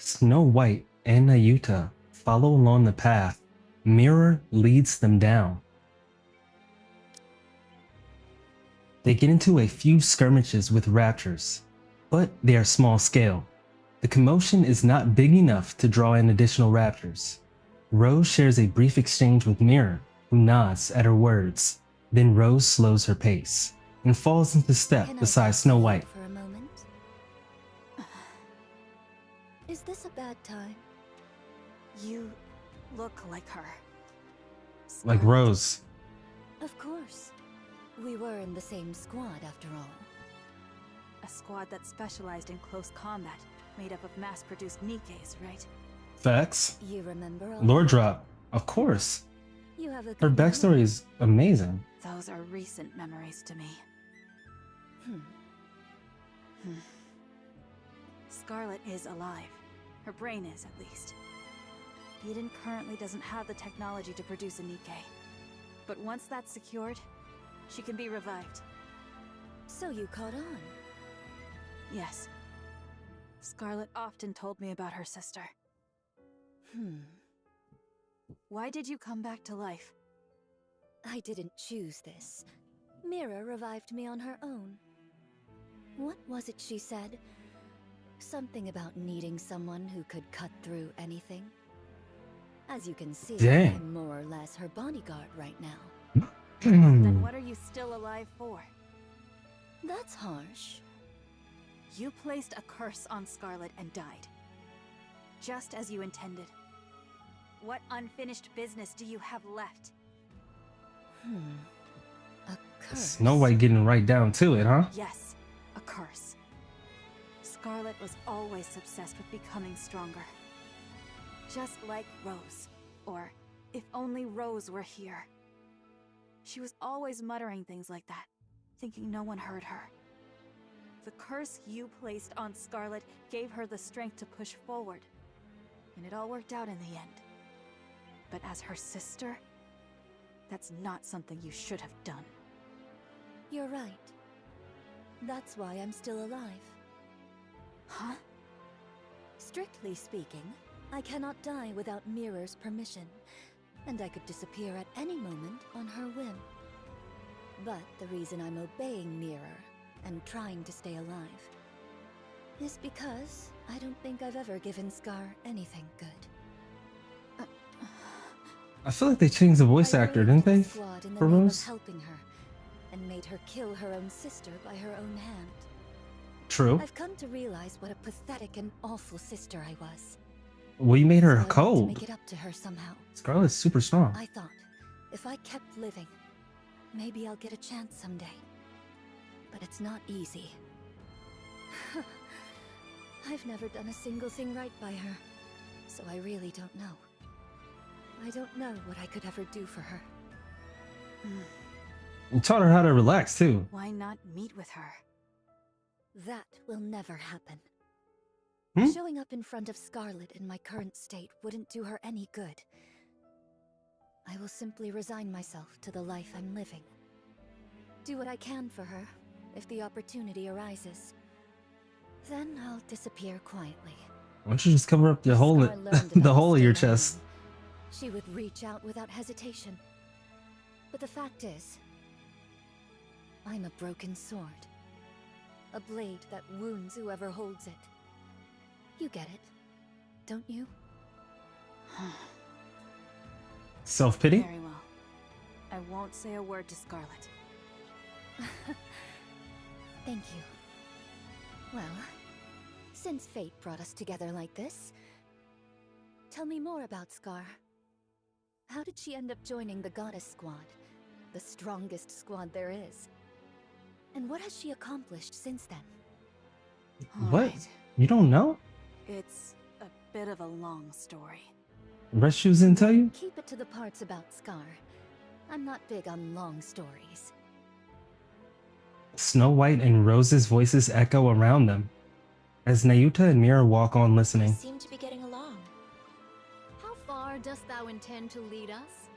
Snow White and Nayuta follow along the path. Mirror leads them down. They get into a few skirmishes with raptors, but they are small scale. The commotion is not big enough to draw in additional raptors. Rose shares a brief exchange with Mirror, who nods at her words. Then Rose slows her pace and falls into step beside Snow White. For a moment? Is this a bad time? You look like her. Like Rose. Of course. We were in the same squad after all. A squad that specialized in close combat, made up of mass-produced Nikkes, right? Facts. You remember all Lore that? drop. Of course. You have a Her good backstory memory. is amazing. Those are recent memories to me. Scarlet is alive. Her brain is, at least. Eden currently doesn't have the technology to produce a Nikke. But once that's secured, she can be revived. So you caught on. Yes. Scarlet often told me about her sister. Why did you come back to life? I didn't choose this. Mira revived me on her own. What was it she said? Something about needing someone who could cut through anything. As you can see, Dang. I'm more or less her bodyguard right now. Then what are you still alive for? That's harsh. You placed a curse on Scarlet and died. Just as you intended. What unfinished business do you have left? A curse. Snow White getting right down to it, huh? Yes, a curse. Scarlet was always obsessed with becoming stronger. Just like Rose. Or, if only Rose were here. She was always muttering things like that, thinking no one heard her. The curse you placed on Scarlet gave her the strength to push forward. And it all worked out in the end. But as her sister, that's not something you should have done. You're right. That's why I'm still alive. Huh? Strictly speaking, I cannot die without Mirror's permission, and I could disappear at any moment on her whim. But the reason I'm obeying Mirror and trying to stay alive is because I don't think I've ever given Scar anything good. I feel like they changed the voice I actor, ruined didn't the they? squad in the For name Rose? of helping her, and made her kill her own sister by her own hand. True. I've come to realize what a pathetic and awful sister I was. Well, you made her So I want to cold. make it up to her somehow. Scarlet's super strong. I thought, if I kept living, maybe I'll get a chance someday. But it's not easy. I've never done a single thing right by her, so I really don't know. I don't know what I could ever do for her. You taught her how to relax, too. Why not meet with her? That will never happen. Hmm? Showing up in front of Scarlet in my current state wouldn't do her any good. I will simply resign myself to the life I'm living. Do what I can for her, if the opportunity arises. Then I'll disappear quietly. Why don't you just cover up the hole, Scar learned the about hole of your staying chest? alone. She would reach out without hesitation. But the fact is, I'm a broken sword. A blade that wounds whoever holds it. You get it, don't you? Self-pity? Very well. I won't say a word to Scarlet. Thank you. Well, since fate brought us together like this, tell me more about Scar. How did she end up joining the Goddess Squad? The strongest squad there is. And what has she accomplished since then? What? Alright. You don't know? It's a bit of a long story. Red Shoes didn't tell you? Keep it to the parts about Scar. I'm not big on long stories. Snow White and Rose's voices echo around them as Nayuta and Mira walk on We listening. seem to be getting along. How far dost thou intend to lead us?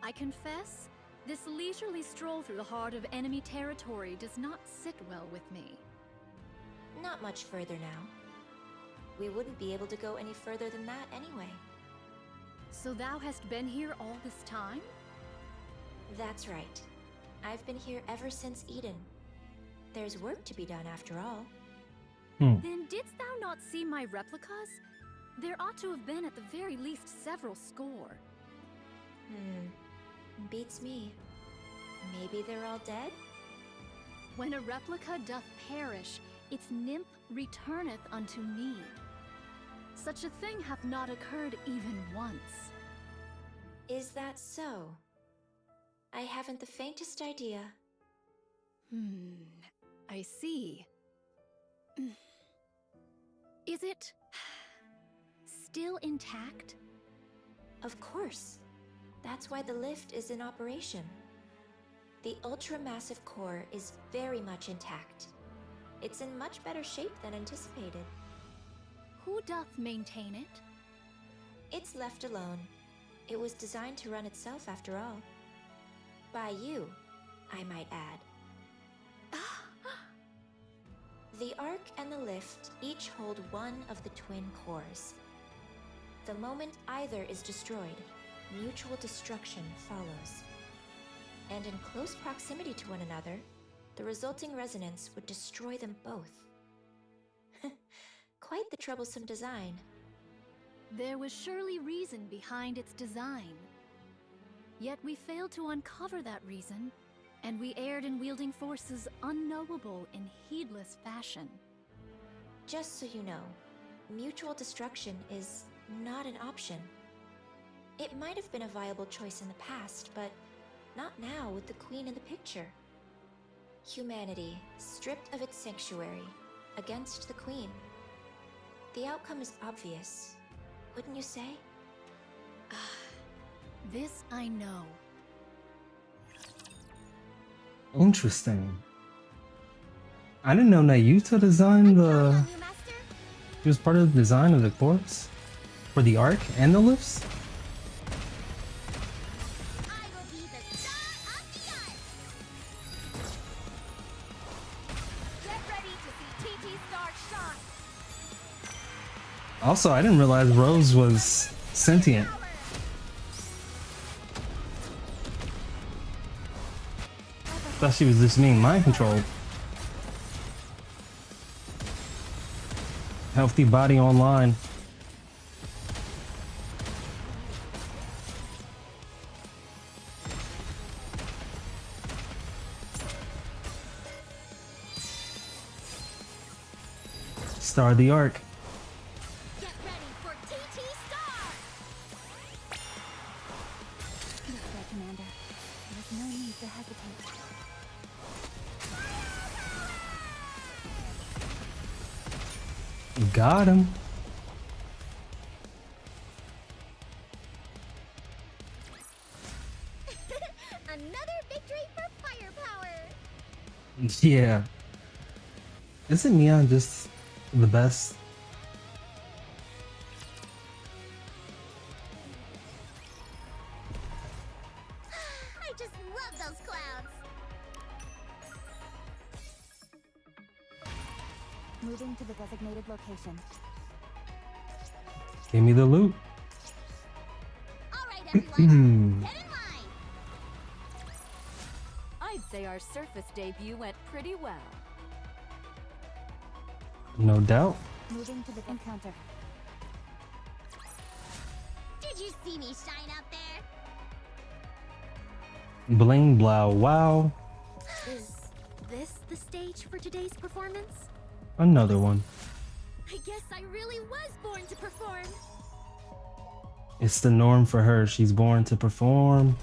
I confess, this leisurely stroll through the heart of enemy territory does not sit well with me. Not much further now. We wouldn't be able to go any further than that anyway. So thou hast been here all this time? That's right. I've been here ever since Eden. There's work to be done after all. Then didst thou not see my replicas? There ought to have been at the very least several score. Beats me. Maybe they're all dead? When a replica doth perish, its nymph returneth unto me. Such a thing hath not occurred even once. Is that so? I haven't the faintest idea. I see. Is it still intact? Of course. That's why the lift is in operation. The ultra-massive core is very much intact. It's in much better shape than anticipated. Who doth maintain it? It's left alone. It was designed to run itself after all. By you, I might add. The Ark and the lift each hold one of the twin cores. The moment either is destroyed, mutual destruction follows. And in close proximity to one another, the resulting resonance would destroy them both. Quite the troublesome design. There was surely reason behind its design. Yet we failed to uncover that reason, and we erred in wielding forces unknowable in heedless fashion. Just so you know, mutual destruction is not an option. It might have been a viable choice in the past, but not now with the Queen in the picture. Humanity, stripped of its sanctuary, against the Queen. The outcome is obvious, wouldn't you say? This I know. Interesting. I didn't know Nayuta designed the... He was part of the design of the corpse? For the Ark and the lifts? I will be the star of the art. Get ready to see TT Star shine. Also, I didn't realize Rose was sentient. Thought she was just being mind controlled. Healthy body online. Star of the Ark. Get ready for TT Star. That's right, Commander. There's no need to hesitate. Got him. Another victory for firepower. Yeah. Isn't Neon just the best? I just love those clouds. Moving to the designated location. Give me the loot. All right, everyone, get in line. I'd say our surface debut went pretty well. No doubt. Moving to the encounter. Did you see me shine out there? Bling blow wow. Is this the stage for today's performance? Another one. I guess I really was born to perform. It's the norm for her. She's born to perform.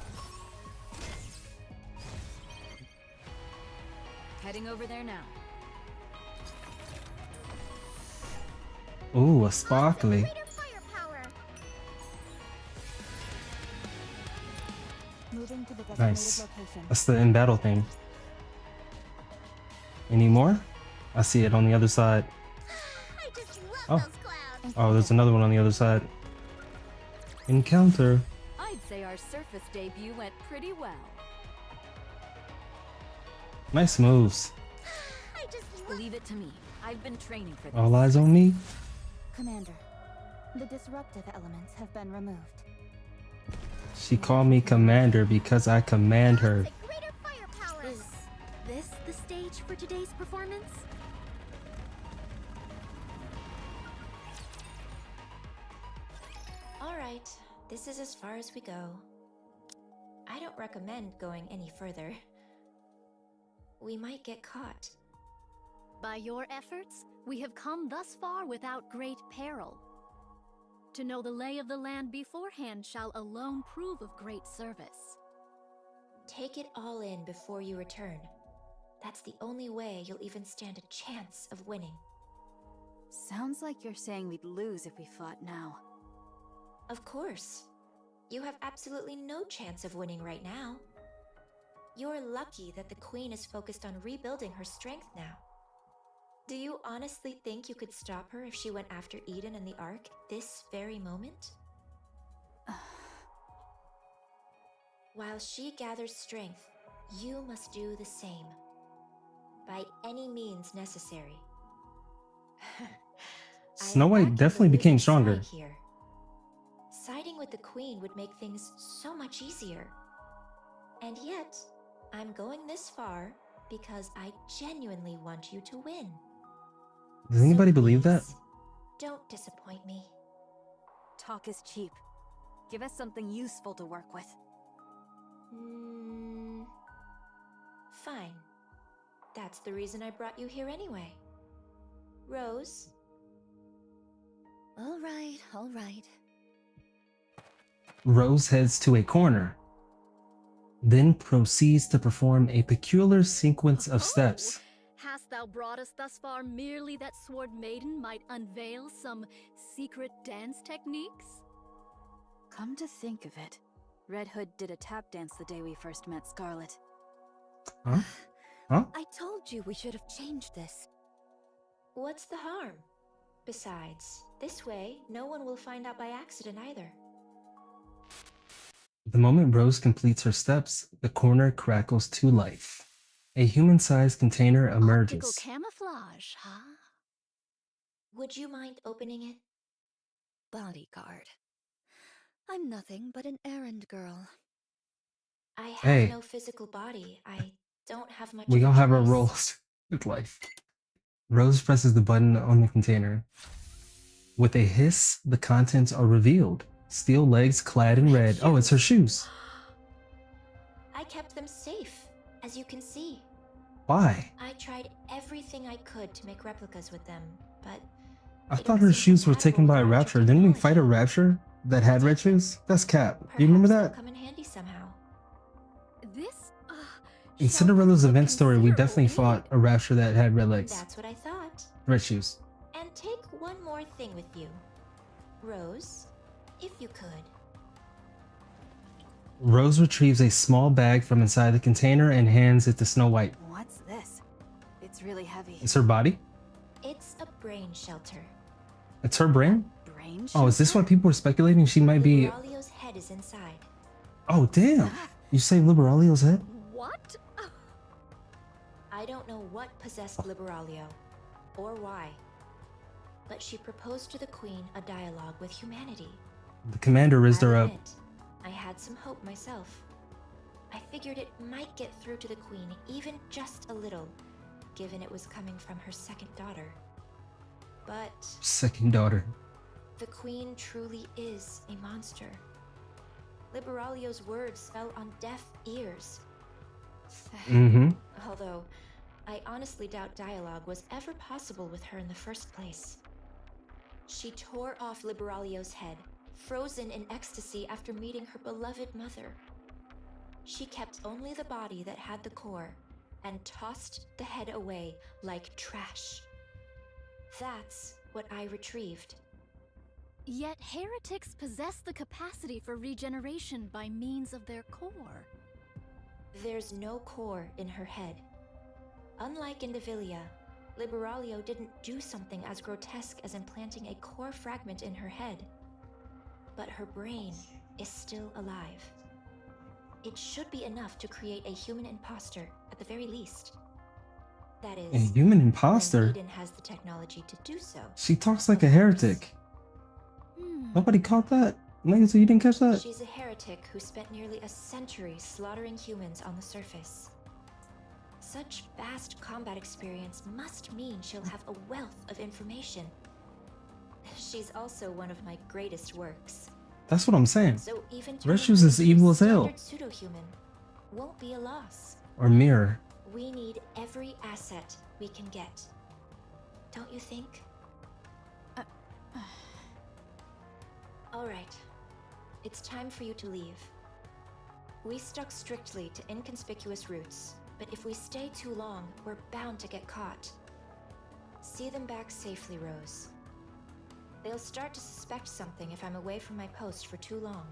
Heading over there now. Ooh, a sparkly. Greater firepower. Moving to the designated Nice. location. That's the in battle thing. Any more? I see it on the other side. I just love Oh. those clouds. Oh, there's another one on the other side. Encounter. I'd say our surface debut went pretty well. Nice moves. I just love Leave it to me. I've been training for this. All eyes on me. Commander, the disruptive elements have been removed. She called me commander because I command her. Greater firepower! Is this the stage for today's performance? Alright, this is as far as we go. I don't recommend going any further. We might get caught. By your efforts, we have come thus far without great peril. To know the lay of the land beforehand shall alone prove of great service. Take it all in before you return. That's the only way you'll even stand a chance of winning. Sounds like you're saying we'd lose if we fought now. Of course. You have absolutely no chance of winning right now. You're lucky that the Queen is focused on rebuilding her strength now. Do you honestly think you could stop her if she went after Eden and the Ark this very moment? While she gathers strength, you must do the same. By any means necessary. Snow White definitely became stronger. Here. Siding with the Queen would make things so much easier. And yet, I'm going this far because I genuinely want you to win. Does anybody So believe that? please, don't disappoint me. Talk is cheap. Give us something useful to work with. Fine. That's the reason I brought you here anyway. Rose? All right. Rose heads to a corner, then proceeds to perform a peculiar sequence of steps. Hast thou brought us thus far merely that Sword Maiden might unveil some secret dance techniques? Come to think of it, Red Hood did a tap dance the day we first met Scarlet. Huh? Huh? I told you we should have changed this. What's the harm? Besides, this way, no one will find out by accident either. The moment Rose completes her steps, the corner crackles to life. A human-sized container Optical emerges. camouflage, huh? Would you mind opening it? Bodyguard. I'm nothing but an errand girl. I have Hey. no physical body. I don't have much We of all a have our choice. roles with life. Rose presses the button on the container. With a hiss, the contents are revealed. Steel legs clad in red. Oh, it's her shoes. I kept them safe, as you can see. Why? I tried everything I could to make replicas with them, but I they thought don't her seem shoes were compatible taken by a with Rapture rapture. Didn't we technology. fight a rapture that had red shoes? That's cap. Do you remember Perhaps that? they'll come in handy somehow. This, In shall Cinderella's prove of event story, we considerable definitely fought aid. a rapture that had red legs. That's what I thought. Red shoes. And take one more thing with you. Rose, if you could. Rose retrieves a small bag from inside the container and hands it to Snow White. What's this? It's really heavy. It's her body? It's a brain shelter. It's her brain? Brain Oh, is this why shelter? people were speculating she might be... Liberalio's head is inside. Oh, damn. You saved Liberalio's head? What? I don't know what possessed Liberalio, or why. But she proposed to the Queen a dialogue with humanity. The commander raised her I'll up. admit, I had some hope myself. I figured it might get through to the Queen even just a little, given it was coming from her second daughter. But Second daughter. the Queen truly is a monster. Liberalio's words fell on deaf ears. Mm-hmm. Although, I honestly doubt dialogue was ever possible with her in the first place. She tore off Liberalio's head, frozen in ecstasy after meeting her beloved mother. She kept only the body that had the core, and tossed the head away like trash. That's what I retrieved. Yet heretics possess the capacity for regeneration by means of their core. There's no core in her head. Unlike in Nihilister, Liberalio didn't do something as grotesque as implanting a core fragment in her head. But her brain is still alive. It should be enough to create a human imposter, at the very least. That A is, human when imposter? Eden has the technology to do so. She talks like Of a course. heretic. Nobody caught that? Legacy, you didn't catch that? She's a heretic who spent nearly a century slaughtering humans on the surface. Such vast combat experience must mean she'll have a wealth of information. She's also one of my greatest works. That's what I'm saying. So even Reshu's is evil as hell. Pseudo-human won't be a loss. Or mirror. We need every asset we can get. Don't you think? All right. It's time for you to leave. We stuck strictly to inconspicuous routes, but if we stay too long, we're bound to get caught. See them back safely, Rose. They'll start to suspect something if I'm away from my post for too long.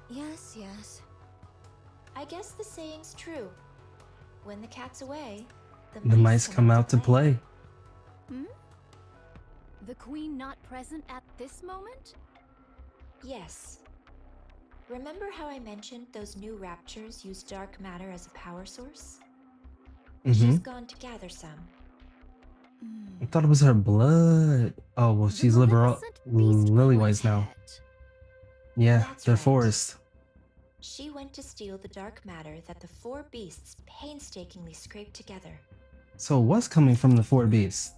Yes, yes. I guess the saying's true. When the cat's away, The mice come out to play. Hmm? The queen not present at this moment? Yes. Remember how I mentioned those new raptures use dark matter as a power source? She's gone to gather some. I thought it was her blood. Oh, well, she's lily-wise now. Yeah, That's they're right. forest. She went to steal the dark matter that the four beasts painstakingly scraped together. So what's coming from the four beasts?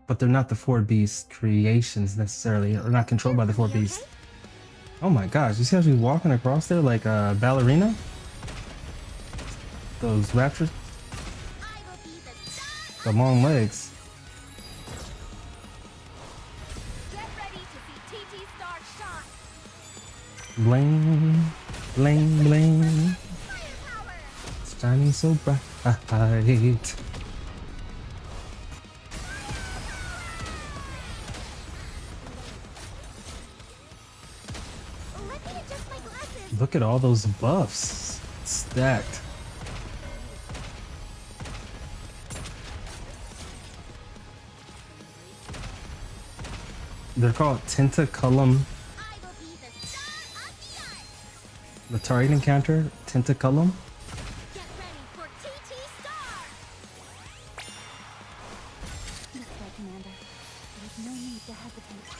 But they're not the four beast creations necessarily, or not controlled by the four beasts. Oh my gosh, you see how she's walking across there like a ballerina? Those raptors? The long legs. Get ready to see TT Star shot! Bling, bling, bling. It's shining so bright. Let me adjust my glasses! Look at all those buffs stacked. They're called Tentaculum. I will be the star of the art! The target encounter, Tentaculum. Get ready for TT Star! This way, Commander. There's no need to hesitate.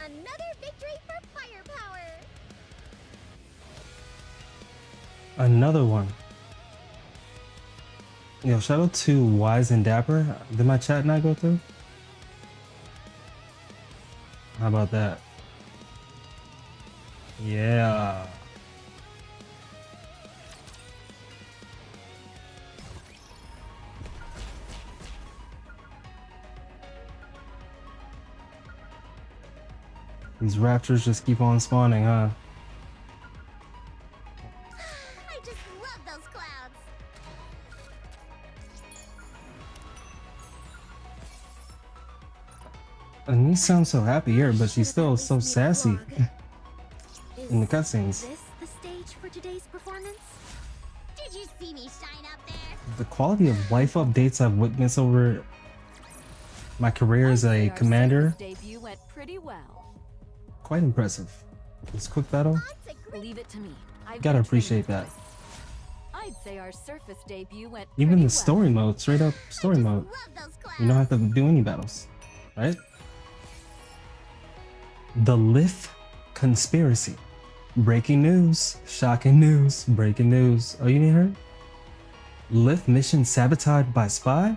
Another victory for firepower! Another one. Yo, shout out to Wise and Dapper. Did my chat not go through? How about that? Yeah. These raptors just keep on spawning, huh? I just love those clouds! Anise sounds so happy here, but she's still so sassy in the cutscenes. Is this the stage for today's performance? Did you see me shine up there? The quality of life updates I've witnessed over my career as a commander, Debut went pretty well. quite impressive. This quick battle, Leave it to me. I've gotta been appreciate training that. for this. I'd say our surface debut went Even pretty the well. story mode, straight up story mode, Love those clouds! you don't have to do any battles, right? The Lith Conspiracy. Breaking news, shocking news, breaking news. Oh, you didn't hear? Lith mission sabotaged by spy?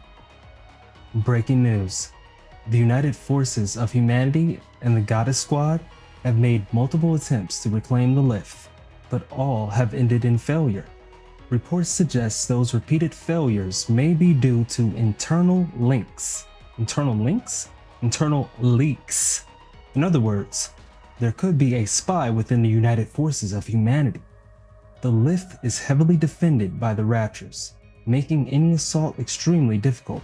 Breaking news. The United Forces of Humanity and the Goddess Squad have made multiple attempts to reclaim the Lith, but all have ended in failure. Reports suggest those repeated failures may be due to internal links. Internal links? Internal leaks. In other words, there could be a spy within the United Forces of Humanity. The Lith is heavily defended by the Raptures, making any assault extremely difficult.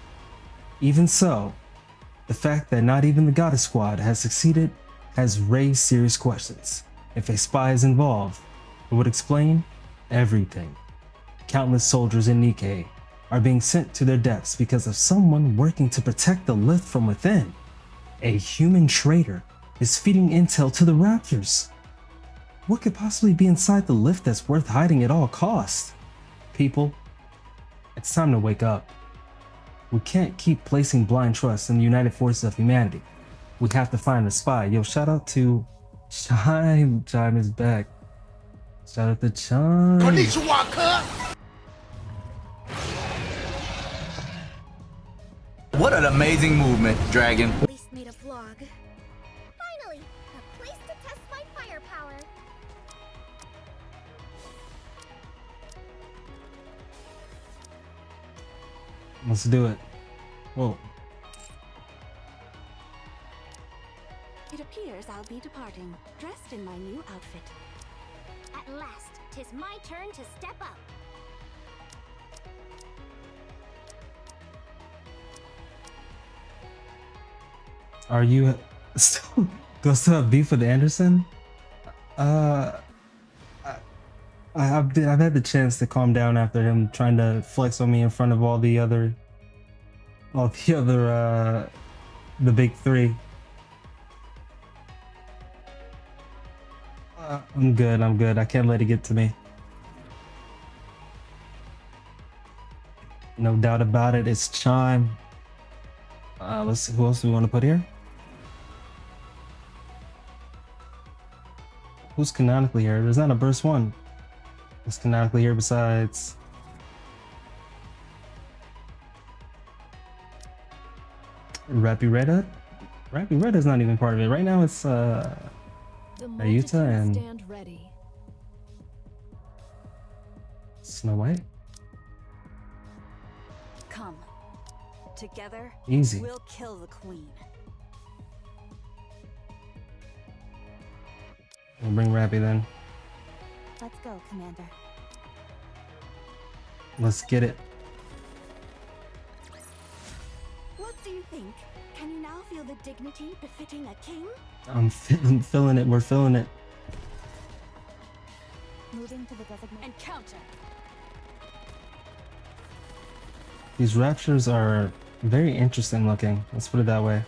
Even so, the fact that not even the Goddess Squad has succeeded has raised serious questions. If a spy is involved, it would explain everything. Countless soldiers in Nikke are being sent to their deaths because of someone working to protect the Lith from within. A human traitor is feeding intel to the Raptors. What could possibly be inside the lift that's worth hiding at all costs? People, it's time to wake up. We can't keep placing blind trust in the United Forces of Humanity. We have to find the spy. Yo, shout out to Chime. Chime is back. Shout out to Chime. What an amazing movement, Dragon. At least made a vlog. Finally, a place to test my firepower. Let's do it. Whoa. It appears I'll be departing, dressed in my new outfit. At last, 'tis my turn to step up. Are you still have beef with Andersen? I've had the chance to calm down after him trying to flex on me in front of all the other the big three. I'm good. I can't let it get to me. No doubt about it, it's Chime. Let's see, who else do we want to put here? Who's canonically here? There's not a burst one. Who's canonically here besides? Rappy Red Hood? Rappy Red is not even part of it. Right now it's Ayuta and stand ready. Snow White. Come. Together, Easy. we'll kill the queen. We'll bring Rappy then. Let's go, Commander. Let's get it. What do you think? Can you now feel the dignity befitting a king? I'm feeling it. We're feeling it. Moving to the designated encounter. These raptors are very interesting looking. Let's put it that way.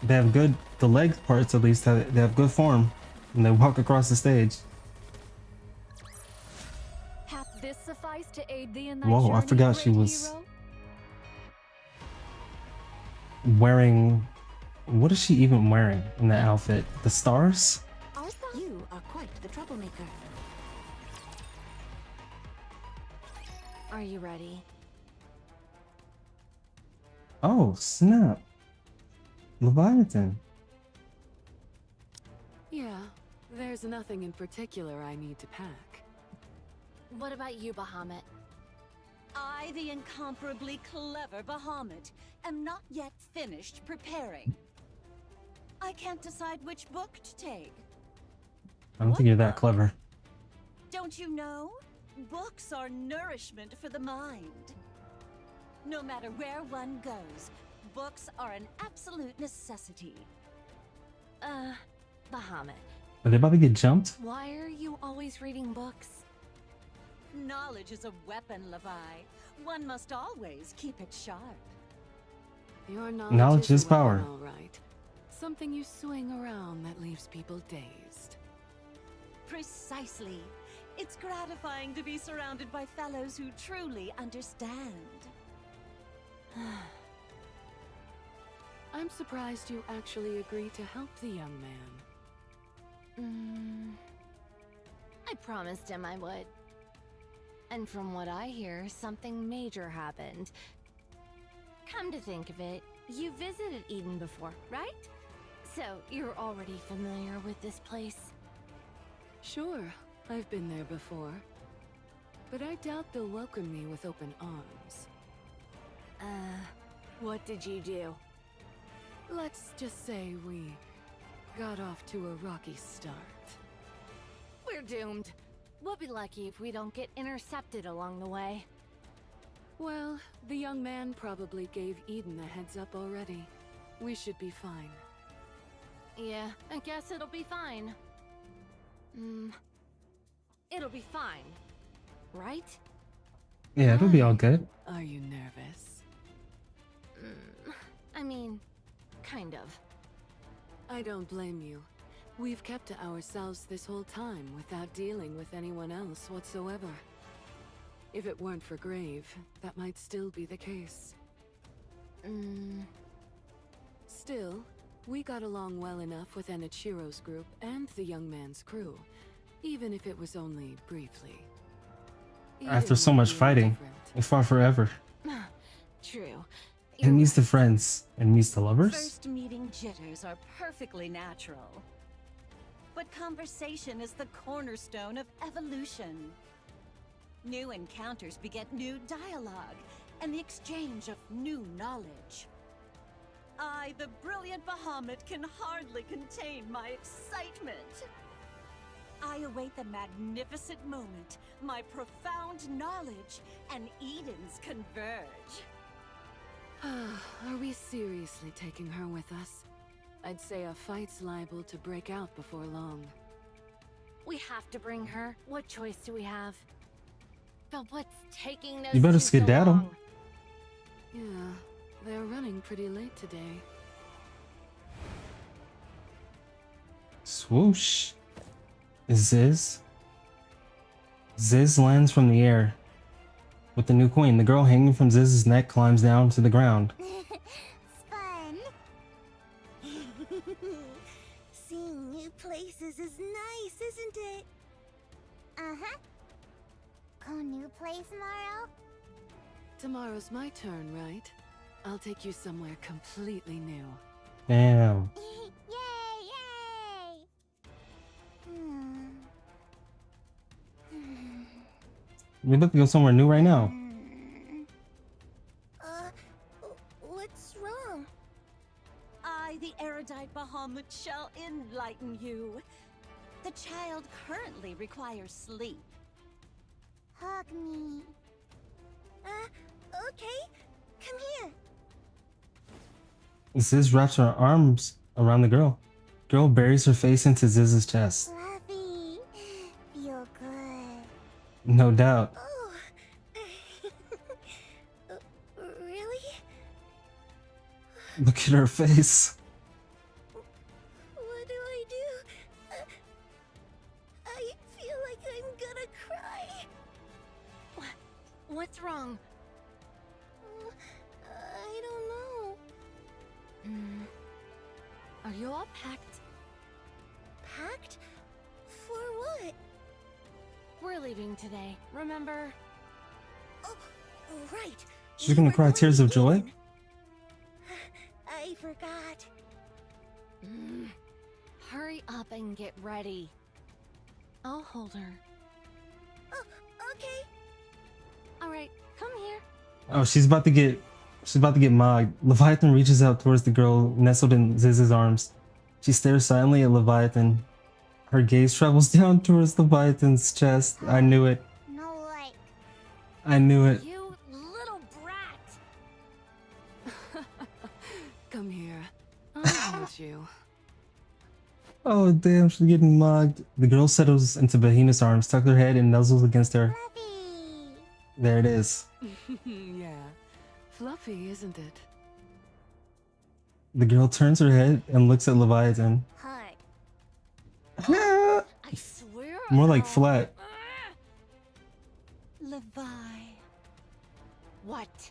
They have good, the leg parts at least, they have good form when they walk across the stage. Hath this sufficed to aid thee in thy Whoa, I journey, forgot she great was hero? wearing, what is she even wearing in that outfit? The stars? You are quite the troublemaker. Are you ready? Oh, snap. Leviathan. Yeah, there's nothing in particular I need to pack. What about you, Bahamut? I, the incomparably clever Bahamut, am not yet finished preparing. I can't decide which book to take. I don't think you're that clever. Don't you know? Books are nourishment for the mind. No matter where one goes, books are an absolute necessity. Bahamut, Are they about to get jumped? why are you always reading books? Knowledge is a weapon, Levi. One must always keep it sharp. Your Knowledge is a weapon, power. all right. Something you swing around that leaves people dazed. Precisely. It's gratifying to be surrounded by fellows who truly understand. I'm surprised you actually agreed to help the young man. I promised him I would. And from what I hear, something major happened. Come to think of it, you visited Eden before, right? So you're already familiar with this place? Sure, I've been there before. But I doubt they'll welcome me with open arms. What did you do? Let's just say we got off to a rocky start. We're doomed. We'll be lucky if we don't get intercepted along the way. Well, the young man probably gave Eden a heads up already. We should be fine. Yeah, I guess it'll be fine. It'll be fine. Right? Yeah, it'll be all good. Are you nervous? kind of. I don't blame you. We've kept to ourselves this whole time without dealing with anyone else whatsoever. If it weren't for Grave, that might still be the case. Still, we got along well enough with Enichiro's group and the young man's crew, even if it was only briefly. After so much fighting, we fought forever. True. Enemies to friends, enemies to lovers? First meeting jitters are perfectly natural. But conversation is the cornerstone of evolution. New encounters beget new dialogue, and the exchange of new knowledge. I, the brilliant Bahamut, can hardly contain my excitement. I await the magnificent moment, my profound knowledge and Edens converge. Are we seriously taking her with us? I'd say a fight's liable to break out before long. We have to bring her. What choice do we have? But what's taking those You better two so skedaddle. long? Yeah, they're running pretty late today. Swoosh. Ziz lands from the air with the new queen. The girl hanging from Ziz's neck climbs down to the ground. It's fun. Seeing new places is nice, isn't it? Uh-huh. Go new place tomorrow? Tomorrow's my turn, right? I'll take you somewhere completely new. Damn. Yay, yay! We about to go somewhere new right now. What's wrong? I, the erudite Bahamut, shall enlighten you. The child currently requires sleep. Hug me. Okay. Come here. Ziz wraps her arms around the girl. Girl buries her face into Ziz's chest. Fluffy. Feel good. No doubt. Oh. Really? Look at her face. What do I do? I feel like I'm gonna cry. What's wrong? I don't know. Are you all packed? Packed? For what? We're leaving today, remember? Oh, right. She's gonna cry tears of joy? I forgot. Hurry up and get ready. I'll hold her. Oh, okay. Alright, come here. Oh, she's about to get mogged. Leviathan reaches out towards the girl nestled in Ziz's arms. She stares silently at Leviathan. Her gaze travels down towards Leviathan's chest. I knew it. No, like. I knew it. You little brat! Come here. I'll hold you. Oh damn, she's getting mogged. The girl settles into Behemoth's arms, tucks her head and nuzzles against her. Fluffy. There it is. Yeah. Fluffy, isn't it? The girl turns her head and looks at Leviathan. Hi. I swear. More like I'll- flat. Levi. What?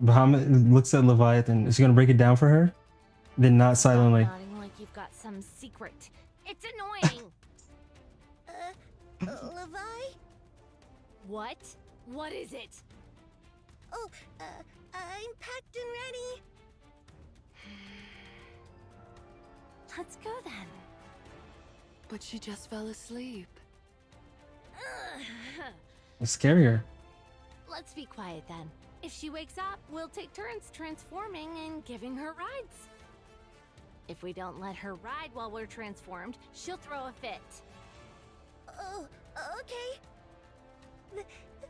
Bahamut looks at Leviathan. Is she gonna break it down for her? Then not silently. Stop nodding like you've got some secret. It's annoying. Levi? What? What is it? Oh, I'm packed and ready. Let's go then. But she just fell asleep. It's scarier. Let's be quiet then. If she wakes up, we'll take turns transforming and giving her rides. If we don't let her ride while we're transformed, she'll throw a fit. Oh, okay.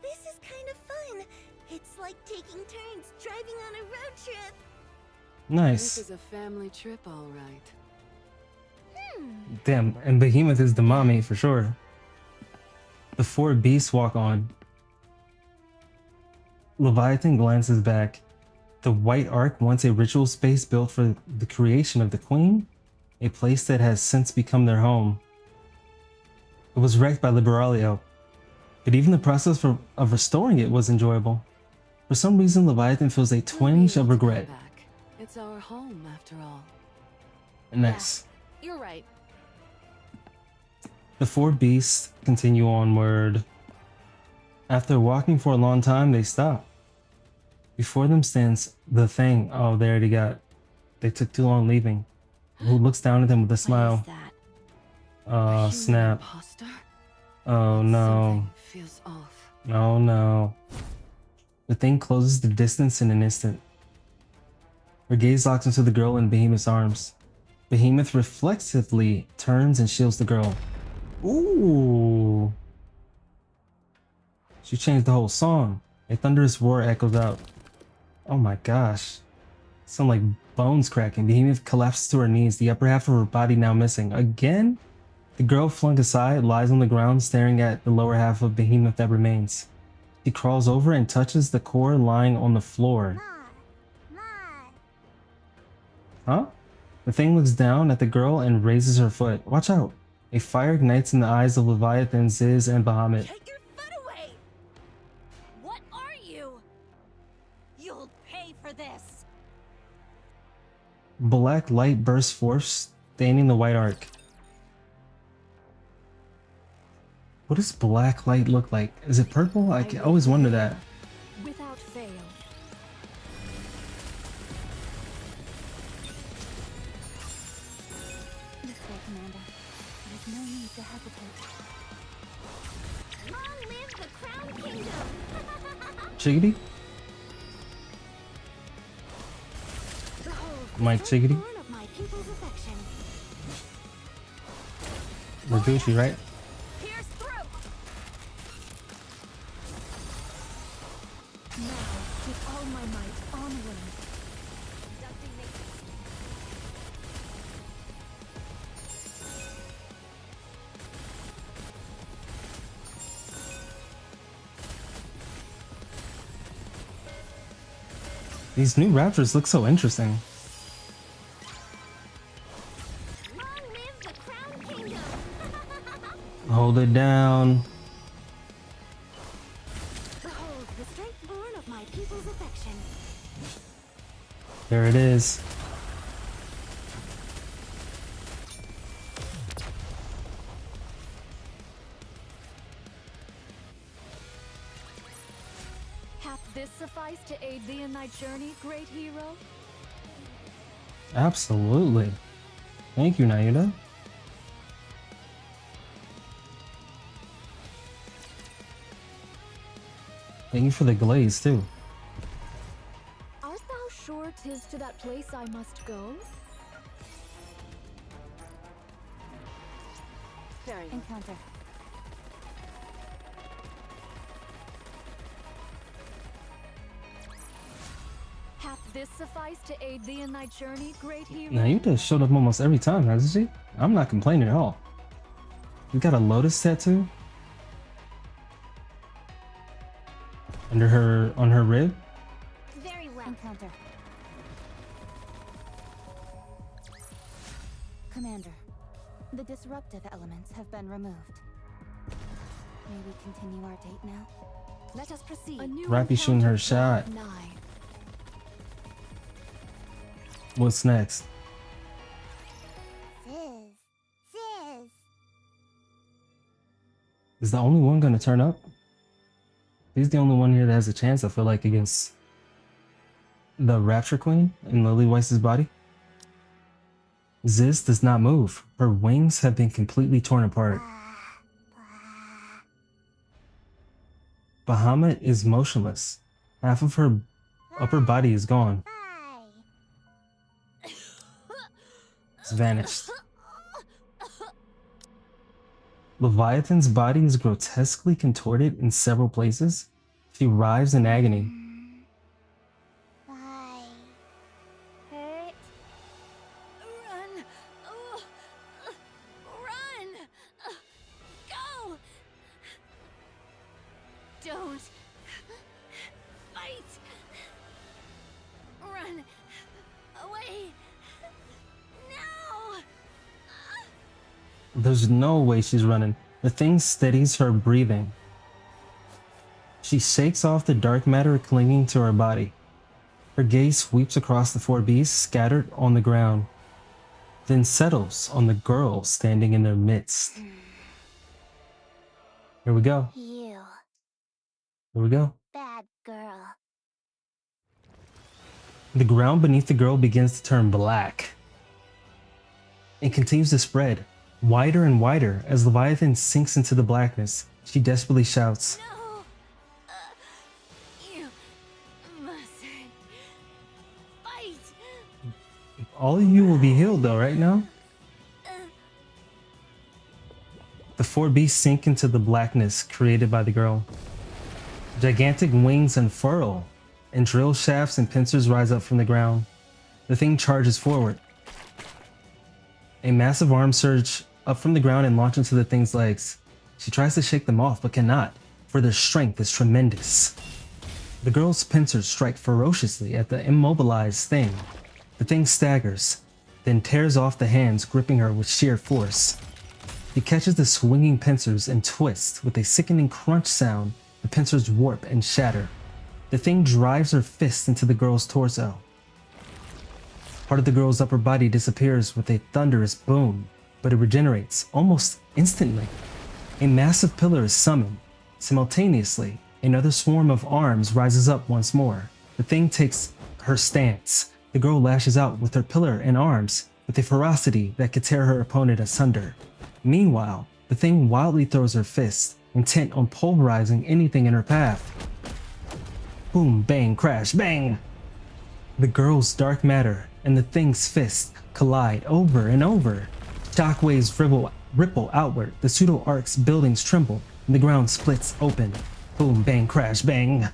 This is kind of fun. It's like taking turns driving on a road trip. This Nice. is a family trip, all right. Damn, and Behemoth is the mommy for sure. The four beasts walk on. Leviathan glances back. The White Ark, once a ritual space built for the creation of the Queen, a place that has since become their home. It was wrecked by Liberalio, but even the process of restoring it was enjoyable. For some reason, Leviathan feels a twinge of regret. It's our home, after all. Next. Yeah, you're right. The four beasts continue onward. After walking for a long time, they stop. Before them stands the Thing. Oh, they already got. They took too long leaving. Who looks down at them with a smile. What is that? Oh, snap. Imposter? Oh, no. Something feels off. Oh, no. The Thing closes the distance in an instant. Her gaze locks into the girl in Behemoth's arms. Behemoth reflexively turns and shields the girl. Ooh. She changed the whole song. A thunderous roar echoes out. Oh my gosh. Sound like bones cracking. Behemoth collapses to her knees, the upper half of her body now missing. Again? The girl, flung aside, lies on the ground staring at the lower half of Behemoth that remains. She crawls over and touches the core lying on the floor. Huh? The Thing looks down at the girl and raises her foot. Watch out. A fire ignites in the eyes of Leviathan, Ziz, and Bahamut. Take your foot away! What are you? You'll pay for this. Black light bursts forth, staining the White Ark. What does black light look like? Is it purple? I always wonder that. Without fail. This way, Commander. There's no need to hesitate. Long live the Crown Kingdom! Chiggity? Mike Chiggity? Born of my people's affection. We're Gucci, right? Pierce through! Now, with all my might, onward. Conducting matrix. These new raptors look so interesting. Long live the Crown Kingdom! Hold it down. Behold the strength born of my people's affection. There it is. Hath this sufficed to aid thee in thy journey, great hero? Absolutely. Thank you, Naida. Thank you for the glaze, too. Art thou sure 'tis to that place I must go? Very encounter. Hath this sufficed to aid thee in thy journey, great hero? Naida showed up almost every time, hasn't she? I'm not complaining at all. We got a lotus tattoo under her, on her rib. Very well. Encounter. Commander, the disruptive elements have been removed. May we continue our date now? Let us proceed. A new Rappy shooting her encounter shot. draweth nigh. What's next? Sis. Is the only one gonna turn up? He's the only one here that has a chance, I feel like, against the Rapture Queen in Lily Weiss's body. Ziz does not move. Her wings have been completely torn apart. Bahamut is motionless. Half of her upper body is gone. It's vanished. Leviathan's body is grotesquely contorted in several places. She writhes in agony. Hurt. Run! Oh, run! Go! Don't fight! Run away now. There's no way she's running. The thing steadies her breathing. She shakes off the dark matter clinging to her body. Her gaze sweeps across the 4 beasts scattered on the ground, then settles on the girl standing in their midst. Here we go. You, Here we go. bad girl. The ground beneath the girl begins to turn black. It continues to spread, wider and wider, as Leviathan sinks into the blackness. She desperately shouts, No. You mustn't fight. "All of you will be healed though, right now?" The 4 beasts sink into the blackness created by the girl. Gigantic wings unfurl, and drill shafts and pincers rise up from the ground. The thing charges forward. A massive arm surge up from the ground and launch into the thing's legs. She tries to shake them off, but cannot, for their strength is tremendous. The girl's pincers strike ferociously at the immobilized thing. The thing staggers, then tears off the hands gripping her with sheer force. He catches the swinging pincers and twists. With a sickening crunch sound, the pincers warp and shatter. The thing drives her fist into the girl's torso. Part of the girl's upper body disappears with a thunderous boom, but it regenerates almost instantly. A massive pillar is summoned. Simultaneously, another swarm of arms rises up once more. The thing takes her stance. The girl lashes out with her pillar and arms with a ferocity that could tear her opponent asunder. Meanwhile, the thing wildly throws her fist, intent on pulverizing anything in her path. Boom, bang, crash, bang! The girl's dark matter and the thing's fist collide over and over. Shockwaves ripple outward, the pseudo-arc's buildings tremble, and the ground splits open. Boom, bang, crash, bang!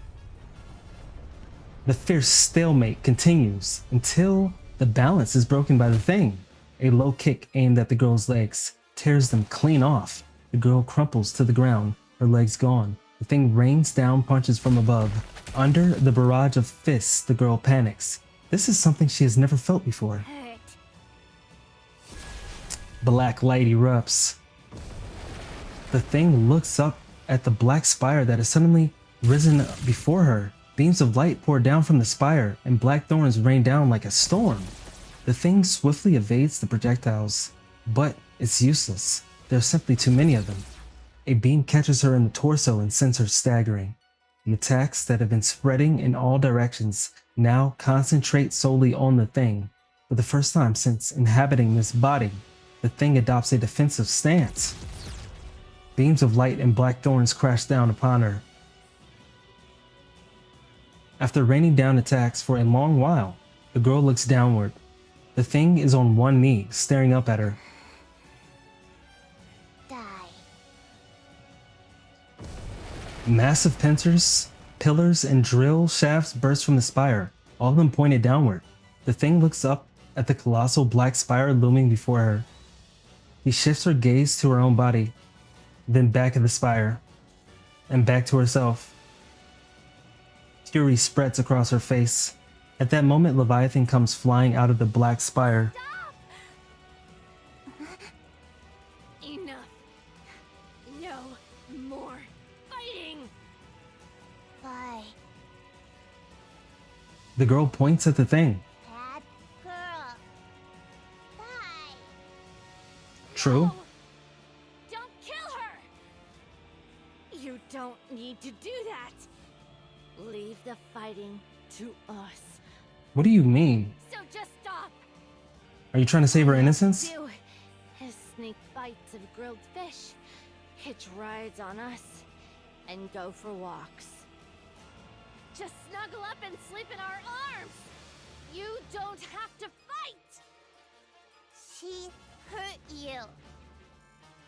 The fierce stalemate continues until the balance is broken by the thing. A low kick aimed at the girl's legs tears them clean off. The girl crumples to the ground, her legs gone. The thing rains down punches from above. Under the barrage of fists, the girl panics. This is something she has never felt before. Hurt. Black light erupts. The thing looks up at the black spire that has suddenly risen before her. Beams of light pour down from the spire, and black thorns rain down like a storm. The thing swiftly evades the projectiles, but it's useless. There are simply too many of them. A beam catches her in the torso and sends her staggering. The attacks that have been spreading in all directions now concentrate solely on the thing. For the first time since inhabiting this body, the thing adopts a defensive stance. Beams of light and black thorns crash down upon her. After raining down attacks for a long while, the girl looks downward. The thing is on one knee, staring up at her. Die. Massive pincers, pillars, and drill shafts burst from the spire, all of them pointed downward. The thing looks up at the colossal black spire looming before her. He shifts her gaze to her own body, then back at the spire, and back to herself. Fury spreads across her face. At that moment, Leviathan comes flying out of the black spire. Enough. No more fighting. Bye. The girl points at the thing. Bad girl. Bye. True. No. Don't kill her. You don't need to do that. Leave the fighting to us. What do you mean? So just stop. Are you trying to save her innocence? Do his sneak bites of grilled fish, hitch rides on us, and go for walks. Just snuggle up and sleep in our arms. You don't have to fight. She hurt you.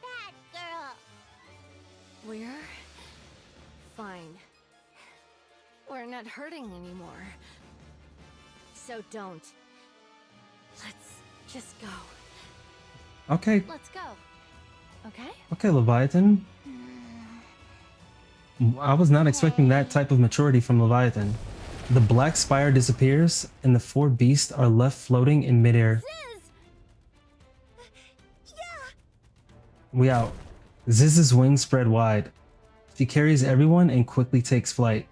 Bad girl. We're fine. We're not hurting anymore. So don't. Let's just go. Okay, Let's go. Okay? okay, Leviathan. I was not expecting that type of maturity from Leviathan. The black spire disappears, and the four beasts are left floating in midair. We out. Ziz's wings spread wide. She carries everyone and quickly takes flight.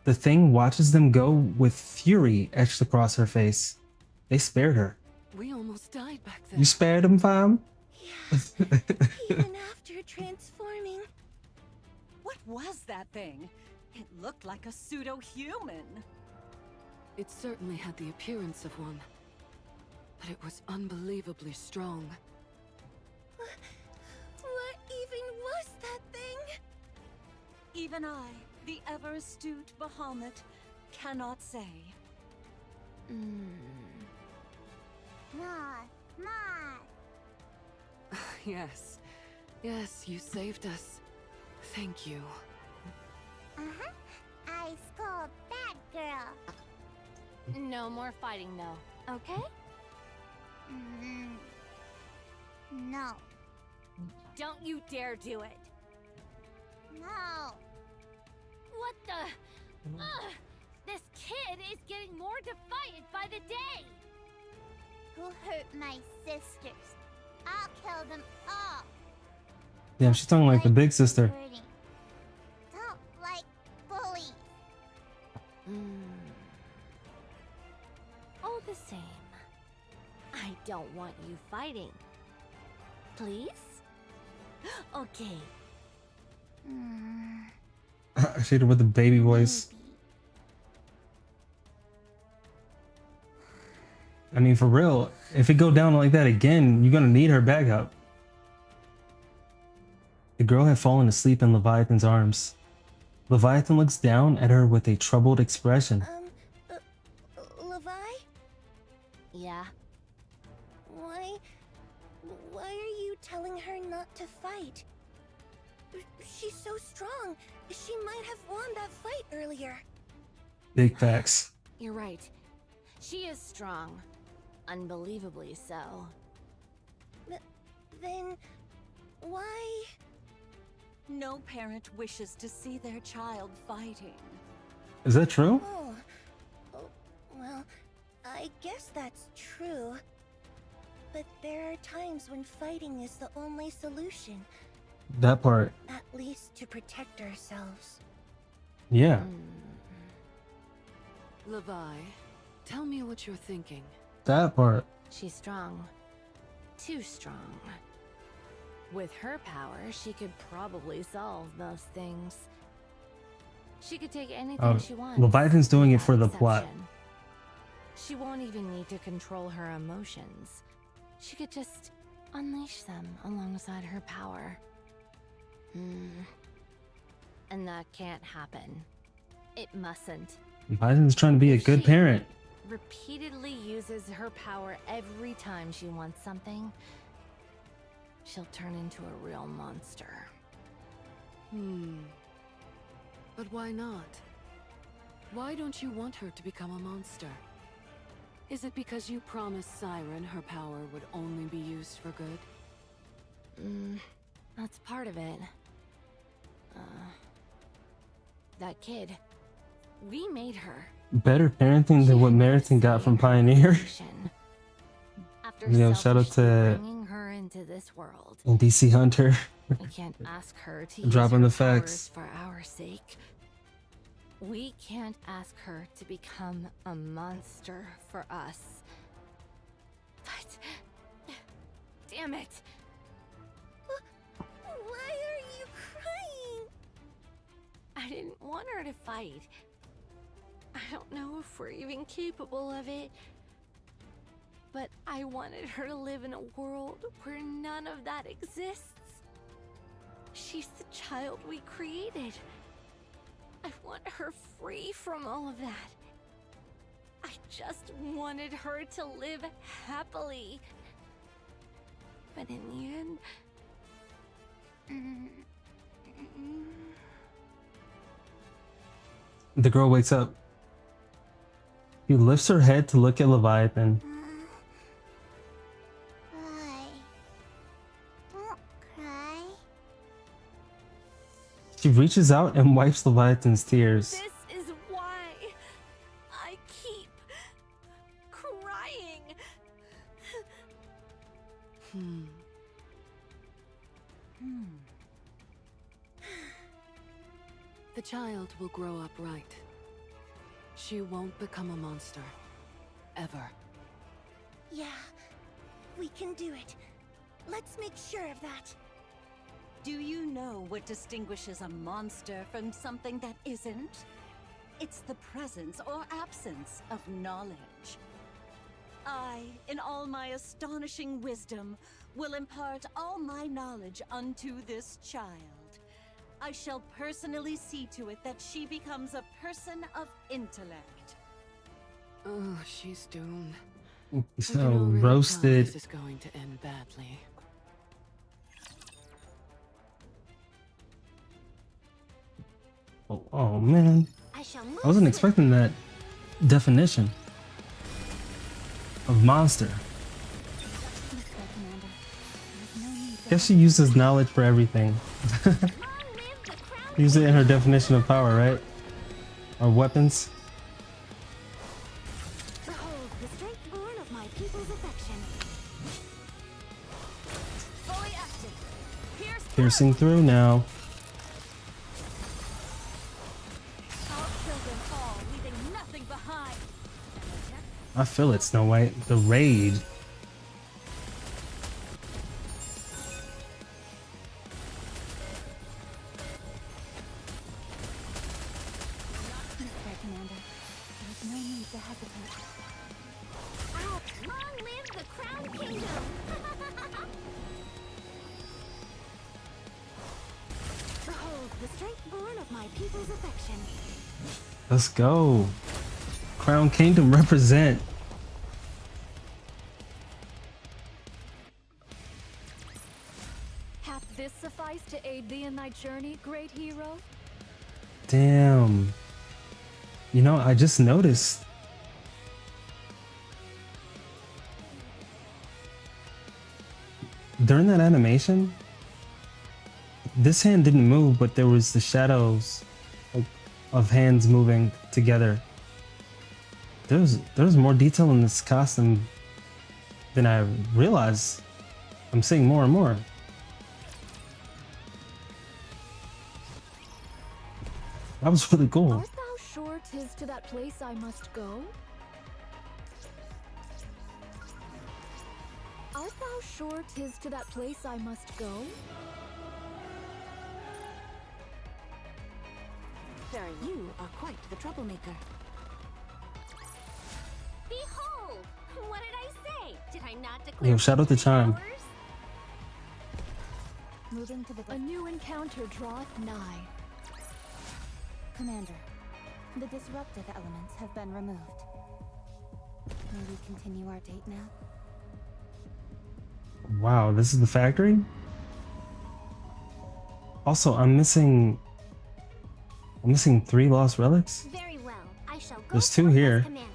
The thing watches them go with fury etched across her face. They spared her. We almost died back then. You spared them, fam? Yeah, even after transforming. What was that thing? It looked like a pseudo-human. It certainly had the appearance of one, but it was unbelievably strong. What even was that thing? Even I, the ever-astute Bahamut, cannot say. Yes. Yes, you saved us. Thank you. I scold that girl. No more fighting, though. Okay? No. Don't you dare do it. No. What the? Ugh! This kid is getting more defiant by the day. Who hurt my sisters? I'll kill them all. Damn, she's talking like the big sister. Hurting. Don't like bullies. All the same, I don't want you fighting. Please? Okay. She did with the baby voice. I mean, for real, if it go down like that again, you're gonna need her backup. The girl had fallen asleep in Leviathan's arms. Leviathan looks down at her with a troubled expression. Levi? Yeah. Why are you telling her not to fight? She's so strong. She might have won that fight earlier. Big facts. You're right. She is strong. Unbelievably so. Then why? No parent wishes to see their child fighting. Is that true? Oh, well, I guess that's true. But there are times when fighting is the only solution. That part. At least to protect ourselves. Yeah. Levi, tell me what you're thinking. That part. She's strong. Too strong. With her power, she could probably solve most things. She could take anything she wants. Leviathan's doing it without for the plot. exception. She won't even need to control her emotions. She could just unleash them alongside her power. And that can't happen. It mustn't. Leviathan's trying to be a good She parent. repeatedly uses her power every time she wants something, she'll turn into a real monster. But why not? Why don't you want her to become a monster? Is it because you promised Siren her power would only be used for good? That's part of it. That kid. We made her. Better parenting than what Meriton got from Pioneer. After Yo, shout out to bringing her into this world. and DC Hunter. We can't ask her to Dropping use the her facts. powers for our sake. We can't ask her to become a monster for us. But damn it. Why are you crying? I didn't want her to fight. I don't know if we're even capable of it. But I wanted her to live in a world where none of that exists. She's the child we created. I want her free from all of that. I just wanted her to live happily. But in the end... The girl wakes up. She lifts her head to look at Leviathan. Why? Don't cry. She reaches out and wipes Leviathan's tears. This is why The child will grow up right. She won't become a monster. Ever. Yeah, we can do it. Let's make sure of that. Do you know what distinguishes a monster from something that isn't? It's the presence or absence of knowledge. I, in all my astonishing wisdom, will impart all my knowledge unto this child. I shall personally see to it that she becomes a person of intellect. Oh, she's doomed. So I can already tell roasted. This is going to end badly. Oh man, I shall I wasn't expecting that definition of monster. Guess she uses knowledge for everything. Use it in her definition of power, right? Or weapons. Behold the strength born of my people's affection. Fully active. Piercing through now. I'll kill them all, leaving nothing behind. I feel it, Snow White. The raid. Commander. There's no need to hesitate. Ow! Long live the Crown Kingdom! Behold the strength born of my people's affection. Let's go. Crown Kingdom represent. Hath this sufficed to aid thee in thy journey, great hero? Damn. You know, I just noticed. During that animation, this hand didn't move, but there was the shadows of hands moving together. There's more detail in this costume than I realized. I'm seeing more and more. That was really cool. Art thou sure 'tis to that place I must go? Art thou sure 'tis to that place I must go? Very, you are quite the troublemaker. Behold! What did I say? Did I not declare? Yo, shout out to Chime. Moving to the A new encounter draweth nigh. Commander, the disruptive elements have been removed. May we continue our date now? Wow, this is the factory? Also, I'm missing 3 lost relics. Very well. I shall go. There's 2 forth as here. commanded.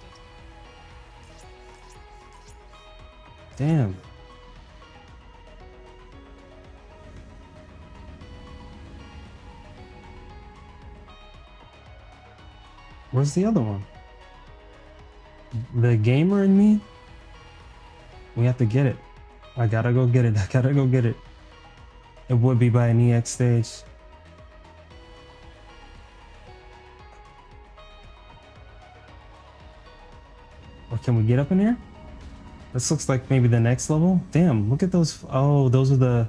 Damn. Where's the other one? The gamer in me? We have to get it. I gotta go get it. I gotta go get it. It would be by an EX stage. Or can we get up in here? This looks like maybe the next level. Damn, look at those. Oh, those are the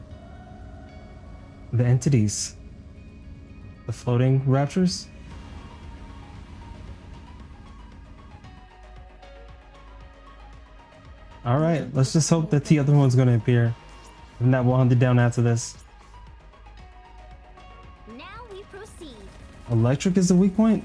entities. The floating raptors. All right, let's just hope that the other one's gonna appear. If not, we'll hunt it down after this. Now we proceed. Electric is the weak point?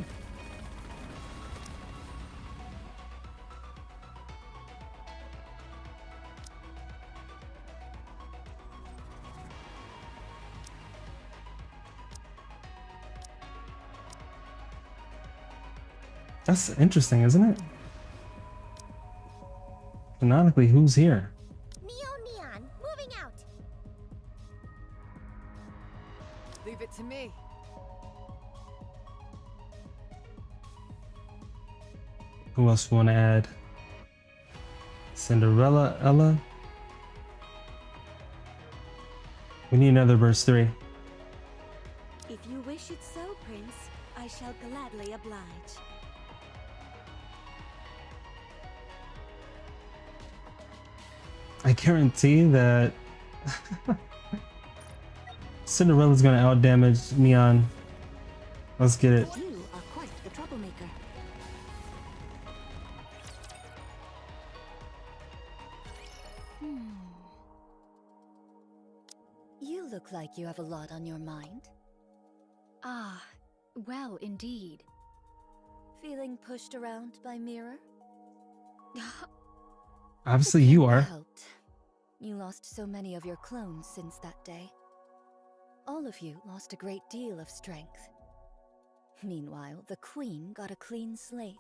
That's interesting, isn't it? Canonically, who's here? Neon, moving out. Leave it to me. Who else we want to add? Cinderella, Ella. We need another verse 3. If you wish it so, Prince, I shall gladly oblige. I guarantee that Cinderella's gonna outdamage Neon. Let's get it. You are quite the troublemaker. You look like you have a lot on your mind. Ah, well, indeed. Feeling pushed around by Mirror? Obviously, you It are. helped. You lost so many of your clones since that day. All of you lost a great deal of strength. Meanwhile, the Queen got a clean slate.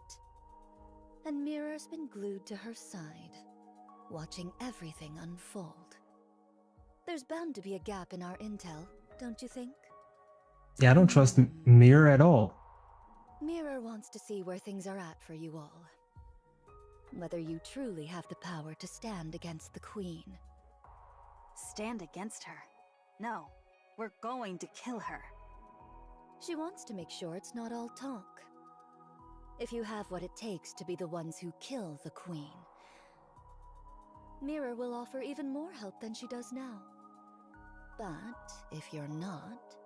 And Mirror's been glued to her side, watching everything unfold. There's bound to be a gap in our intel, don't you think? Yeah, I don't trust Mirror at all. Mirror wants to see where things are at for you all. Whether you truly have the power to stand against the Queen. Stand against her? No, we're going to kill her. She wants to make sure it's not all talk. If you have what it takes to be the ones who kill the Queen, Mirror will offer even more help than she does now. But if you're not...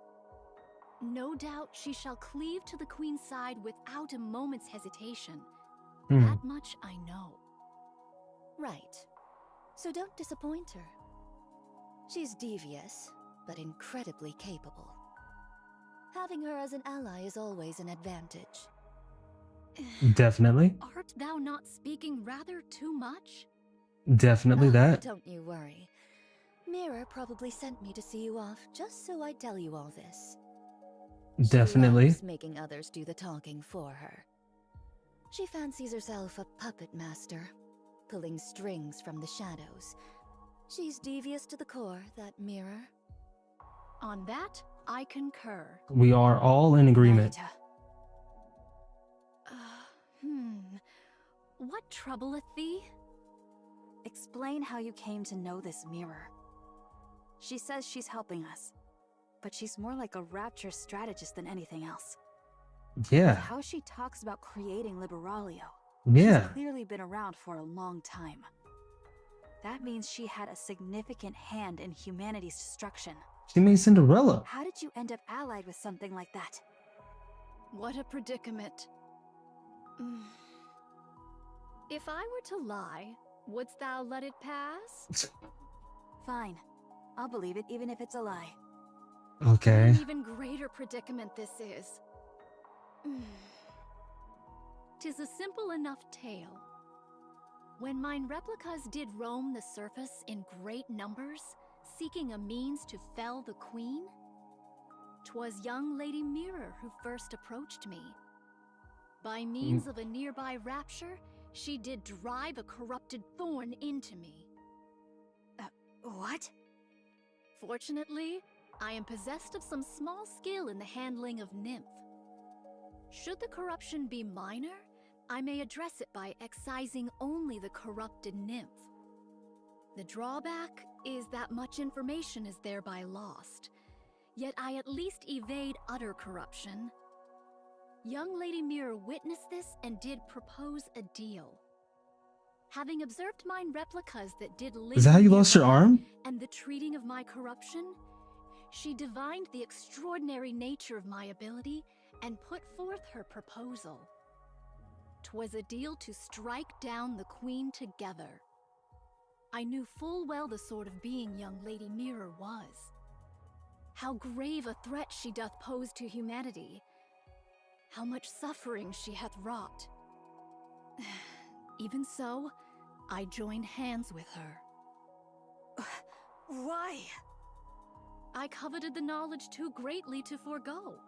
No doubt she shall cleave to the Queen's side without a moment's hesitation. Hmm. That much I know. Right. So don't disappoint her. She's devious, but incredibly capable. Having her as an ally is always an advantage. Definitely. Art thou not speaking rather too much? Definitely that. Don't you worry. Mirror probably sent me to see you off just so I'd tell you all this. Definitely. She loves making others do the talking for her. She fancies herself a puppet master, pulling strings from the shadows. She's devious to the core, that Mirror. On that, I concur. We are all in agreement. Narita. What troubleth thee? Explain how you came to know this Mirror. She says she's helping us, but she's more like a rapture strategist than anything else. Yeah. How she talks about creating Liberalia. Yeah. She's clearly been around for a long time. That means she had a significant hand in humanity's destruction. She made Cinderella. How did you end up allied with something like that? What a predicament. If I were to lie, wouldst thou let it pass? Fine. I'll believe it even if it's a lie. Okay. An even greater predicament this is. 'Tis a simple enough tale. When mine replicas did roam the surface in great numbers, seeking a means to fell the Queen, 'twas young Lady Mirror who first approached me. By means of a nearby rapture, she did drive a corrupted thorn into me. What? Fortunately, I am possessed of some small skill in the handling of nymph. Should the corruption be minor, I may address it by excising only the corrupted nymph. The drawback is that much information is thereby lost, yet I at least evade utter corruption. Young Lady Mirror witnessed this and did propose a deal. Having observed mine replicas that did live Is that how you lost your nearby arm? and the treating of my corruption, she divined the extraordinary nature of my ability and put forth her proposal. 'Twas a deal to strike down the Queen together. I knew full well the sort of being young Lady Mirror was. How grave a threat she doth pose to humanity. How much suffering she hath wrought. Even so, I joined hands with her. Why? I coveted the knowledge too greatly to forego.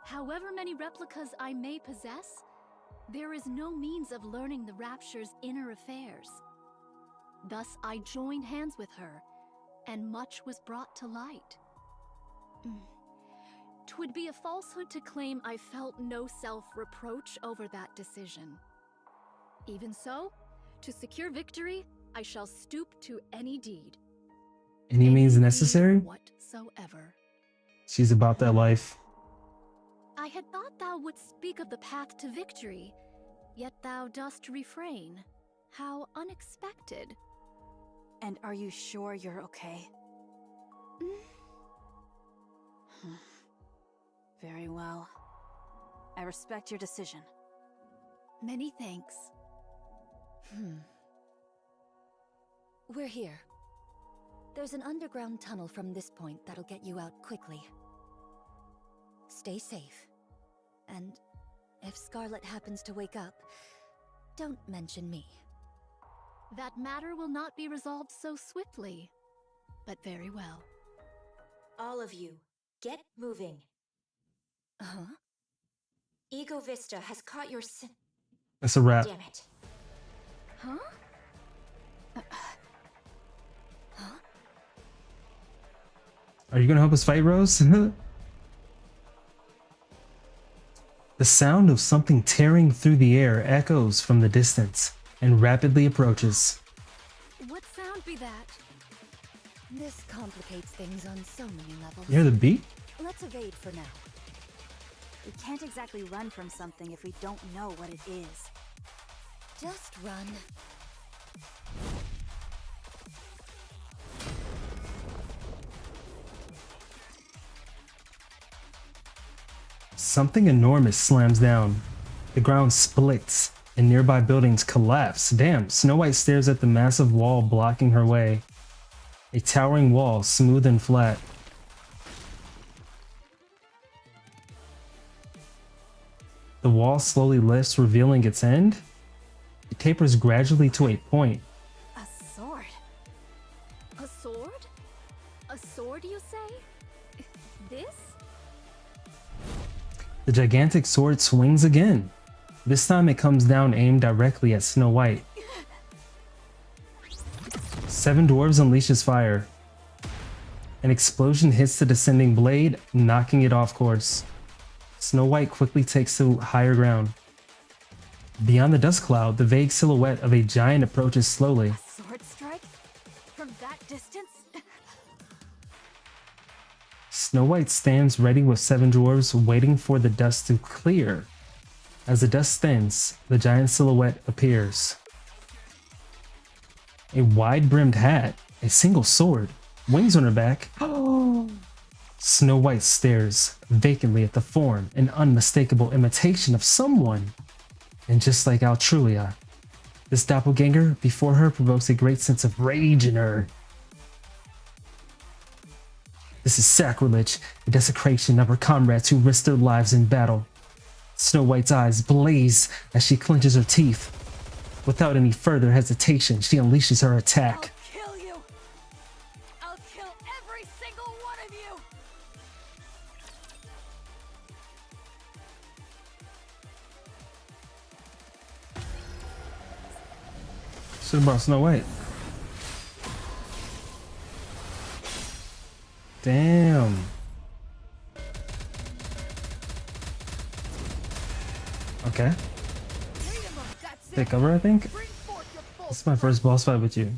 However many replicas I may possess, there is no means of learning the Rapture's inner affairs. Thus I joined hands with her, and much was brought to light. 'Twould be a falsehood to claim I felt no self-reproach over that decision. Even so, to secure victory, I shall stoop to any deed. Any means necessary? Whatsoever. She's about that life. I had thought thou wouldst speak of the path to victory, yet thou dost refrain. How unexpected. And are you sure you're okay? Very well. I respect your decision. Many thanks. We're here. There's an underground tunnel from this point that'll get you out quickly. Stay safe. And if Scarlet happens to wake up, don't mention me. That matter will not be resolved so swiftly, but very well. All of you, get moving. Huh? Ego Vista has caught your sin. That's a wrap. Damn it. Huh? Huh? Are you gonna help us fight, Rose? The sound of something tearing through the air echoes from the distance and rapidly approaches. What sound be that? This complicates things on so many levels. You hear the beat? Let's evade for now. We can't exactly run from something if we don't know what it is. Just run. Something enormous slams down. The ground splits and nearby buildings collapse. Damn, Snow White stares at the massive wall blocking her way. A towering wall, smooth and flat. The wall slowly lifts, revealing its end. It tapers gradually to a point. A sword? A sword? A sword, you say? This? The gigantic sword swings again. This time it comes down aimed directly at Snow White. 7 dwarves unleashes fire. An explosion hits the descending blade, knocking it off course. Snow White quickly takes to higher ground. Beyond the dust cloud, the vague silhouette of a giant approaches slowly. A sword strike? From that distance? Snow White stands ready with 7 dwarves, waiting for the dust to clear. As the dust thins, the giant silhouette appears. A wide-brimmed hat, a single sword, wings on her back. Snow White stares vacantly at the form, an unmistakable imitation of someone. And just like Altrulia, this doppelganger before her provokes a great sense of rage in her. This is sacrilege, the desecration of her comrades who risked their lives in battle. Snow White's eyes blaze as she clenches her teeth. Without any further hesitation, she unleashes her attack. I'll kill you! I'll kill every single one of you! Should've brought Snow White. Damn. Okay. Take cover, I think. This is my first boss fight with you. Long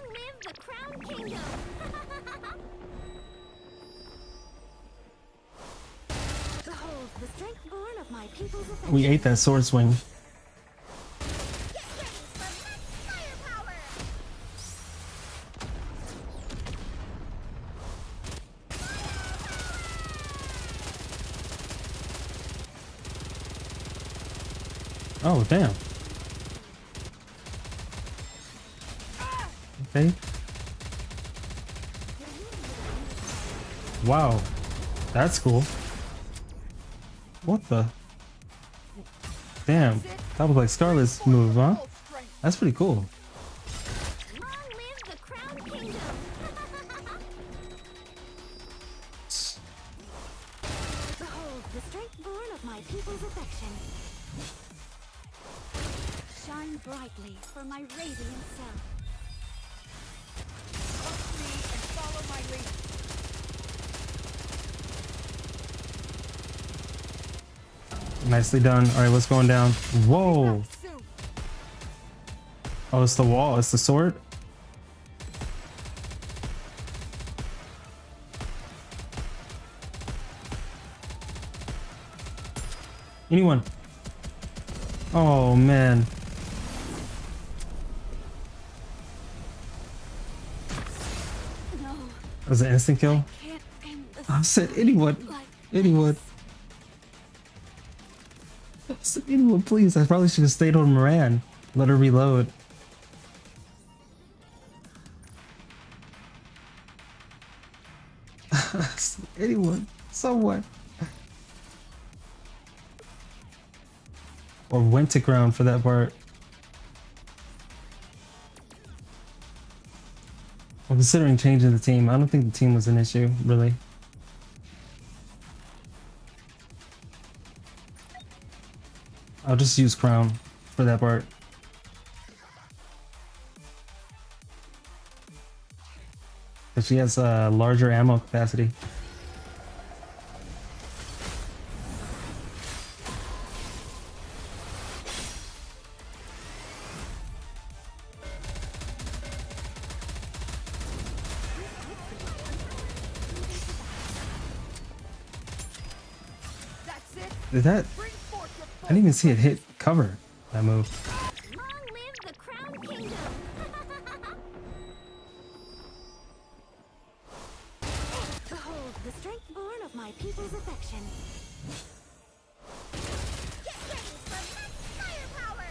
live the Crown Kingdom! Behold the strength born of my people's affection. We ate that sword swing. Get ready for max firepower! Oh, damn. Okay. Wow. That's cool. What the? Damn. That was like Scarlet's move, huh? That's pretty cool. Long live the Crown Kingdom! Behold the strength born of my people's affection. Shine brightly for my radiant self. Trust me and follow my lead. Nicely done. All right, what's going down? Whoa. Oh, it's the wall. It's the sword. Anyone? Oh man. No, That was an instant kill. can't end this I said anyone. like Anyone. I said anyone, please. I probably should have stayed on Moran. Let her reload. I said anyone. Someone. Or went to ground for that part. I'm considering changing the team. I don't think the team was an issue, really. I'll just use Crown for that part. But she has a larger ammo capacity. Did that? I didn't even see it hit cover. That move. Long live the Crown Kingdom! Behold the strength born of my people's affection. Get ready for max firepower!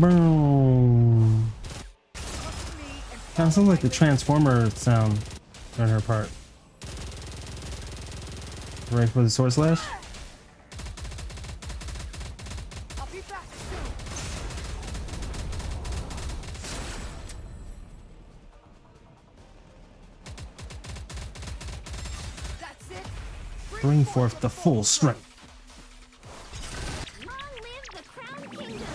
Boom. Kind of sounds like the Transformer sound on her part. Ready for the sword slash? I'll be back soon. That's it. Bring forth the full strength. Long live the Crown Kingdom!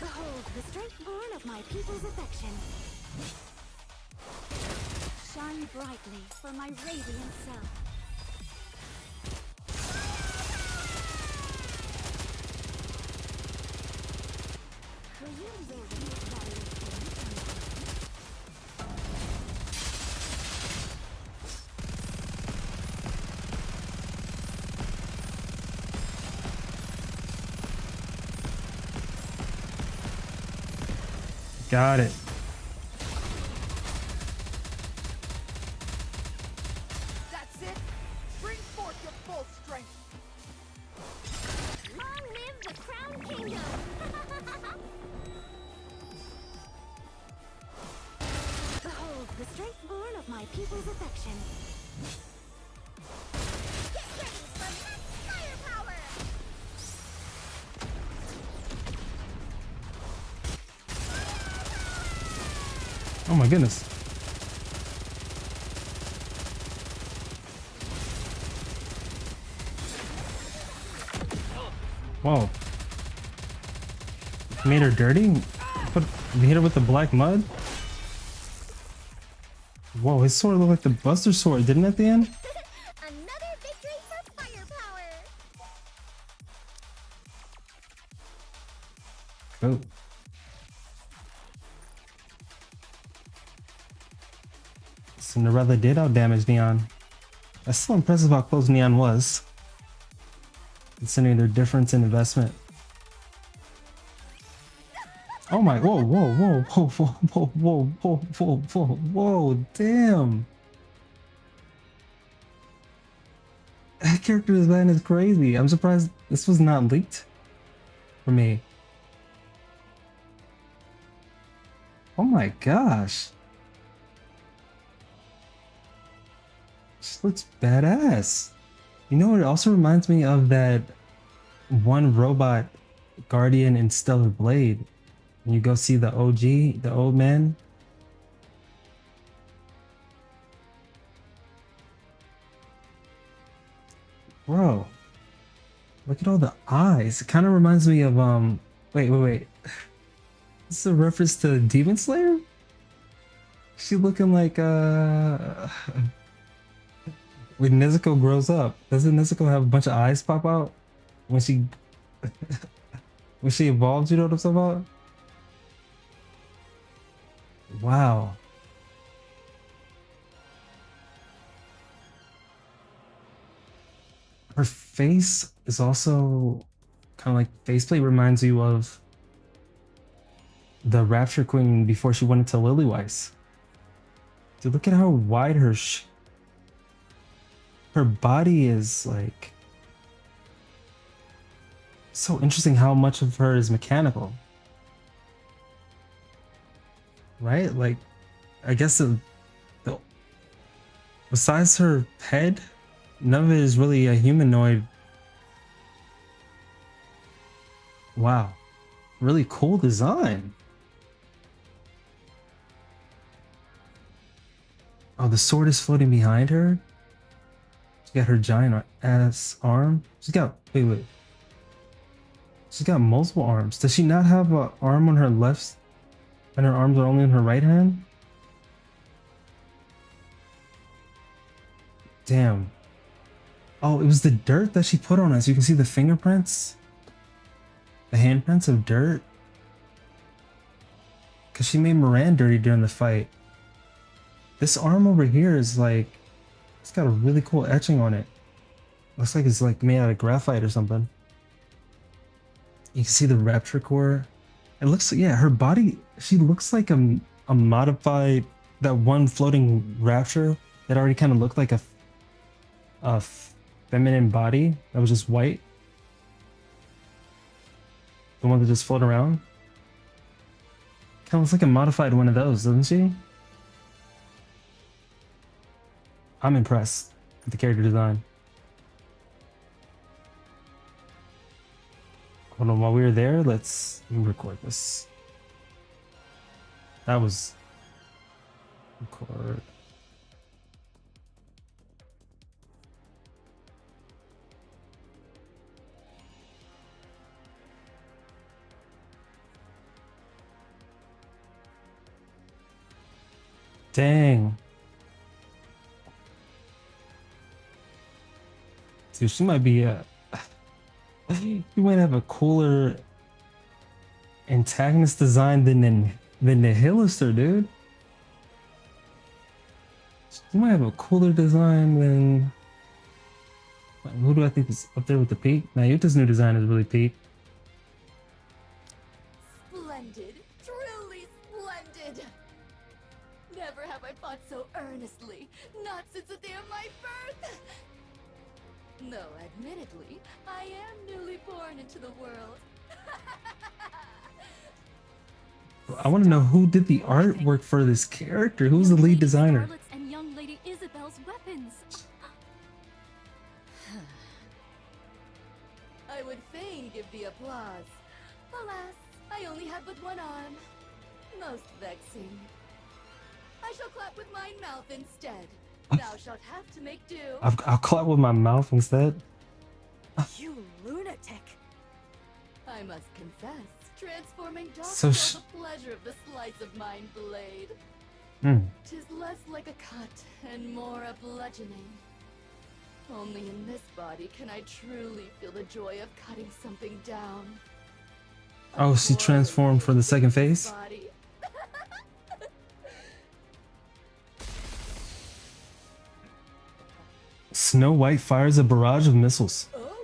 Behold the strength born of my people's affection. Shine brightly for my radiant self. Will you absorb this value of Got it. That's it. Bring forth your full strength. Long live the Crown Kingdom! Behold the strength born of my people's affection. Get ready for max firepower! Oh my goodness. Whoa. Made her dirty? You hit her with the black mud? Whoa, his sword looked like the Buster Sword, didn't it, at the end? Another victory for firepower! Cool. Cinderella did outdamage Neon. That's still impressive how close Neon was, considering their difference in investment. Oh my, whoa, whoa, whoa, whoa, whoa, whoa, whoa, whoa, whoa, whoa, whoa, damn. That character design is crazy. I'm surprised this was not leaked for me. Oh my gosh. She looks badass. You know what? It also reminds me of that one robot guardian in Stellar Blade. When you go see the OG, the old man. Bro, look at all the eyes. It kind of reminds me of wait. This is a reference to Demon Slayer? She looking like when Nezuko grows up. Doesn't Nezuko have a bunch of eyes pop out when she when she evolves, you know what I'm talking about? Wow. Her face is also kind of like faceplate reminds you of the Rapture Queen before she went into Lilyweiss. Dude, look at how wide her body is. Like, so interesting how much of her is mechanical, right? Like, I guess besides her head, none of it is really a humanoid. Wow, really cool design. Oh, the sword is floating behind her. She's got her giant ass arm. Wait. She's got multiple arms. Does she not have an arm on her left and her arms are only on her right hand? Damn. Oh, it was the dirt that she put on us. You can see the fingerprints. The handprints of dirt. Because she made Moran dirty during the fight. This arm over here is like, it's got a really cool etching on it. Looks like it's like made out of graphite or something. You can see the Rapture core. It looks, yeah, her body, she looks like a modified, that one floating Rapture that already kind of looked like a feminine body that was just white. The one that just floated around. Kind of looks like a modified one of those, doesn't she? I'm impressed with the character design. Hold on, while we were there, let me record this. That was record. Dang. Dude, she might be you might have a cooler antagonist design than Nihilister, dude. You might have a cooler design than... Who do I think is up there with the peak? Nayuta's new design is really peak. Splendid. Truly splendid. Never have I fought so earnestly. Not since the day of my birth. No, admittedly, I am newly born into the world. I want to know who did the artwork for this character. Who's the lead designer? Scarlet's and young Lady Isabel's weapons. I would fain give thee applause. Alas, I only have but one arm. Most vexing. I shall clap with my mouth instead. Thou shalt have to make do. I'll clap with my mouth instead. You lunatic! I must confess, transforming dogs So the pleasure of the slice of mine blade. Tis less like a cut and more a bludgeoning. Only in this body can I truly feel the joy of cutting something down. Oh, she transformed for the second phase? Body. Snow White fires a barrage of missiles. Oh.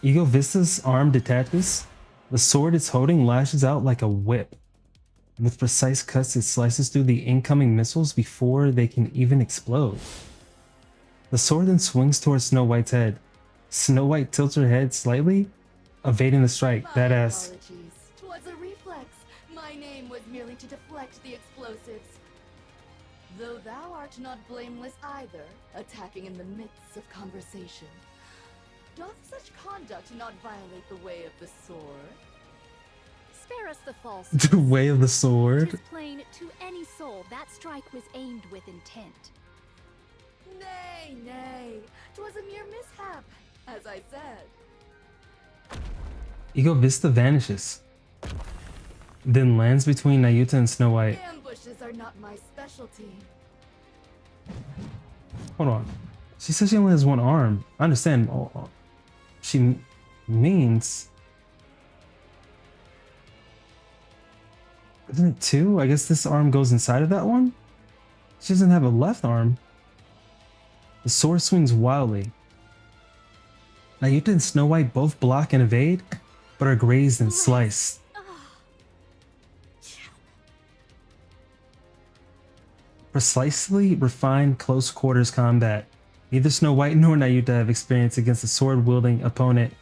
Ego Vista's arm detaches. The sword it's holding lashes out like a whip. With precise cuts, it slices through the incoming missiles before they can even explode. The sword then swings towards Snow White's head. Snow White tilts her head slightly, evading the strike. That ass. Apologies. 'Twas a reflex. My name was merely to deflect the explosives. Though thou art not blameless either, attacking in the midst of conversation. Doth such conduct not violate the way of the sword? Spare us the false. The way of the sword. Tis plain to any soul that strike was aimed with intent. Nay, nay. 'Twas a mere mishap, as I said. Ego Vista vanishes. Then lands between Nayuta and Snow White. Ambushes are not my specialty. Hold on. She says she only has one arm. I understand. She means... Isn't it two? I guess this arm goes inside of that one? She doesn't have a left arm. The sword swings wildly. Nayuta and Snow White both block and evade, but are grazed and sliced. Precisely refined close quarters combat. Neither Snow White nor Nayuta have experience against a sword-wielding opponent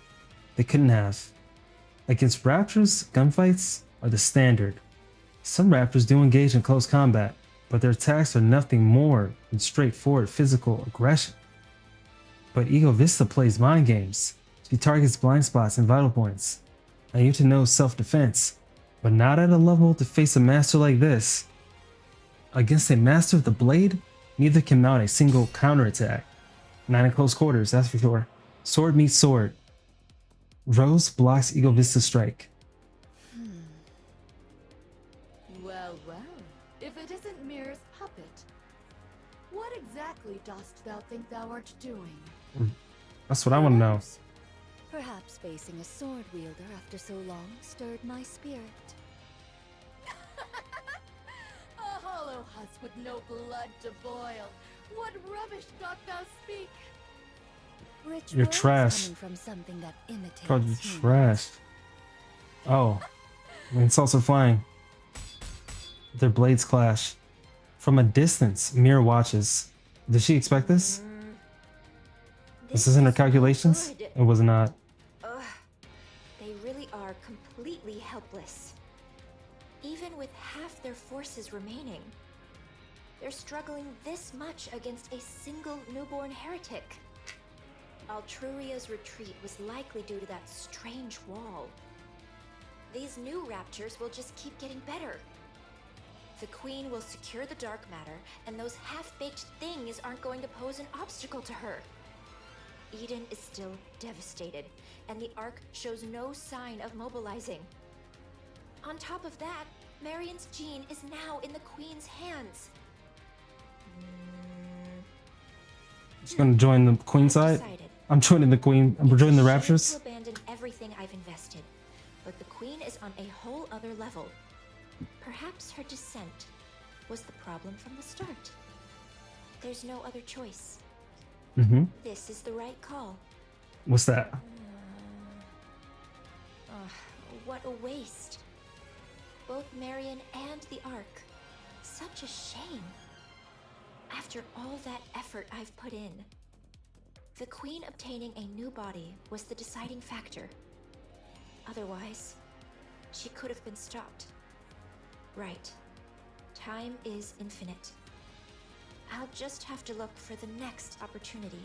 they couldn't have. Against raptors, gunfights are the standard. Some raptors do engage in close combat, but their attacks are nothing more than straightforward physical aggression. But Ego Vista plays mind games. She targets blind spots and vital points. Nayuta knows self-defense, but not at a level to face a master like this. Against a master of the blade, neither can mount a single counterattack. Not in close quarters, that's for sure. Sword meets sword. Rose blocks Ego Vista's strike. Well, if it isn't Mirror's puppet, what exactly dost thou think thou art doing? That's what I want to know. Perhaps facing a sword wielder after so long stirred my spirit. A hollow husk with no blood to boil. What rubbish doth thou speak? Rich You're words trash. coming from something that imitates Called you humans. trash. Oh, and it's also flying. Their blades clash. From a distance, Mirror watches. Did she expect this? This isn't her calculations? good. It was not. Ugh. They really are completely helpless. Even with half their forces remaining. They're struggling this much against a single newborn heretic. Altruria's retreat was likely due to that strange wall. These new raptors will just keep getting better. The Queen will secure the dark matter, and those half-baked things aren't going to pose an obstacle to her. Eden is still devastated, and the Ark shows no sign of mobilizing. On top of that, Marion's gene is now in the Queen's hands. Just gonna join the Queen I've side. decided. I'm joining the Queen. I'm joining the It's a shame Raptors. to abandon everything I've invested, but the Queen is on a whole other level. Perhaps her dissent was the problem from the start. There's no other choice. Mm-hmm. This is the right call. What's that? Ugh, what a waste. Both Marion and the Ark. Such a shame. After all that effort I've put in. The Queen obtaining a new body was the deciding factor. Otherwise, she could have been stopped. Right. Time is infinite. I'll just have to look for the next opportunity.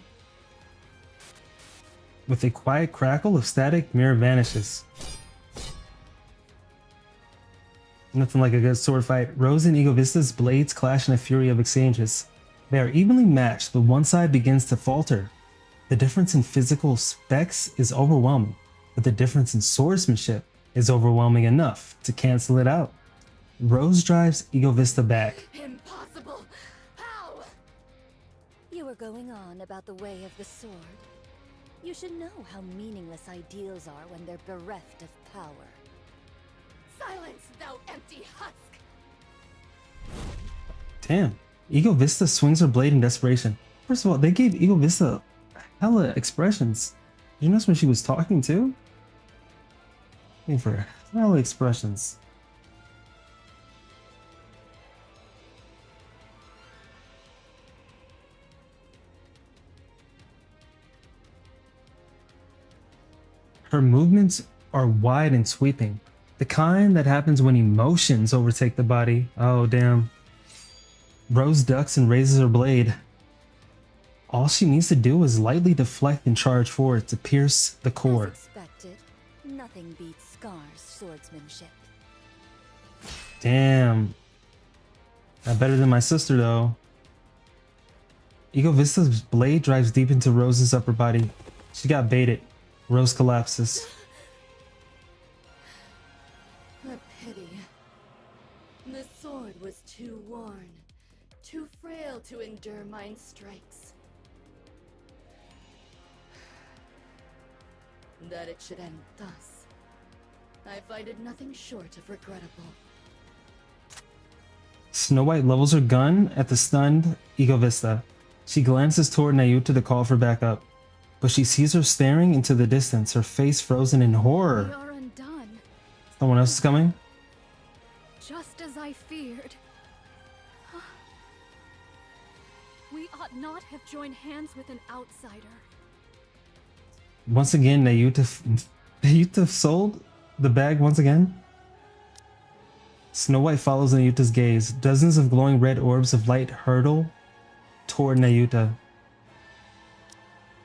With a quiet crackle of static, Mirror vanishes. Nothing like a good sword fight. Rose and Ego Vista's blades clash in a fury of exchanges. They are evenly matched, but one side begins to falter. The difference in physical specs is overwhelming, but the difference in swordsmanship is overwhelming enough to cancel it out. Rose drives Ego Vista back. Impossible! How? You were going on about the way of the sword. You should know how meaningless ideals are when they're bereft of power. Silence, thou empty husk! Damn. Ego Vista swings her blade in desperation. First of all, they gave Ego Vista hella expressions. Did you notice when she was talking too? Looking for hella expressions. Her movements are wide and sweeping. The kind that happens when emotions overtake the body. Oh, damn. Rose ducks and raises her blade. All she needs to do is lightly deflect and charge forward to pierce the core. As expected, nothing beats Scar's swordsmanship. Damn. Not better than my sister, though. Ego Vista's blade drives deep into Rose's upper body. She got baited. Rose collapses. A pity. The sword was too worn, too frail to endure mine strikes. That it should end thus, I find it nothing short of regrettable. Snow White levels her gun at the stunned Ego Vista. She glances toward Nayuta to call for backup, but she sees her staring into the distance, her face frozen in We horror. are undone, Someone else is coming? just as I feared. We ought not have joined hands with an outsider. Once again, Nayuta sold the bag once again? Snow White follows Nayuta's gaze. Dozens of glowing red orbs of light hurtle toward Nayuta.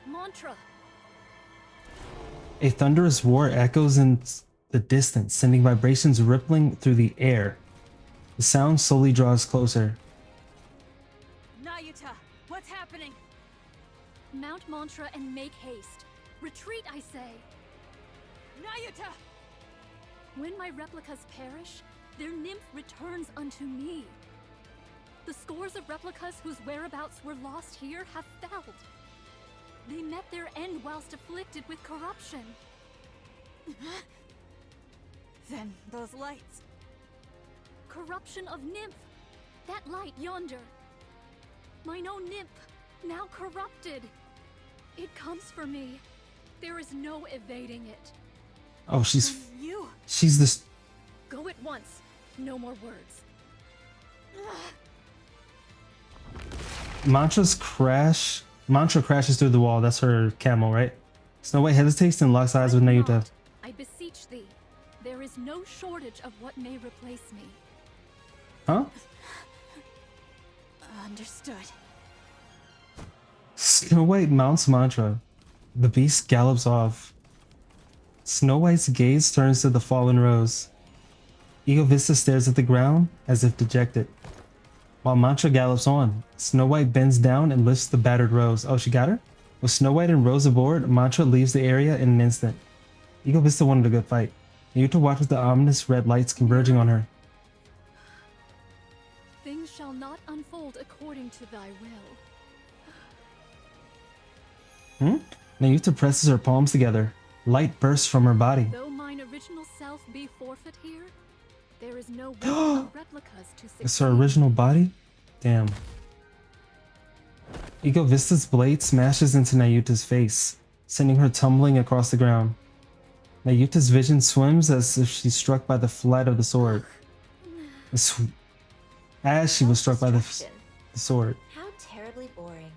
Mantra! A thunderous roar echoes in the distance, sending vibrations rippling through the air. The sound slowly draws closer. Nayuta, what's happening? Mount Mantra and make haste. Retreat, I say. Nayuta! When my replicas perish, their nymph returns unto me. The scores of replicas whose whereabouts were lost here have failed. They met their end whilst afflicted with corruption. Then those lights. Corruption of nymph. That light yonder. Mine own nymph, now corrupted. It comes for me. There is no evading it. Oh, You! she's this. Go at once. No more words. Mantra crashes through the wall. That's her camel, right? Snow White hesitates and locks eyes with Fret Nayuta. not. I beseech thee. There is no shortage of what may replace me. Huh? Understood. Snow White mounts Mantra. The beast gallops off. Snow White's gaze turns to the fallen Rose. Ego Vista stares at the ground as if dejected. While Mantra gallops on, Snow White bends down and lifts the battered Rose. Oh, she got her? With Snow White and Rose aboard, Mantra leaves the area in an instant. Ego Vista wanted a good fight. Nayuta watches the ominous red lights converging on her. Things shall not unfold according to thy will. Nayuta presses her palms together. Light bursts from her body. Though mine original self be forfeit here, there is no will of replicas to succeed. It's her original body? Damn. Ego Vista's blade smashes into Nayuta's face, sending her tumbling across the ground. Nayuta's vision swims as if she's struck by the flight of the sword. As she was struck by the sword. How terribly boring.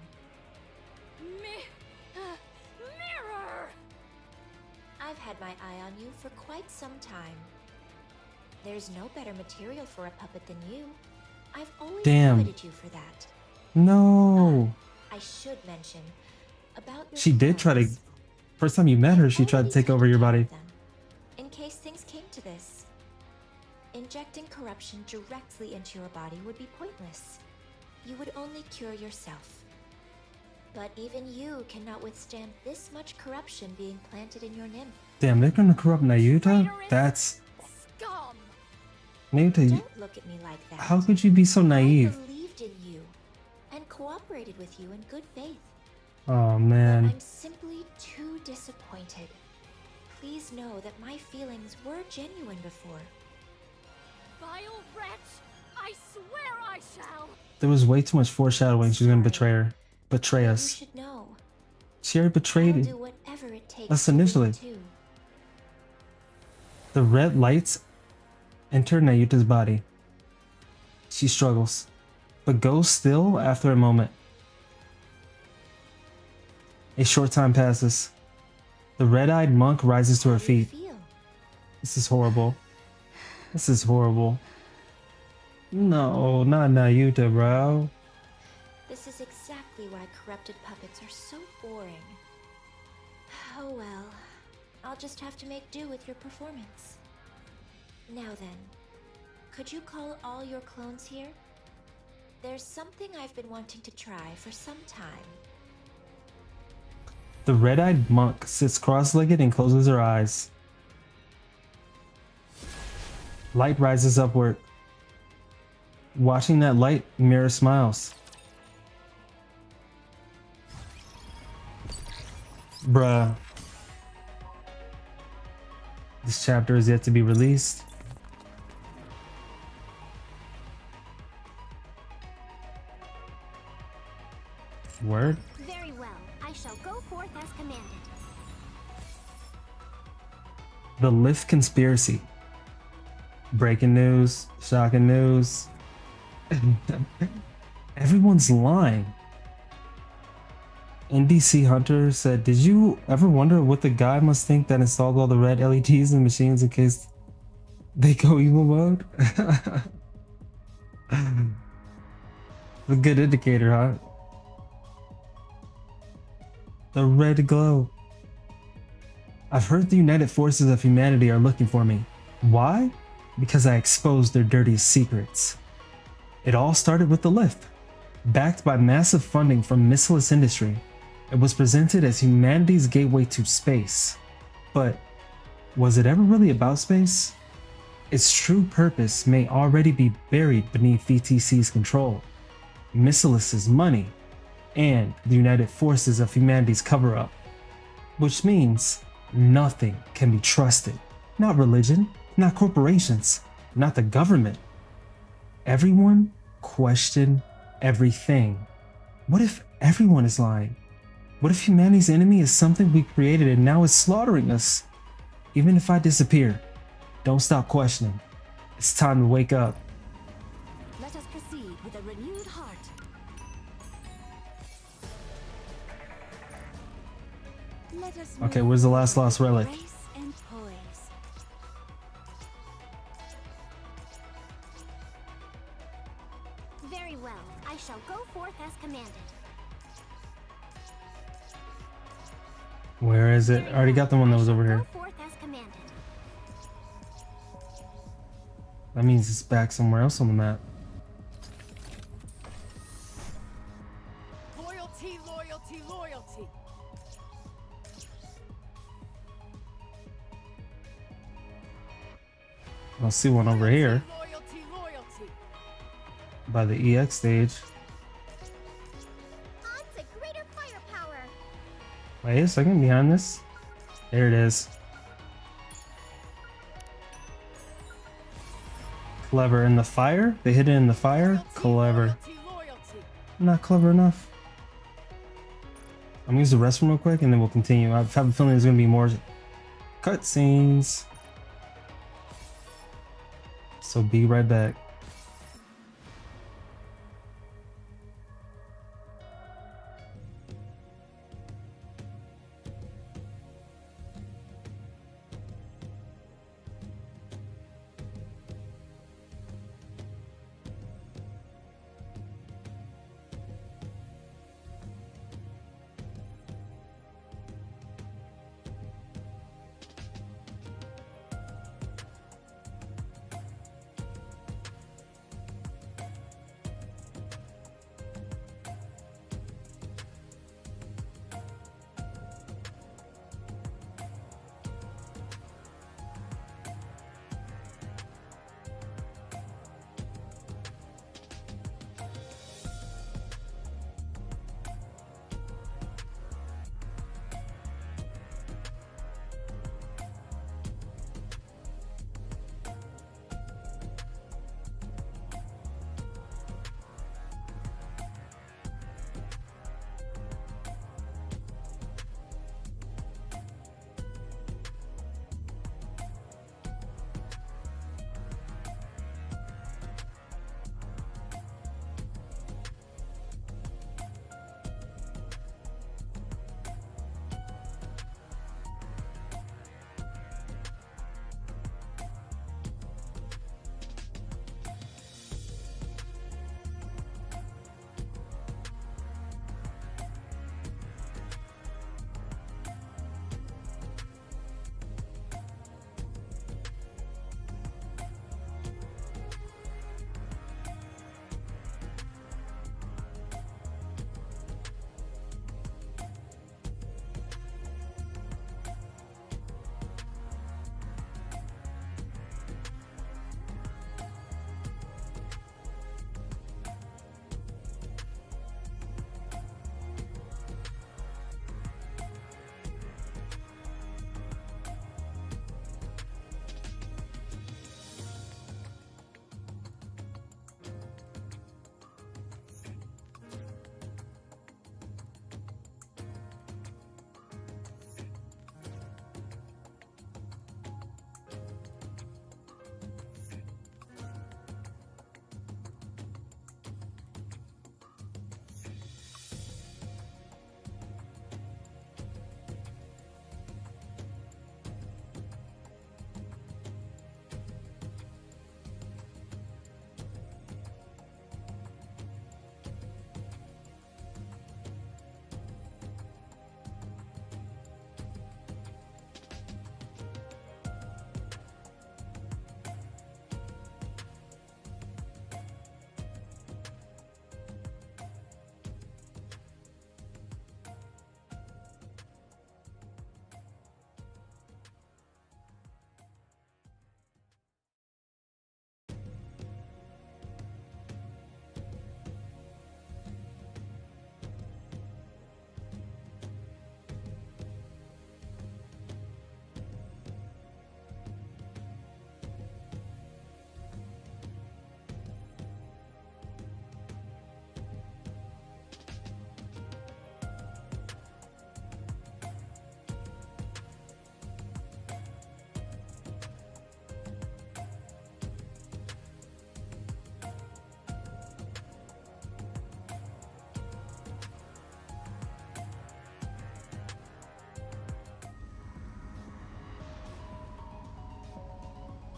Mirror! I've had my eye on you for quite some time. There's no better material for a puppet than you. I've always credited you for that. No. I should mention about your She did try to. clones. First time you met her, she tried to take over your body. In case things came to this, injecting corruption directly into your body would be pointless. You would only cure yourself. But even you cannot withstand this much corruption being planted in your nymph. Damn, they're gonna corrupt Nayuta? That's. Scum! Nayuta, Don't look at me like that. how could you be so I naive? believed in you and cooperated with you in good faith. Oh But man. I'm simply too disappointed. Please know that my feelings were genuine before. Vile wretch! I swear I shall! There was way too much foreshadowing she was gonna betray her. Betray You us. should know. She already I'll betrayed do you. whatever it takes Us to win initially. too. The red lights enter Nayuta's body. She struggles, but goes still after a moment. A short time passes. The red-eyed monk rises to her How do you feet. feel? This is horrible. This is horrible. No, not Nayuta, bro. This is exactly why corrupted puppets are so boring. Oh well, I'll just have to make do with your performance. Now then, could you call all your clones here? There's something I've been wanting to try for some time. The red-eyed monk sits cross-legged and closes her eyes. Light rises upward. Watching that light, Mira smiles. Bruh. This chapter is yet to be released. Word? Very well. I shall go forth as commanded. The Lift Conspiracy. Breaking news, shocking news. Everyone's lying. NDC Hunter said, "Did you ever wonder what the guy must think that installed all the red LEDs in machines in case they go evil mode?" A good indicator, huh? The red glow. I've heard the United Forces of Humanity are looking for me. Why? Because I exposed their dirtiest secrets. It all started with the lift. Backed by massive funding from missileless industry, it was presented as humanity's gateway to space. But was it ever really about space? Its true purpose may already be buried beneath VTC's control, Missileless's money, and the United Forces of Humanity's cover-up. Which means nothing can be trusted. Not religion, not corporations, not the government. Everyone question everything. What if everyone is lying? What if humanity's enemy is something we created and now is slaughtering us? Even if I disappear, don't stop questioning. It's time to wake up. Let us proceed with a renewed heart. Let us Okay, move where's the last with lost relic? grace and poise. Very well. I shall go forth as commanded. Where is it? I already got the one that was over here. Go forth as commanded. That means it's back somewhere else on the map. Loyalty, loyalty, loyalty. I'll see one over here Loyalty, loyalty. by the EX stage. On to greater firepower. Wait a second, behind this. There it is. Clever. In the fire? They hid it in the fire? Clever. Loyalty, loyalty. Not clever enough. I'm gonna use the restroom real quick and then we'll continue. I have a feeling there's gonna be more cutscenes. So be right back.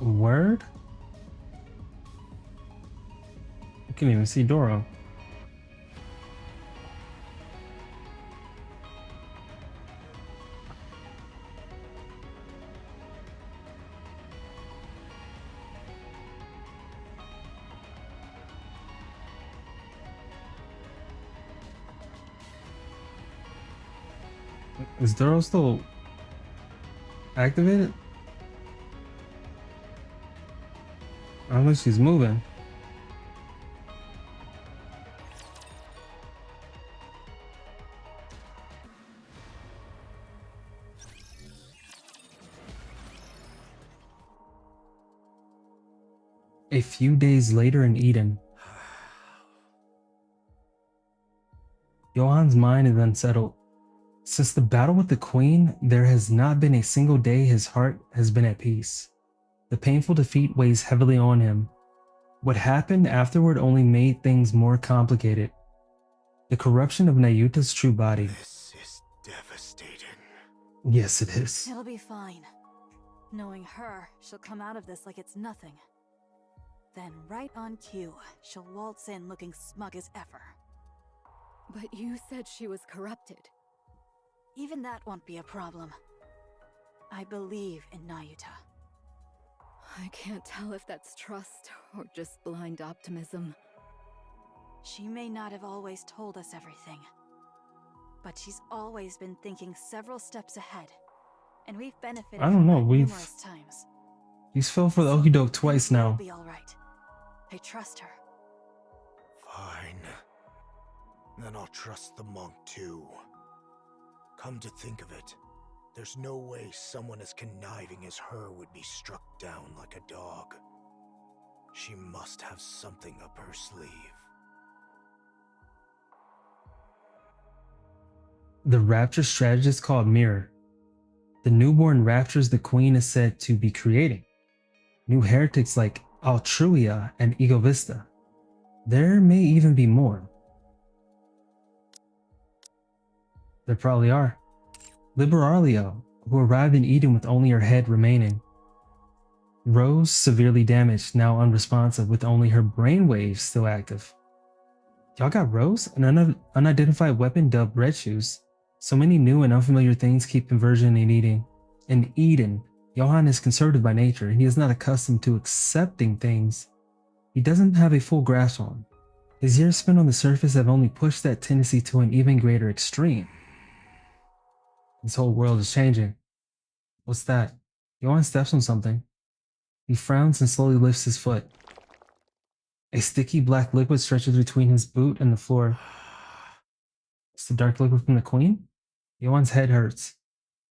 Word? I can't even see Doro. Is Doro still activated? Unless she's moving. A few days later in Eden, Johan's mind is unsettled. Since the battle with the Queen, there has not been a single day his heart has been at peace. The painful defeat weighs heavily on him. What happened afterward only made things more complicated. The corruption of Nayuta's true body. This is devastating. Yes, it is. It'll be fine. Knowing her, she'll come out of this like it's nothing. Then, right on cue, she'll waltz in looking smug as ever. But you said she was corrupted. Even that won't be a problem. I believe in Nayuta. I can't tell if that's trust or just blind optimism. She may not have always told us everything, but she's always been thinking several steps ahead, and we've benefited I don't know, from that numerous times. He's fell for the okie doke twice now. It'll be all right. I trust her. Fine. Then I'll trust the monk too. Come to think of it, there's no way someone as conniving as her would be struck down like a dog. She must have something up her sleeve. The Rapture strategist called Mirror. The newborn Raptures the Queen is said to be creating. New heretics like Altruia and Egovista. There may even be more. There probably are. Liberalia, who arrived in Eden with only her head remaining. Rose, severely damaged, now unresponsive with only her brainwaves still active. Y'all got Rose, an unidentified weapon dubbed Red Shoes. So many new and unfamiliar things keep conversion in Eden. In Eden, Johan is conservative by nature and he is not accustomed to accepting things he doesn't have a full grasp on. His years spent on the surface have only pushed that tendency to an even greater extreme. This whole world is changing. What's that? Johan steps on something. He frowns and slowly lifts his foot. A sticky black liquid stretches between his boot and the floor. It's the dark liquid from the Queen? Johan's head hurts.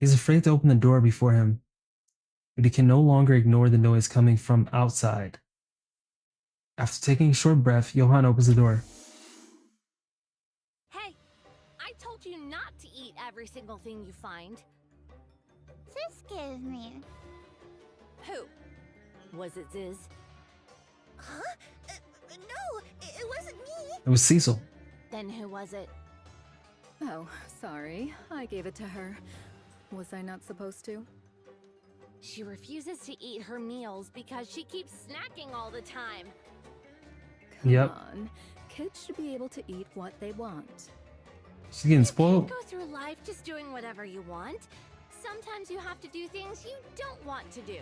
He's afraid to open the door before him, but he can no longer ignore the noise coming from outside. After taking a short breath, Johan opens the door. Hey, I told you not to eat every single thing you find. Excuse me. Who? Was it Ziz? Huh? No, it wasn't me. It was Cecil. Then who was it? Oh, sorry. I gave it to her. Was I not supposed to? She refuses to eat her meals because she keeps snacking all the time. Come on. Kids should be able to eat what they want. She's getting spoiled. You can't go through life just doing whatever you want. Sometimes you have to do things you don't want to do.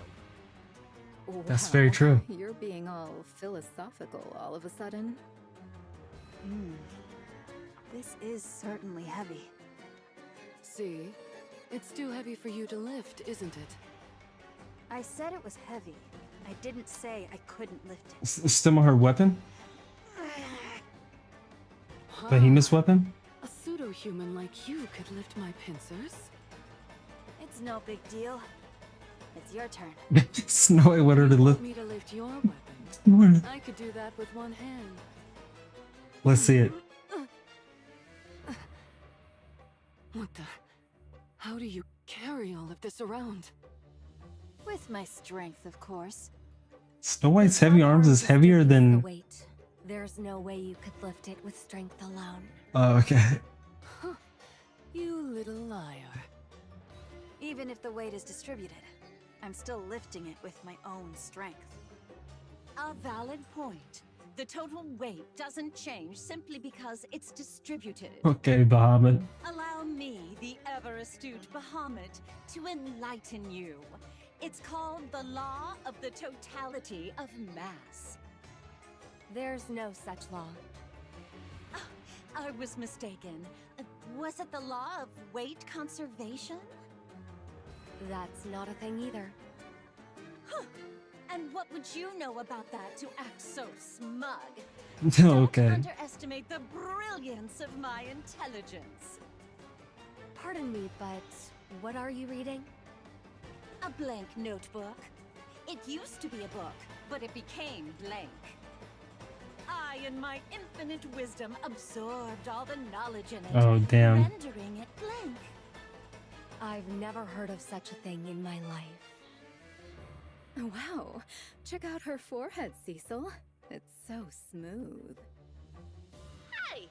That's very true. You're being all philosophical all of a sudden. This is certainly heavy. See? It's too heavy for you to lift, isn't it? I said it was heavy. I didn't say I couldn't lift it. Still on her weapon? Behemoth's weapon? A pseudo-human like you could lift my pincers? It's no big deal. It's your turn. Snow White wanted her to lift. Me to lift your weapon. What? I could do that with one hand. Let's see it. What the? How do you carry all of this around? With my strength, of course. Snow White's heavy arms is heavier The than... weight. There's no way you could lift it with strength alone. Oh, okay. You little liar. Even if the weight is distributed. I'm still lifting it with my own strength. A valid point. The total weight doesn't change simply because it's distributed. Okay, Bahamut. Allow me, the ever-astute Bahamut, to enlighten you. It's called the law of the totality of mass. There's no such law. I was mistaken. Was it the law of weight conservation? That's not a thing either. Huh. And what would you know about that to act so smug? Okay. Don't underestimate the brilliance of my intelligence. Pardon me, but what are you reading? A blank notebook. It used to be a book, but it became blank. I, in my infinite wisdom, absorbed all the knowledge in it, Oh, damn. rendering it blank. I've never heard of such a thing in my life. Wow, check out her forehead, Cecil. It's so smooth. Hey!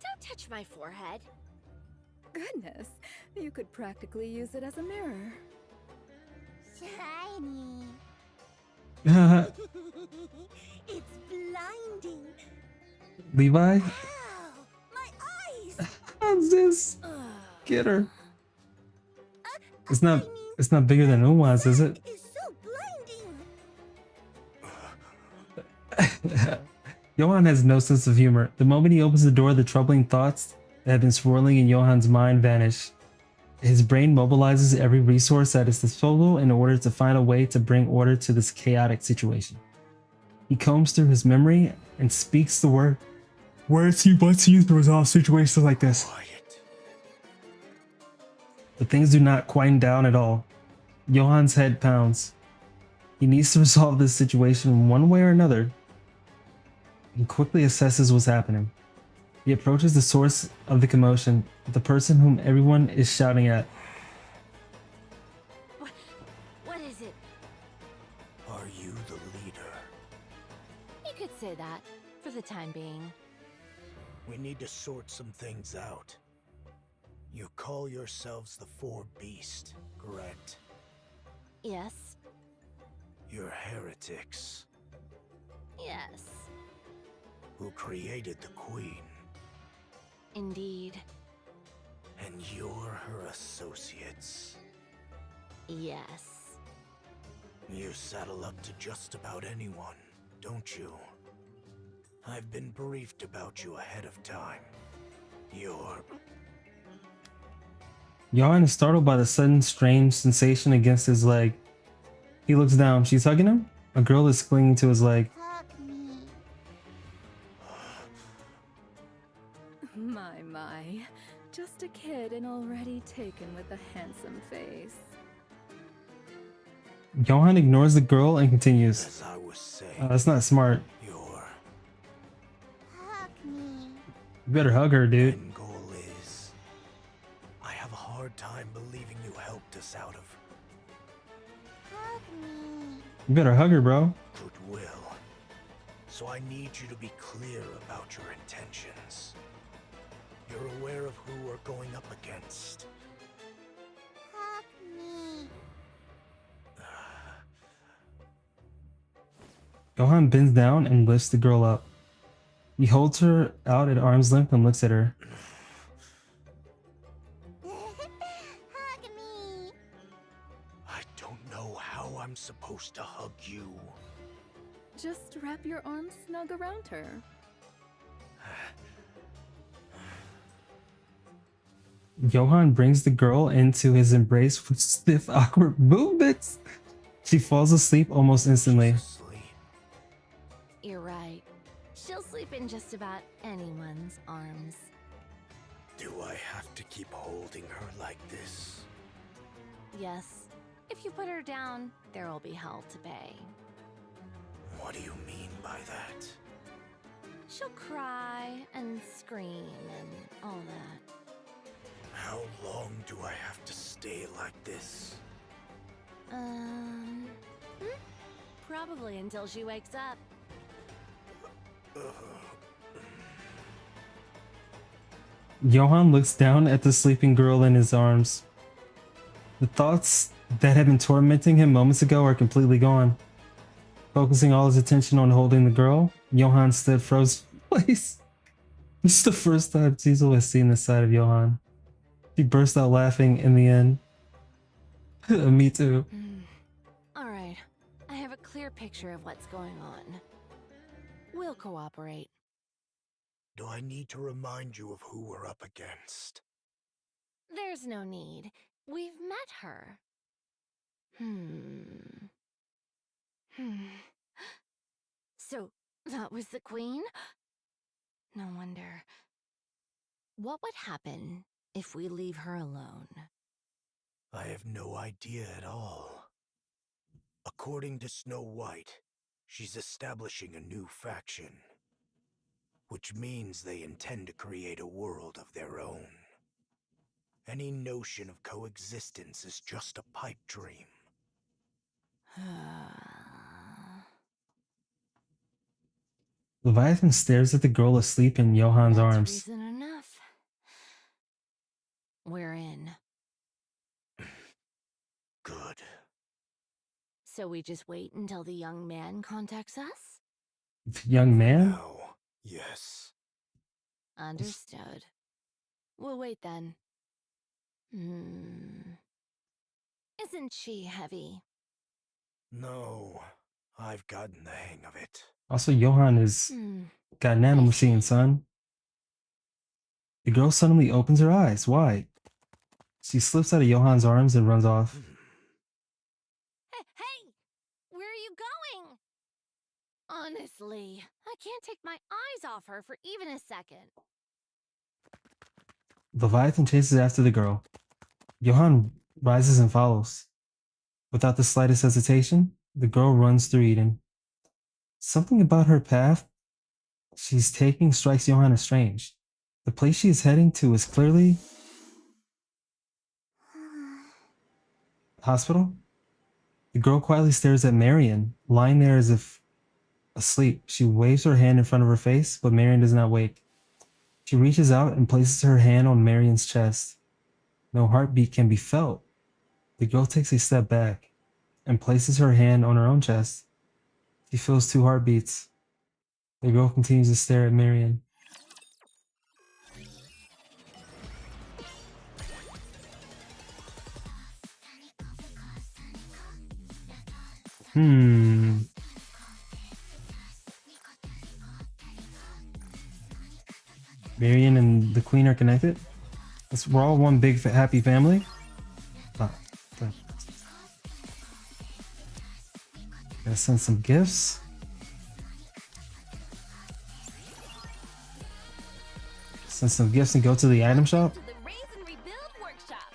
Don't touch my forehead. Goodness, you could practically use it as a mirror. Shiny. It's blinding. Levi? Ow! My eyes! How's this? Get her. It's not bigger than Uma's, is it? It's so blinding. Johan has no sense of humor. The moment he opens the door, the troubling thoughts that have been swirling in Johan's mind vanish. His brain mobilizes every resource at its disposal in order to find a way to bring order to this chaotic situation. He combs through his memory and speaks the words he wants to use to resolve situations like this. Quiet. But things do not quieten down at all. Johan's head pounds. He needs to resolve this situation one way or another. He quickly assesses what's happening. He approaches the source of the commotion, the person whom everyone is shouting at. What is it? Are you the leader? You could say that, for the time being. We need to sort some things out. You call yourselves the Four Beast, correct? Yes. You're heretics. Yes. Who created the Queen. Indeed. And you're her associates. Yes. You saddle up to just about anyone, don't you? I've been briefed about you ahead of time. You're... Johan is startled by the sudden strange sensation against his leg. He looks down. She's hugging him? A girl is clinging to his leg. Hug me. My. Just a kid and already taken with a handsome face. Johan ignores the girl and continues. As I was saying, That's not smart. you're... Hug me. You better hug her, dude. end goal is... I have a hard time believing you helped us out of Hug me. You better hug her, bro. goodwill. So I need you to be clear about your intentions. You're aware of who we're going up against. Hug me. Johan bends down and lifts the girl up. He holds her out at arm's length and looks at her. Hug me. I don't know how I'm supposed to hug you. Just wrap your arms snug around her. Johan brings the girl into his embrace with stiff, awkward movements. She falls asleep almost instantly. Asleep. You're right. She'll sleep in just about anyone's arms. Do I have to keep holding her like this? Yes. If you put her down, there will be hell to pay. What do you mean by that? She'll cry and scream and all that. How long do I have to stay like this? Probably until she wakes up. Johan looks down at the sleeping girl in his arms. The thoughts that had been tormenting him moments ago are completely gone. Focusing all his attention on holding the girl, Johann stood frozen in place. This is the first time Cecil has seen this side of Johann. She burst out laughing in the end. Me too. Alright, I have a clear picture of what's going on. We'll cooperate. Do I need to remind you of who we're up against? There's no need. We've met her. So, that was the queen? No wonder. What would happen if we leave her alone? I have no idea at all. According to Snow White, she's establishing a new faction. Which means they intend to create a world of their own. Any notion of coexistence is just a pipe dream. Leviathan stares at the girl asleep in Johann's arms. Reason enough. We're in. Good. So we just wait until the young man contacts us? The young man? Now, yes. Understood. We'll wait then. Isn't she heavy? No, I've gotten the hang of it. Also, Johann is got an animal machine, son. The girl suddenly opens her eyes wide. She slips out of Johann's arms and runs off. Hey! Where are you going? Honestly, I can't take my eyes off her for even a second. Leviathan chases after the girl. Johann rises and follows. Without the slightest hesitation, the girl runs through Eden. Something about her path she's taking strikes Johann as strange. The place she is heading to is clearly hospital. The girl quietly stares at Marion, lying there as if asleep. She waves her hand in front of her face, but Marion does not wake. She reaches out and places her hand on Marion's chest. No heartbeat can be felt. The girl takes a step back and places her hand on her own chest. She feels 2 heartbeats. The girl continues to stare at Marion. Marion and the queen are connected? We're all one big happy family? Gotta send some gifts. Send some gifts and go to the item shop. To the Raise and Rebuild workshop.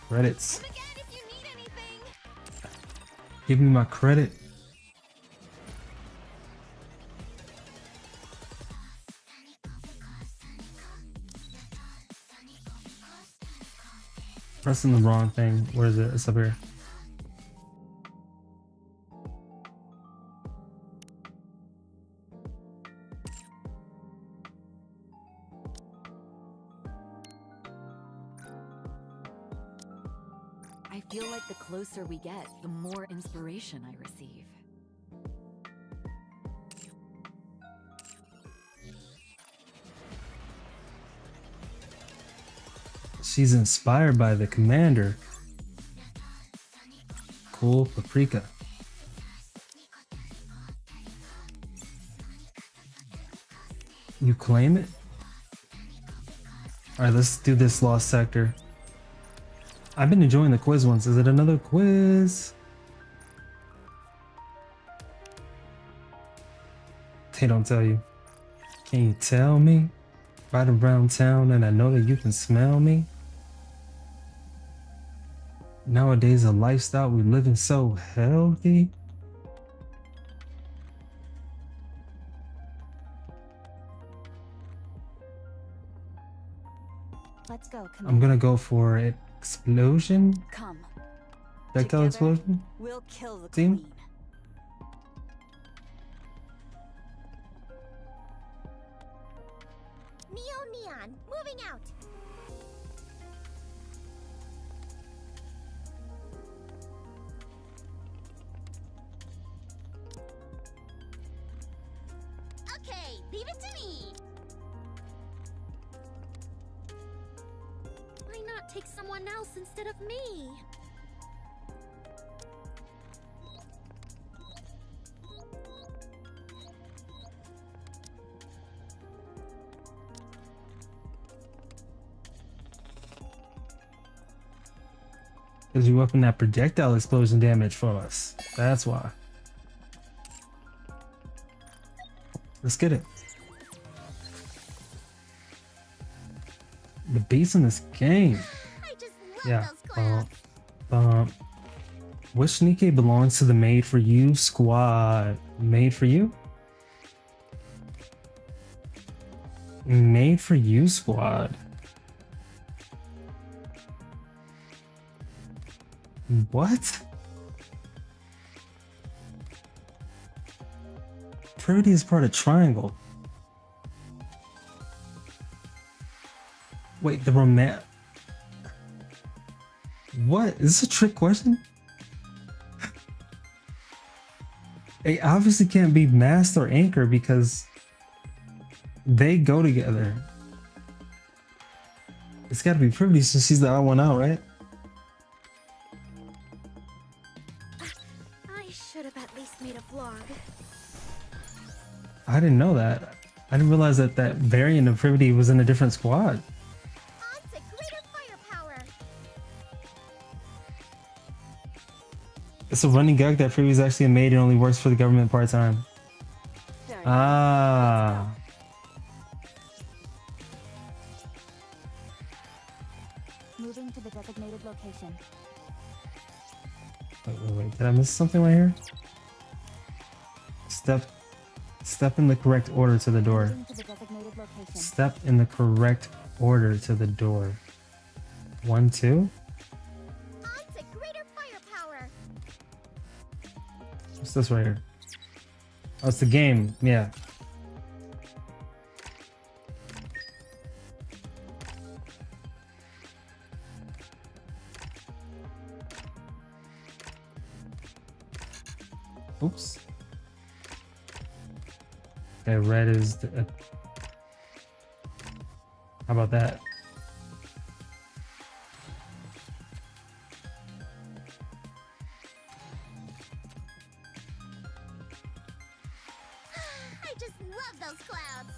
Credits. Come again if you need anything. Give me my credit. Pressing the wrong thing. Where is it? It's up here. I feel like the closer we get, the more inspiration I receive. She's inspired by the commander. Cool paprika. You claim it? Alright, let's do this lost sector. I've been enjoying the quiz ones. Is it another quiz? They don't tell you. Can you tell me? Right around town and I know that you can smell me. Nowadays a lifestyle we living so healthy. Let's go. I'm gonna go for explosion. Come. Projectile Together, explosion. We'll kill the Team? queen. Neo Neon, moving out. Okay, leave it to me. Why not take someone else instead of me? Because you weapon that projectile explosion damage for us. That's why. Let's get it. The beats in this game. I just love Yeah. those clouds. Which NIkke belongs to the Made for You squad? Made for You? Made for You squad. What? Pretty is part of Triangle. Wait, the romance. What? Is this a trick question? It obviously can't be Mast or Anchor because they go together. It's gotta be Privity since she's the odd one out, right? I should have at least made a vlog. I didn't know that. I didn't realize that that variant of Privity was in a different squad. On to greater firepower. It's a running gag that Privity is actually a maid and only works for the government part-time. Ah. Moving to the designated location. Wait. Did I miss something right here? Step in the correct order to the door. Moving to the designated location. Step in the correct order to the door. 1, 2. On to greater firepower. What's this right here? Oh, it's the game. Yeah. Oops. Okay, red is the, how about that? I just love those clouds.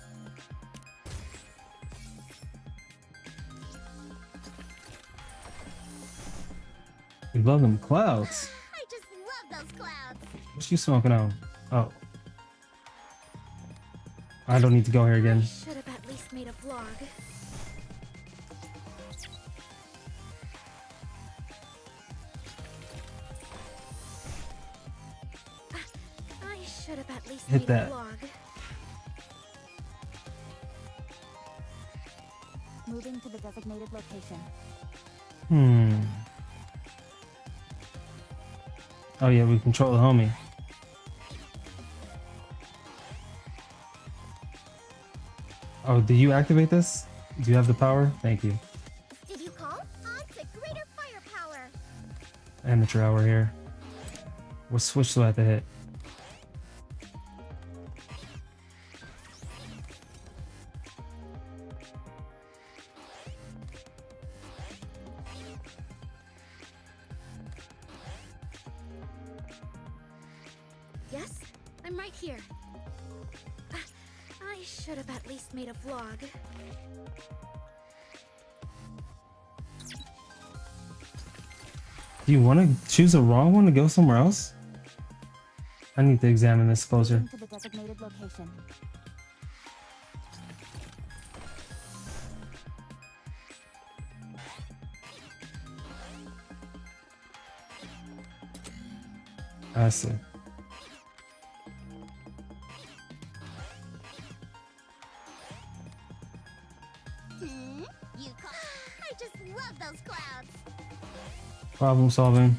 We love them clouds. I just love those clouds. What you smoking on? Oh. I don't need to go here again. Should have at least made a vlog. I should have at least Hit made that. a vlog. Moving to the designated location. Oh yeah, we control the homie. Oh, did you activate this? Do you have the power? Thank you. Did you call? On to greater firepower. Amateur hour here. What switch do I have to hit? Yes, I'm right here. I should have at least made a vlog. Do you want to choose a wrong one to go somewhere else? I need to examine this closer. Moving to the designated location. I see. You call? I just love those clouds. Problem solving.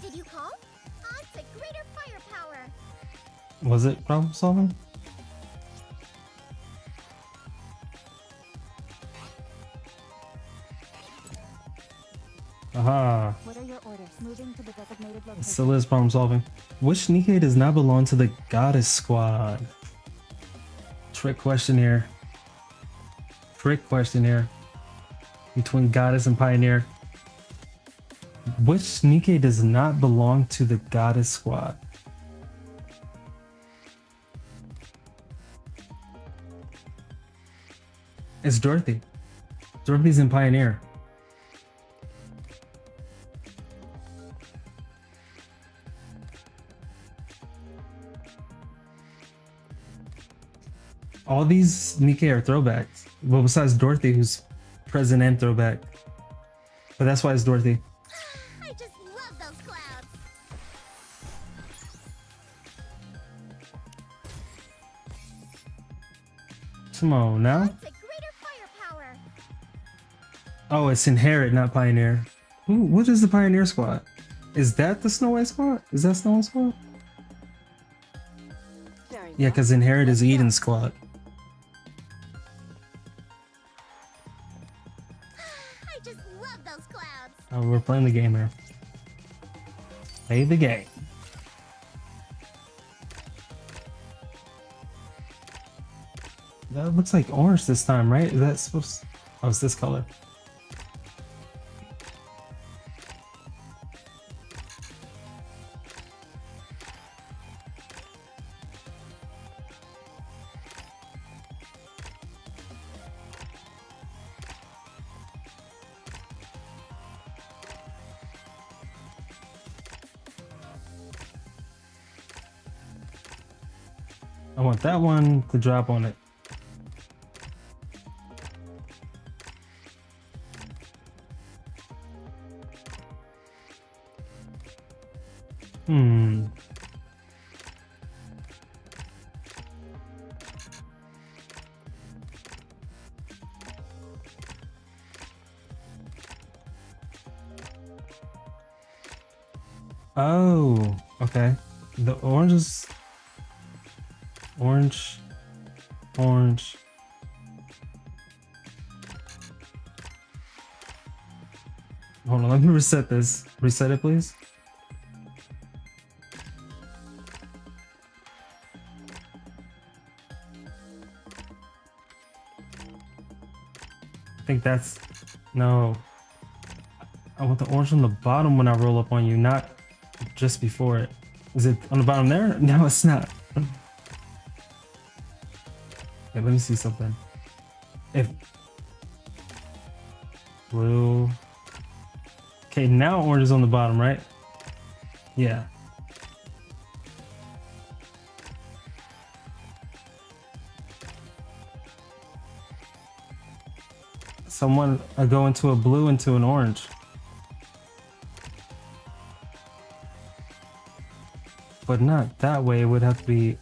Did you call? On to greater firepower. Was it problem solving? Aha. What are your orders? Moving to the designated location. It still is problem solving. Which NIkke does not belong to the Goddess Squad? Trick question here. Trick question here. Between Goddess and Pioneer. Which NIkke does not belong to the Goddess squad? It's Dorothy. Dorothy's in Pioneer. All these NIkke are throwbacks. Well, besides Dorothy, who's present and throwback. But that's why it's Dorothy. I just love those clouds. Come on now. It's a greater firepower. Oh, it's Inherit, not Pioneer. What is the Pioneer squad? Is that the Snow White squad? Is that Snow White squad? Yeah, because Inherit is Eden's squad. I just love those clouds. Oh, we're playing the game here. Play the game. That looks like orange this time, right? Is that supposed to... Oh, it's this color. I want that one to drop on it. Oh, okay. The oranges. Orange. Orange. Hold on, let me reset this. Reset it, please. I think that's... No. I want the orange on the bottom when I roll up on you, not just before it. Is it on the bottom there? No, it's not. Okay, let me see something. If... Blue... Okay, now orange is on the bottom, right? Yeah. Someone, I go into a blue into an orange. But not that way, it would have to be...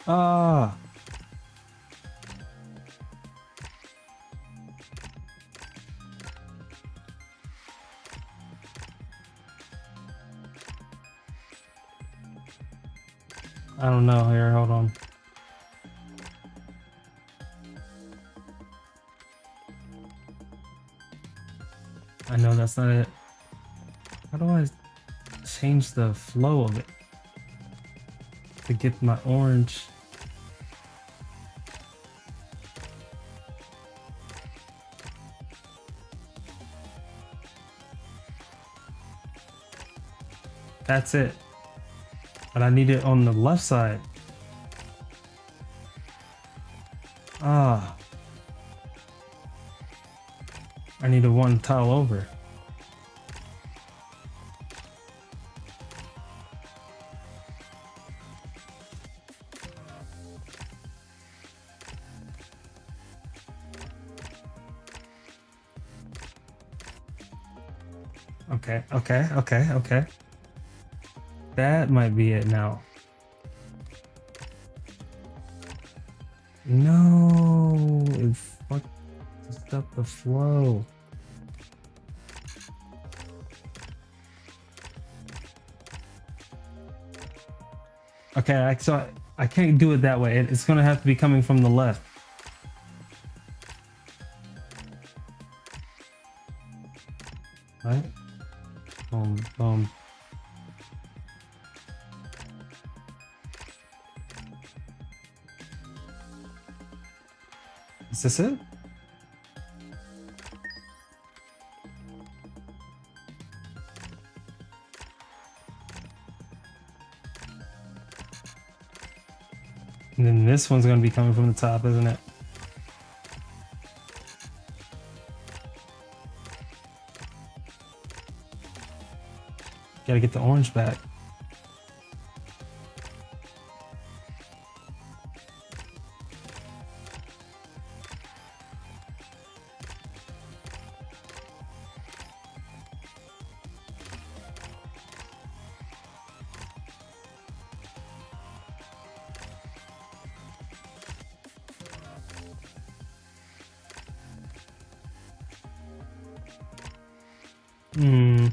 Ah. I don't know here, hold on. I know that's not it. How do I change the flow of it to get my orange? That's it. But I need it on the left side. Ah. I need a one tile over. Okay. That might be it now. No, it fucked up the flow. Okay, so I can't do it that way. It's gonna have to be coming from the left. Right? Boom, boom. Is this it? And then this one's gonna be coming from the top, isn't it? Gotta get the orange back. Hmm.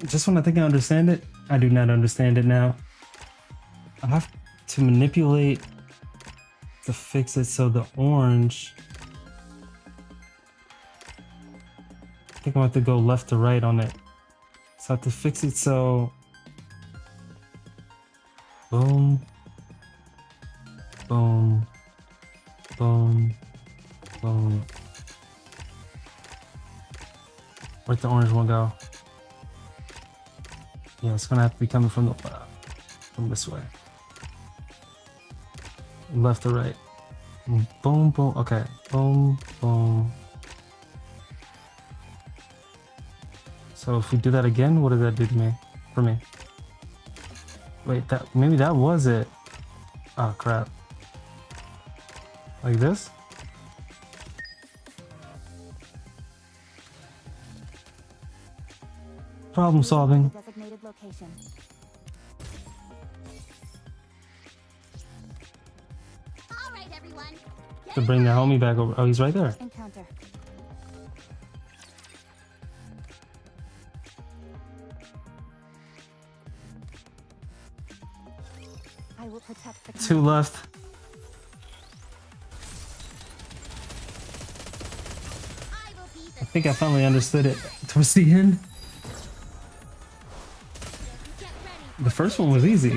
Just when I think I understand it, I do not understand it now. I have to manipulate to fix it so the orange... I think I have to go left to right on it. So I have to fix it so... Boom. Boom. Boom. Boom. Where'd the orange one go? Yeah, it's gonna have to be coming from this way. Left to right. Boom, boom. Okay. Boom, boom. So if we do that again, what does that do to me? For me? Wait, maybe that was it. Oh crap. Like this? Problem solving. Designated location. All right, everyone. To bring the homie back over. Oh, he's right there. Encounter. I will protect the 2 left. I think I finally understood it towards the end. The first one was easy.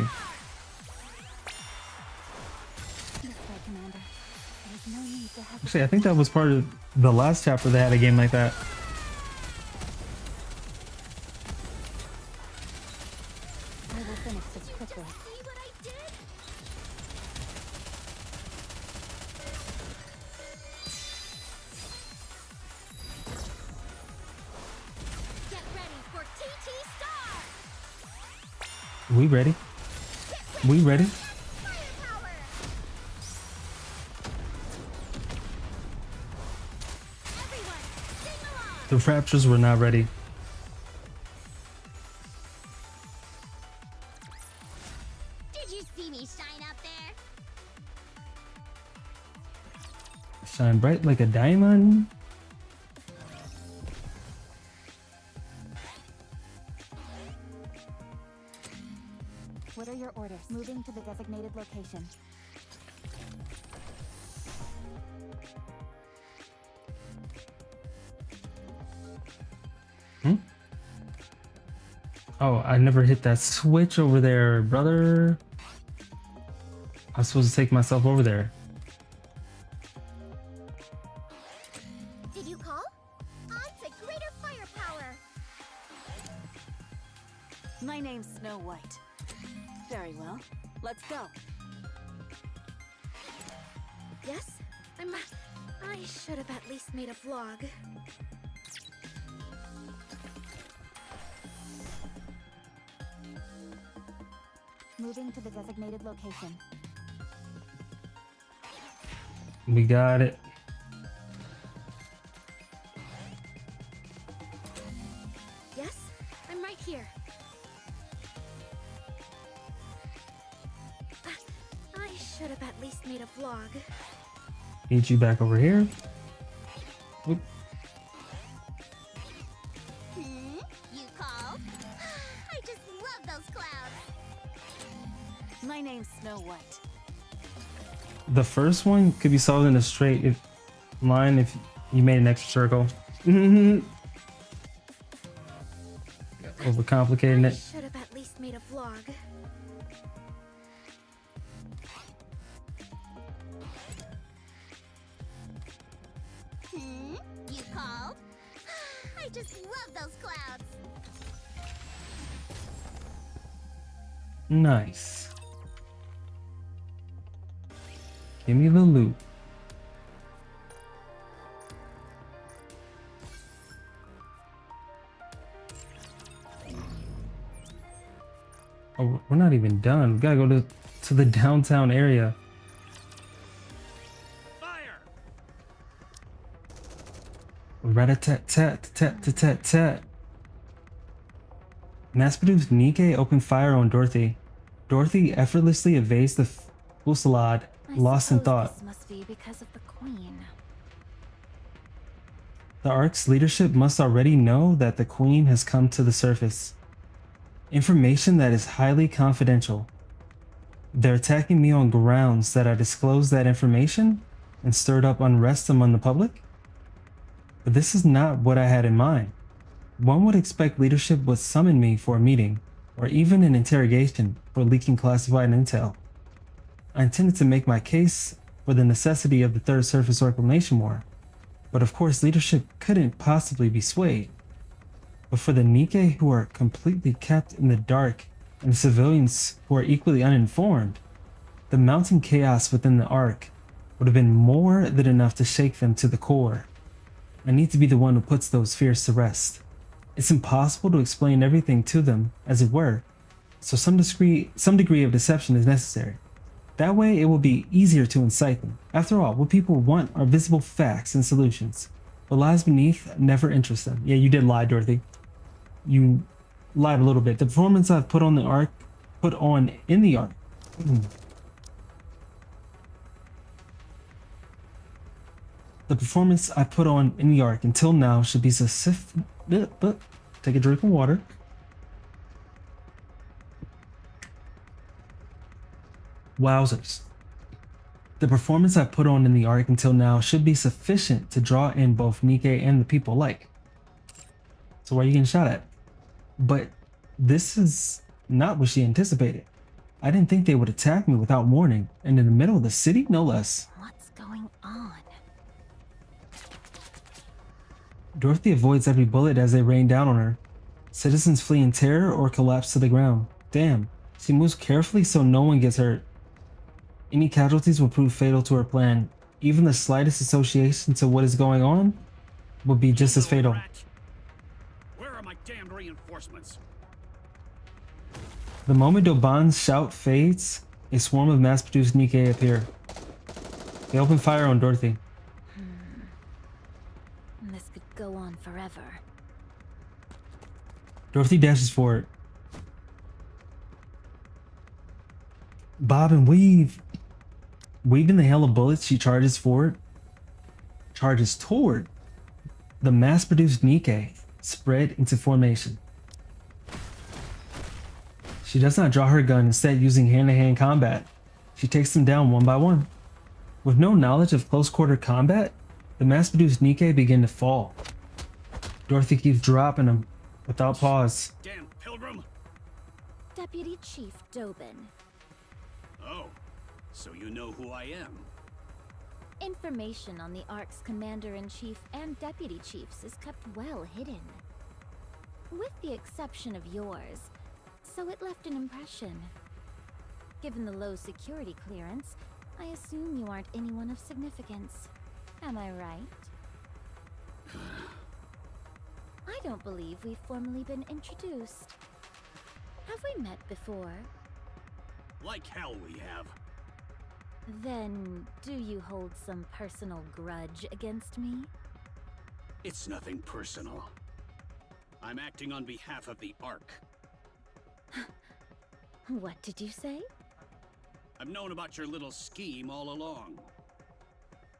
Actually, I think that was part of the last chapter they had a game like that. I will finish this quickly. Get ready for TT Star! We ready? We ready? The Raptors were not ready. Did you see me shine up there? Shine bright like a diamond. What are your orders? Moving to the designated location. Oh, I never hit that switch over there, brother. I was supposed to take myself over there. Did you call? On to greater firepower! My name's Snow White. Very well. Let's go. Yes? I should have at least made a vlog. Moving to the designated location. We got it. Yes, I'm right here. I should have at least made a vlog. Need you back over here. Oop. You called? I just love those clouds. My name's Snow White. The first one could be solved in a straight line if you made an extra circle. Overcomplicating I it. should have at least made a vlog. You called? I just love those clouds. Nice. Give me the loot. Oh, we're not even done. We gotta go to the downtown area. Rat-a-tat-tat-tat-tat-tat-tat. Mass-produced NIkke opened fire on Dorothy. Dorothy effortlessly evades the fusillade, lost in thought. This must be because of the Queen. The Ark's leadership must already know that the Queen has come to the surface. Information that is highly confidential. They're attacking me on grounds that I disclosed that information and stirred up unrest among the public? But this is not what I had in mind. One would expect leadership would summon me for a meeting, or even an interrogation for leaking classified intel. I intended to make my case for the necessity of the Third Surface Reclamation War, but of course leadership couldn't possibly be swayed. But for the NIkke who are completely kept in the dark and the civilians who are equally uninformed, the mounting chaos within the Ark would have been more than enough to shake them to the core. I need to be the one who puts those fears to rest. It's impossible to explain everything to them, as it were, so some degree of deception is necessary. That way it will be easier to incite them. After all, what people want are visible facts and solutions. What lies beneath never interests them. Yeah, you did lie, Dorothy. You lied a little bit. The performance I've put on in the Ark. The performance I put on in the Ark until now should be sufficient. Take a drink of water. Wowzers. The performance I put on in the Ark until now should be sufficient to draw in both NIkke and the people alike. So why are you getting shot at? But this is not what she anticipated. I didn't think they would attack me without warning, and in the middle of the city, no less. What's going on? Dorothy avoids every bullet as they rain down on her. Citizens flee in terror or collapse to the ground. Damn, she moves carefully so no one gets hurt. Any casualties will prove fatal to her plan. Even the slightest association to what is going on would be just as fatal. Where are my damned reinforcements? The moment Doban's shout fades, a swarm of mass-produced NIkke appear. They open fire on Dorothy. This could go on forever. Dorothy dashes forward. Bob and weave. Weaving the hail of bullets, she charges toward the mass-produced NIkke, spread into formation. She does not draw her gun, instead using hand-to-hand combat. She takes them down one by one. With no knowledge of close-quarter combat, the mass-produced NIkke begin to fall. Dorothy keeps dropping them without pause. Damn pilgrim! Deputy Chief Dobin. Oh, so you know who I am. Information on the Ark's Commander-in-Chief and Deputy Chiefs is kept well hidden. With the exception of yours, so it left an impression. Given the low security clearance, I assume you aren't anyone of significance. Am I right? I don't believe we've formally been introduced. Have we met before? Like hell we have. Then, do you hold some personal grudge against me? It's nothing personal. I'm acting on behalf of the Ark. What did you say? I've known about your little scheme all along.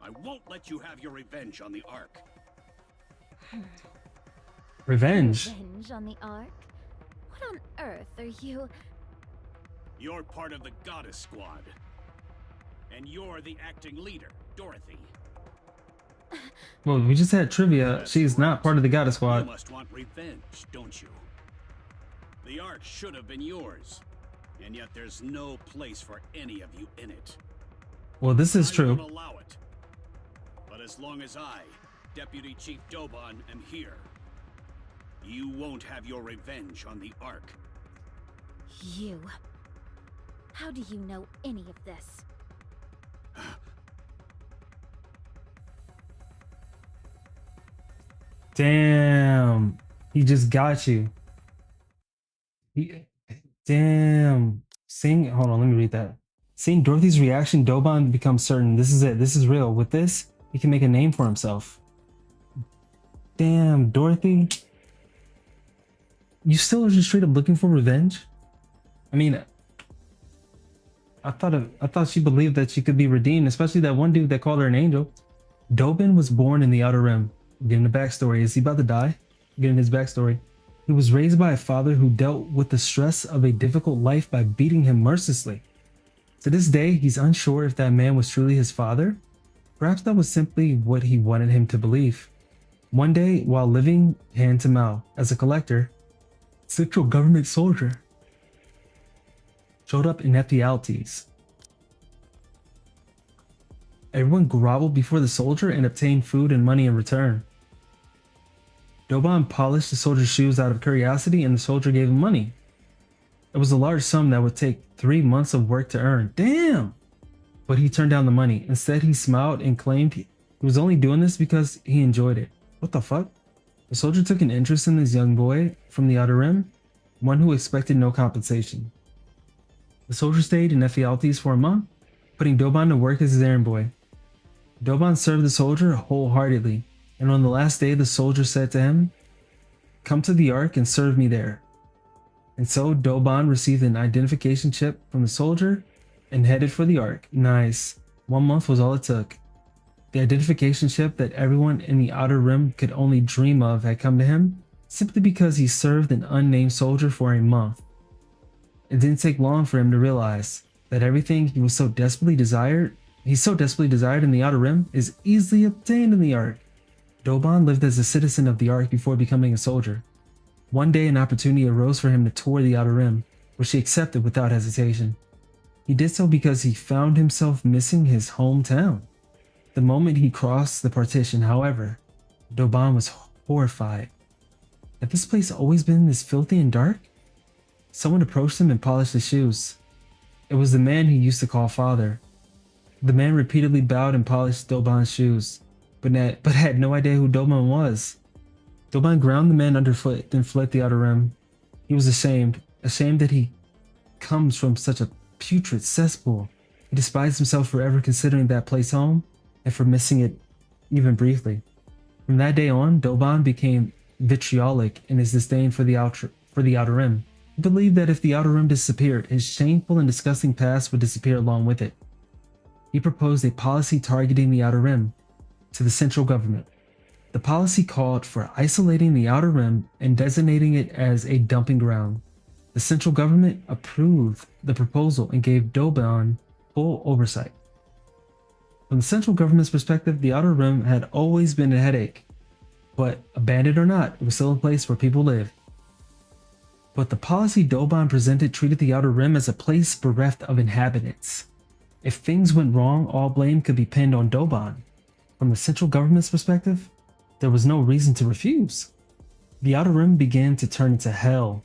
I won't let you have your revenge on the Ark. Revenge? Revenge on the Ark? What on earth are you... You're part of the Goddess Squad. And you're the acting leader, Dorothy. Well, we just had trivia. She's not part of the Goddess Squad. You must want revenge, don't you? The Ark should have been yours. And yet there's no place for any of you in it. Well, this is I true. won't allow it. But as long as I, Deputy Chief Doban, am here, you won't have your revenge on the Ark. You... How do you know any of this? Damn. He just got you. Damn. Hold on, let me read that. Seeing Dorothy's reaction, Doban becomes certain this is it. This is real. With this, he can make a name for himself. Damn, Dorothy. You still are just straight up looking for revenge? I mean, I thought she believed that she could be redeemed, especially that one dude that called her an angel. Doban was born in the Outer Rim. Getting the backstory. Is he about to die? Getting his backstory. He was raised by a father who dealt with the stress of a difficult life by beating him mercilessly. To this day, he's unsure if that man was truly his father. Perhaps that was simply what he wanted him to believe. One day, while living hand to mouth as a collector, a central government soldier showed up in Ephialtes. Everyone groveled before the soldier and obtained food and money in return. Doban polished the soldier's shoes out of curiosity and the soldier gave him money. It was a large sum that would take 3 months of work to earn. Damn! But he turned down the money. Instead, he smiled and claimed he was only doing this because he enjoyed it. What the fuck? The soldier took an interest in this young boy from the Outer Rim, one who expected no compensation. The soldier stayed in Ephialtes for a month, putting Doban to work as his errand boy. Doban served the soldier wholeheartedly, and on the last day the soldier said to him, "Come to the Ark and serve me there." And so Doban received an identification chip from the soldier and headed for the Ark. Nice. 1 month was all it took. The identification chip that everyone in the Outer Rim could only dream of had come to him simply because he served an unnamed soldier for a month. It didn't take long for him to realize that everything he so desperately desired in the Outer Rim is easily obtained in the Ark. Doban lived as a citizen of the Ark before becoming a soldier. One day an opportunity arose for him to tour the Outer Rim, which he accepted without hesitation. He did so because he found himself missing his hometown. The moment he crossed the partition, however, Doban was horrified. Had this place always been this filthy and dark? Someone approached him and polished his shoes. It was the man he used to call father. The man repeatedly bowed and polished Doban's shoes, but had no idea who Doban was. Doban ground the man underfoot, then fled the Outer Rim. He was ashamed that he comes from such a putrid cesspool. He despised himself for ever considering that place home, and for missing it even briefly. From that day on, Doban became vitriolic in his disdain for the Outer Rim. He believed that if the Outer Rim disappeared, his shameful and disgusting past would disappear along with it. He proposed a policy targeting the Outer Rim to the central government. The policy called for isolating the Outer Rim and designating it as a dumping ground. The central government approved the proposal and gave Doban full oversight. From the central government's perspective, the Outer Rim had always been a headache, but abandoned or not, it was still a place where people lived. But the policy Doban presented treated the Outer Rim as a place bereft of inhabitants. If things went wrong, all blame could be pinned on Doban. From the central government's perspective, there was no reason to refuse. The Outer Rim began to turn into hell.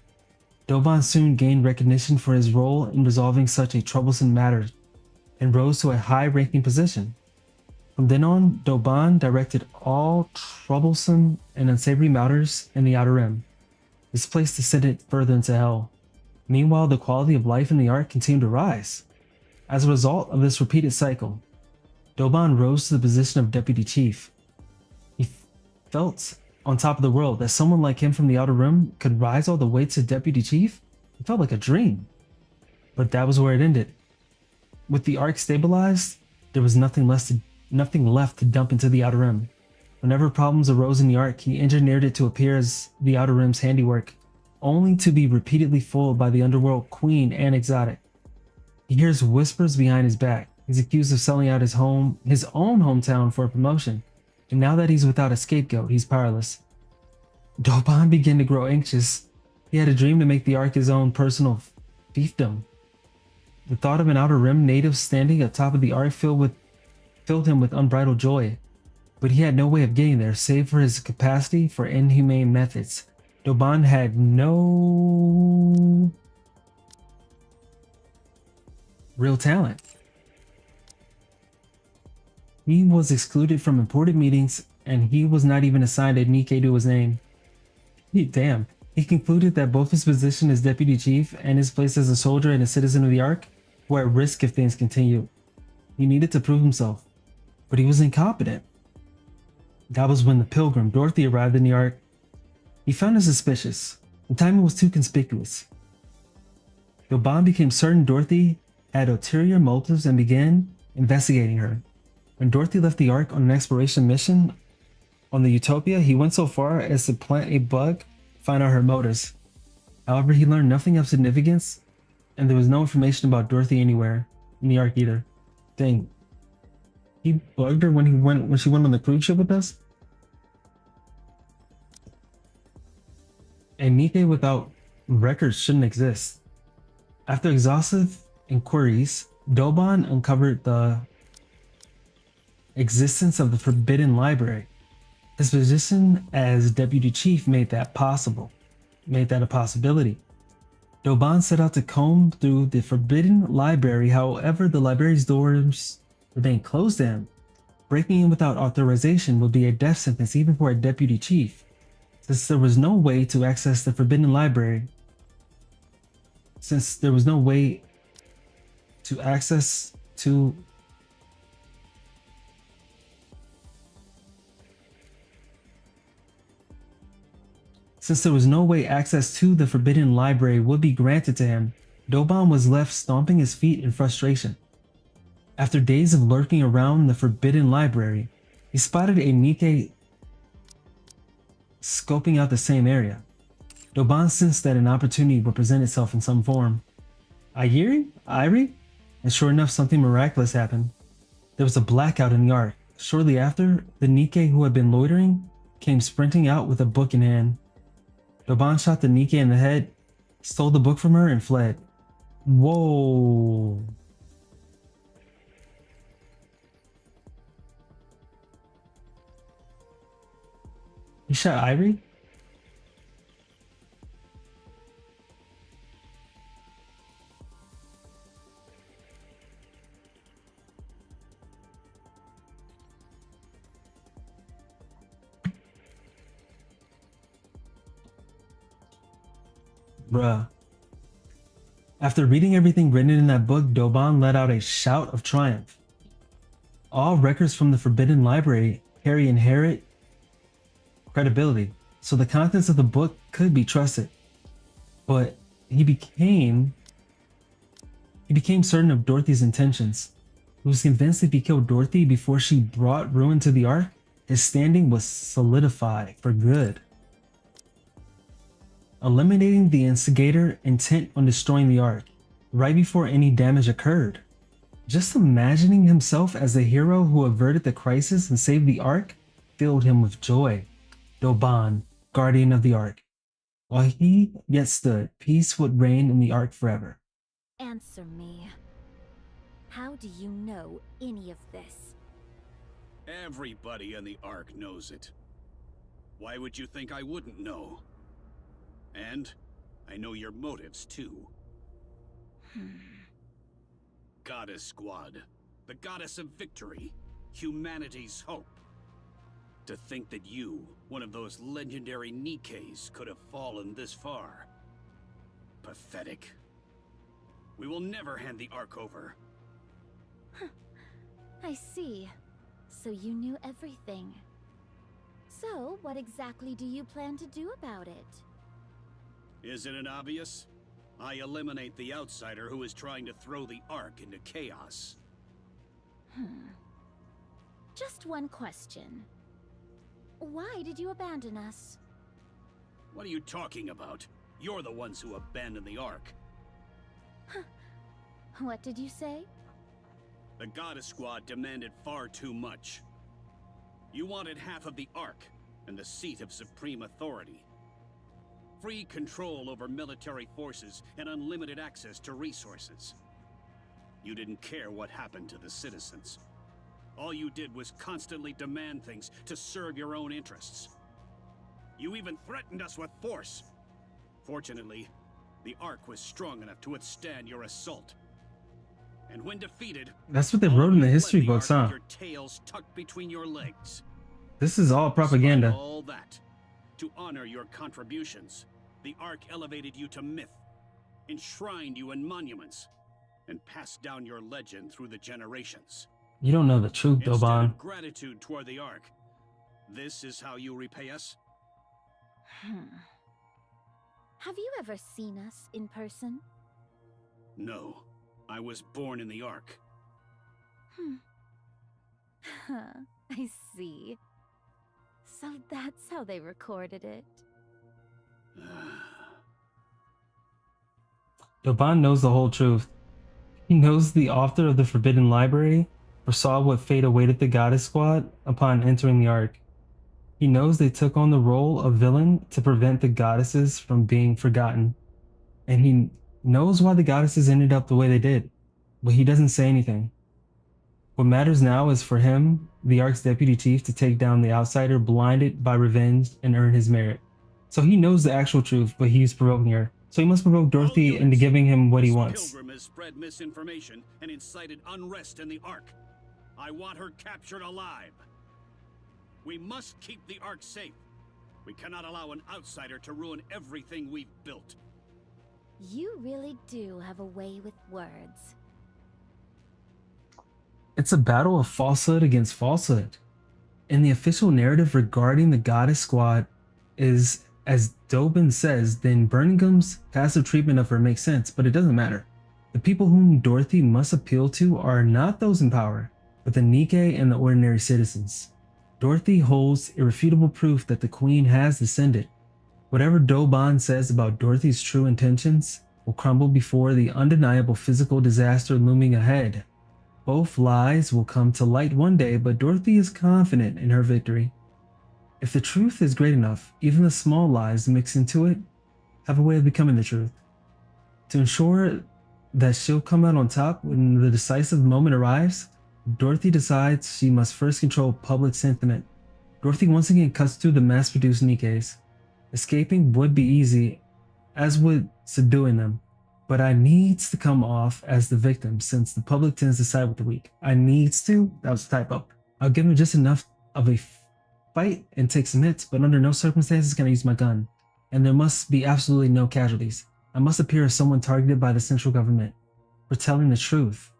Doban soon gained recognition for his role in resolving such a troublesome matter and rose to a high-ranking position. From then on, Doban directed all troublesome and unsavory matters in the Outer Rim. This place descended further into hell. Meanwhile, the quality of life in the Ark continued to rise. As a result of this repeated cycle, Doban rose to the position of Deputy Chief. He felt on top of the world that someone like him from the Outer Rim could rise all the way to Deputy Chief. It felt like a dream. But that was where it ended. With the Ark stabilized, there was nothing left to dump into the Outer Rim. Whenever problems arose in the Ark, he engineered it to appear as the Outer Rim's handiwork, only to be repeatedly fooled by the underworld queen and exotic. He hears whispers behind his back. He's accused of selling out his own hometown for a promotion, and now that he's without a scapegoat, he's powerless. Doban began to grow anxious. He had a dream to make the Ark his own personal fiefdom. The thought of an Outer Rim native standing atop of the Ark filled him with unbridled joy. But he had no way of getting there, save for his capacity for inhumane methods. Doban had no real talent. He was excluded from important meetings, and he was not even assigned a NIkke to his name. Damn. He concluded that both his position as deputy chief and his place as a soldier and a citizen of the Ark were at risk if things continued. He needed to prove himself, but he was incompetent. That was when the pilgrim, Dorothy, arrived in the Ark. He found her suspicious. The timing was too conspicuous. Doban became certain Dorothy had ulterior motives and began investigating her. When Dorothy left the Ark on an exploration mission on the Utopia, he went so far as to plant a bug to find out her motives. However, he learned nothing of significance, and there was no information about Dorothy anywhere in the Ark either. Dang. He bugged her when she went on the cruise ship with us? A NIkke without records shouldn't exist. After exhaustive inquiries, Doban uncovered the existence of the Forbidden Library. His position as deputy chief made that a possibility. Doban set out to comb through the Forbidden Library, however, the library's doors remained closed to him. Breaking in without authorization would be a death sentence even for a deputy chief. Since there was no way to access the Forbidden Library, Since there was no way to access the Forbidden Library would be granted to him, Doban was left stomping his feet in frustration. After days of lurking around the Forbidden Library, he spotted a NIkke scoping out the same area. Doban sensed that an opportunity would present itself in some form. Irie? And sure enough, something miraculous happened. There was a blackout in the Ark. Shortly after, the NIkke who had been loitering came sprinting out with a book in hand. Doban shot the NIkke in the head, stole the book from her, and fled. Whoa. He shot Irie? Bruh. After reading everything written in that book, Doban let out a shout of triumph. All records from the Forbidden Library carry inherent credibility, so the contents of the book could be trusted. But he became certain of Dorothy's intentions. He was convinced if he killed Dorothy before she brought ruin to the Ark, his standing was solidified for good. Eliminating the instigator intent on destroying the Ark right before any damage occurred. Just imagining himself as the hero who averted the crisis and saved the Ark filled him with joy. Doban, guardian of the Ark. While he yet stood, peace would reign in the Ark forever. Answer me. How do you know any of this? Everybody in the Ark knows it. Why would you think I wouldn't know? And I know your motives, too. Goddess Squad. The goddess of victory. humanity's hope. To think that you, one of those legendary Nikkes, could have fallen this far. Pathetic. We will never hand the Ark over. I see. So you knew everything. So, what exactly do you plan to do about it? Isn't it obvious? I eliminate the outsider who is trying to throw the Ark into chaos. Just one question. Why did you abandon us? What are you talking about? You're the ones who abandoned the Ark. What did you say? The Goddess Squad demanded far too much. You wanted half of the Ark and the seat of supreme authority. Free control over military forces and unlimited access to resources. You didn't care what happened to the citizens. All you did was constantly demand things to serve your own interests. You even threatened us with force. Fortunately, the Ark was strong enough to withstand your assault. And when defeated, That's what they wrote in the history books, huh? your tails tucked between your legs. This is all propaganda. Despite all that, to honor your contributions, the Ark elevated you to myth, enshrined you in monuments, and passed down your legend through the generations. You don't know the truth, Instead Doban. of gratitude toward the Ark, this is how you repay us? Have you ever seen us in person? No. I was born in the Ark. I see. So that's how they recorded it. Doban knows the whole truth. He knows the author of the Forbidden Library foresaw what fate awaited the Goddess Squad upon entering the Ark. He knows they took on the role of villain to prevent the goddesses from being forgotten. And he knows why the goddesses ended up the way they did, but he doesn't say anything. What matters now is for him, the Ark's deputy chief, to take down the outsider blinded by revenge and earn his merit. So he knows the actual truth, but he's provoking her. So he must provoke Dorothy into giving him what he wants. Pilgrim has spread misinformation and incited unrest in the Ark. I want her captured alive. We must keep the Ark safe. We cannot allow an outsider to ruin everything we've built. You really do have a way with words. It's a battle of falsehood against falsehood. And the official narrative regarding the Goddess Squad is, as Doban says, then Burningham's passive treatment of her makes sense, but it doesn't matter. The people whom Dorothy must appeal to are not those in power, but the NIkke and the ordinary citizens. Dorothy holds irrefutable proof that the Queen has descended. Whatever Doban says about Dorothy's true intentions will crumble before the undeniable physical disaster looming ahead. Both lies will come to light one day, but Dorothy is confident in her victory. If the truth is great enough, even the small lies mixed into it have a way of becoming the truth. To ensure that she'll come out on top when the decisive moment arrives, Dorothy decides she must first control public sentiment. Dorothy once again cuts through the mass-produced Nikkes. Escaping would be easy, as would subduing them. But I needs to come off as the victim since the public tends to side with the weak. I needs to? That was a typo. I'll give him just enough of a fight and take some hits, but under no circumstances can I use my gun. And there must be absolutely no casualties. I must appear as someone targeted by the central government for telling the truth.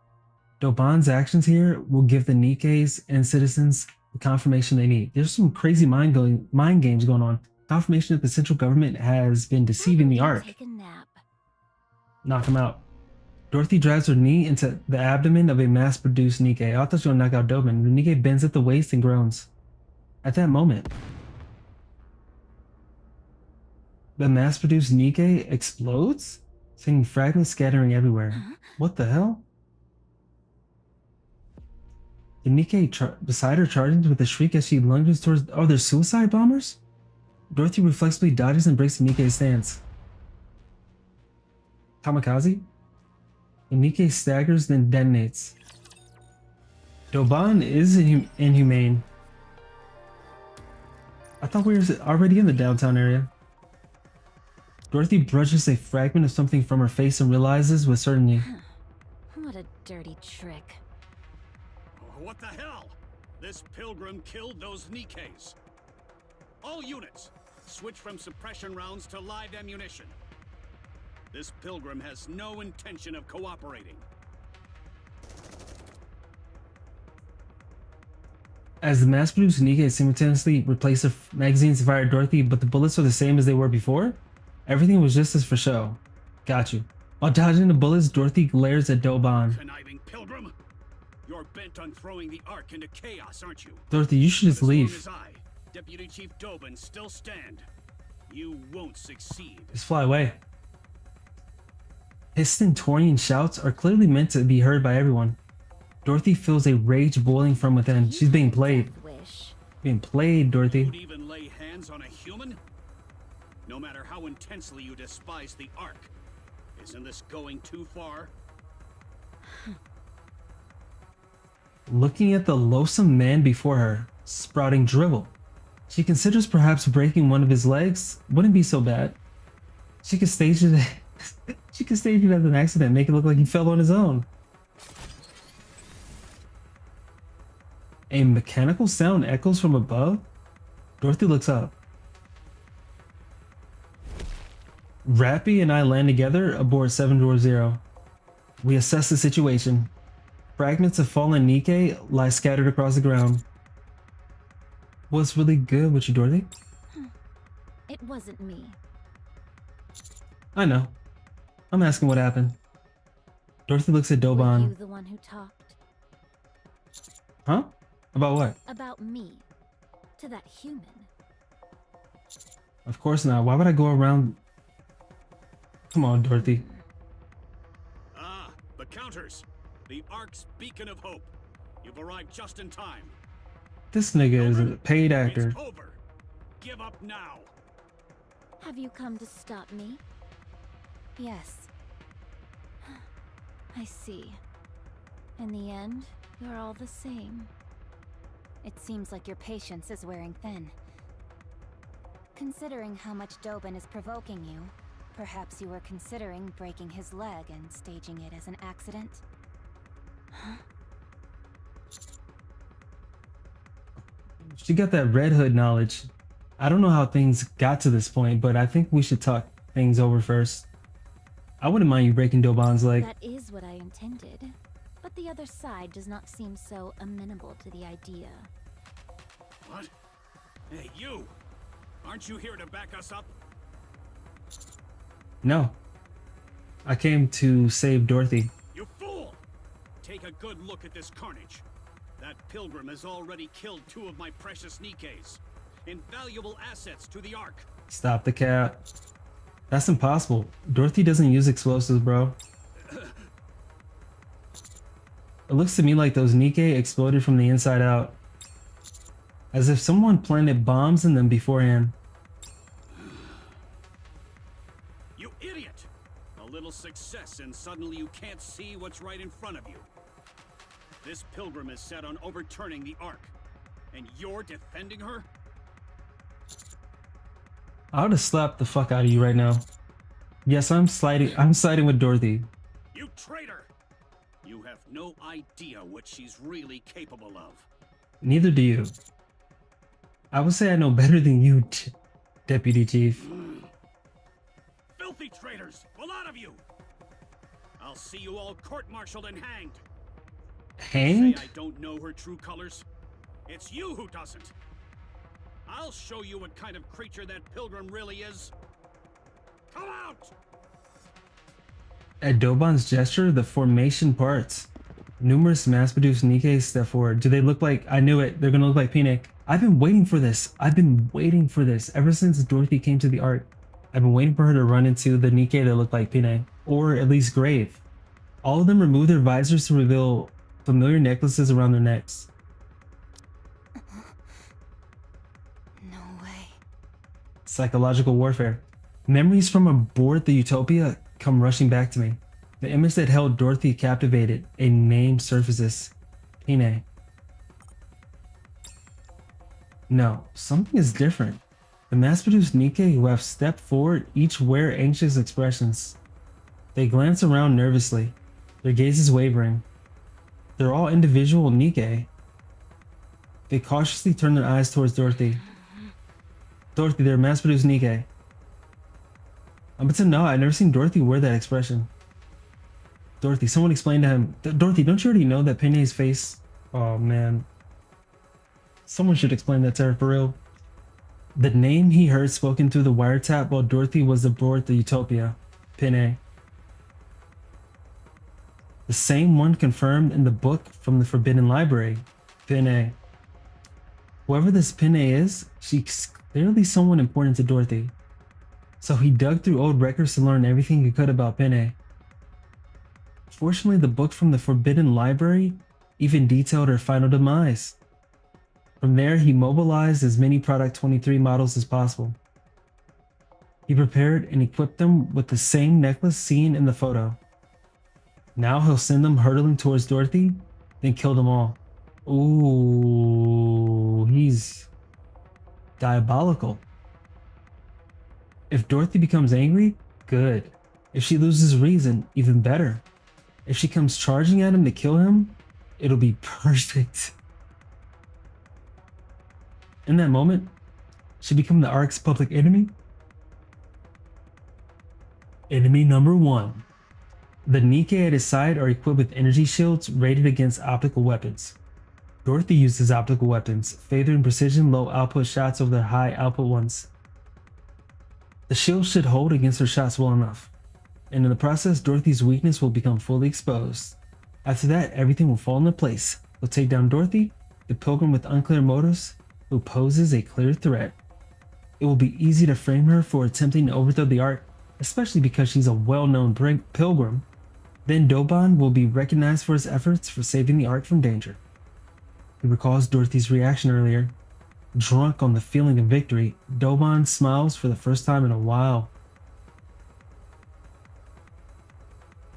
Doban's actions here will give the Nikkes and citizens the confirmation they need. There's some crazy mind games going on. Confirmation that the central government has been deceiving the Ark. Take a nap. Knock him out. Dorothy drives her knee into the abdomen of a mass-produced Nikke. I thought she would knock out Doban. The Nikke bends at the waist and groans. At that moment, the mass-produced Nikke explodes, sending fragments scattering everywhere. What the hell? The Nikke beside her charges with a shriek as she lunges towards— oh, they're suicide bombers? Dorothy reflexively dodges and breaks the Nikke's stance. Kamikaze? The Nikke staggers, then detonates. Doban is inhumane. I thought we were already in the downtown area. Dorothy brushes a fragment of something from her face and realizes with certainty. What a dirty trick. What the hell? This pilgrim killed those Nikkes. All units, switch from suppression rounds to live ammunition. This pilgrim has no intention of cooperating. As the mass-produced Nikke simultaneously replaced the magazines and fired Dorothy, but the bullets were the same as they were before, everything was just as for show. Got you. While dodging the bullets, Dorothy glares at Doban. Conniving pilgrim, you're bent on throwing the Ark into chaos, aren't you? Dorothy, you should just leave. As long as I, Deputy Chief Doban, still stand, you won't succeed. Just fly away. His stentorian shouts are clearly meant to be heard by everyone. Dorothy feels a rage boiling from within. She's being played. Being played, Dorothy. You'd even lay hands on a human? No matter how intensely you despise the Ark, isn't this going too far? Looking at the loathsome man before her, sprouting dribble, she considers perhaps breaking one of his legs. Wouldn't be so bad. She could stage it. She could stage it as an accident, make it look like he fell on his own. A mechanical sound echoes from above. Dorothy looks up. Rappy and I land together aboard 740. We assess the situation. Fragments of fallen Nikke lie scattered across the ground. What's really good with you, Dorothy? It wasn't me. I know. I'm asking what happened. Dorothy looks at Were Doban. you the one who talked? Huh? About what? About me. To that human. Of course not. Why would I go around? Come on, Dorothy. Ah, the counters. The Ark's beacon of hope. You've arrived just in time. This nigga is a paid actor. It's over. Give up now. Have you come to stop me? Yes. I see. In the end, you're all the same. It seems like your patience is wearing thin. Considering how much Doban is provoking you, perhaps you were considering breaking his leg and staging it as an accident? Huh? She got that Red Hood knowledge. I don't know how things got to this point, but I think we should talk things over first. I wouldn't mind you breaking Doban's leg. That is what I intended. But the other side does not seem so amenable to the idea. What? Hey, you! Aren't you here to back us up? No. I came to save Dorothy. You fool! Take a good look at this carnage. That pilgrim has already killed 2 of my precious Nikkes. Invaluable assets to the Ark. Stop the cap. That's impossible. Dorothy doesn't use explosives, bro. It looks to me like those Nikke exploded from the inside out. As if someone planted bombs in them beforehand. You idiot! A little success and suddenly you can't see what's right in front of you. This pilgrim is set on overturning the Ark. And you're defending her? I would have slapped the fuck out of you right now. Yes, I'm siding with Dorothy. You traitor! You have no idea what she's really capable of. Neither do you. I would say I know better than you, Deputy Chief. Filthy traitors! A lot of you! I'll see you all court-martialed and hanged. Hanged? Say I don't know her true colors. It's you who doesn't. I'll show you what kind of creature that pilgrim really is. Come out! At Doban's gesture, the formation parts. Numerous mass-produced Nikke step forward. Do they look like... I knew it. They're gonna look like Pinnick. I've been waiting for this. I've been waiting for this ever since Dorothy came to the Ark. I've been waiting for her to run into the Nikke that look like Pinnick. Or at least Grave. All of them remove their visors to reveal familiar necklaces around their necks. No way. Psychological warfare. Memories from aboard the Utopia come rushing back to me. The image that held Dorothy captivated. A name surfaces. Pine. No, something is different. The mass-produced Nikke who have stepped forward each wear anxious expressions. They glance around nervously, their gaze is wavering. They're all individual Nikke. They cautiously turn their eyes towards Dorothy. Dorothy, they're mass-produced NIkke. I'm about to know, I've never seen Dorothy wear that expression. Dorothy, someone explained to him. Dorothy, don't you already know that Pinay's face? Oh man. Someone should explain that to her for real. The name he heard spoken through the wiretap while Dorothy was aboard the Utopia. Pinay. The same one confirmed in the book from the Forbidden Library. Pinay. Whoever this Pinay is, she's clearly someone important to Dorothy. So he dug through old records to learn everything he could about Pinay. Fortunately, the book from the Forbidden Library even detailed her final demise. From there, he mobilized as many Product 23 models as possible. He prepared and equipped them with the same necklace seen in the photo. Now he'll send them hurtling towards Dorothy, then kill them all. Ooh, he's diabolical. If Dorothy becomes angry, good. If she loses reason, even better. If she comes charging at him to kill him, it'll be perfect. In that moment, she become the Ark's public enemy. Enemy number 1. The NIkke at his side are equipped with energy shields rated against optical weapons. Dorothy uses optical weapons, favoring precision low output shots over the high output ones. The shield should hold against her shots well enough, and in the process, Dorothy's weakness will become fully exposed. After that, everything will fall into place. We'll take down Dorothy, the pilgrim with unclear motives, who poses a clear threat. It will be easy to frame her for attempting to overthrow the Ark, especially because she's a well-known pilgrim. Then Doban will be recognized for his efforts for saving the Ark from danger. He recalls Dorothy's reaction earlier. Drunk on the feeling of victory, Doban smiles for the first time in a while.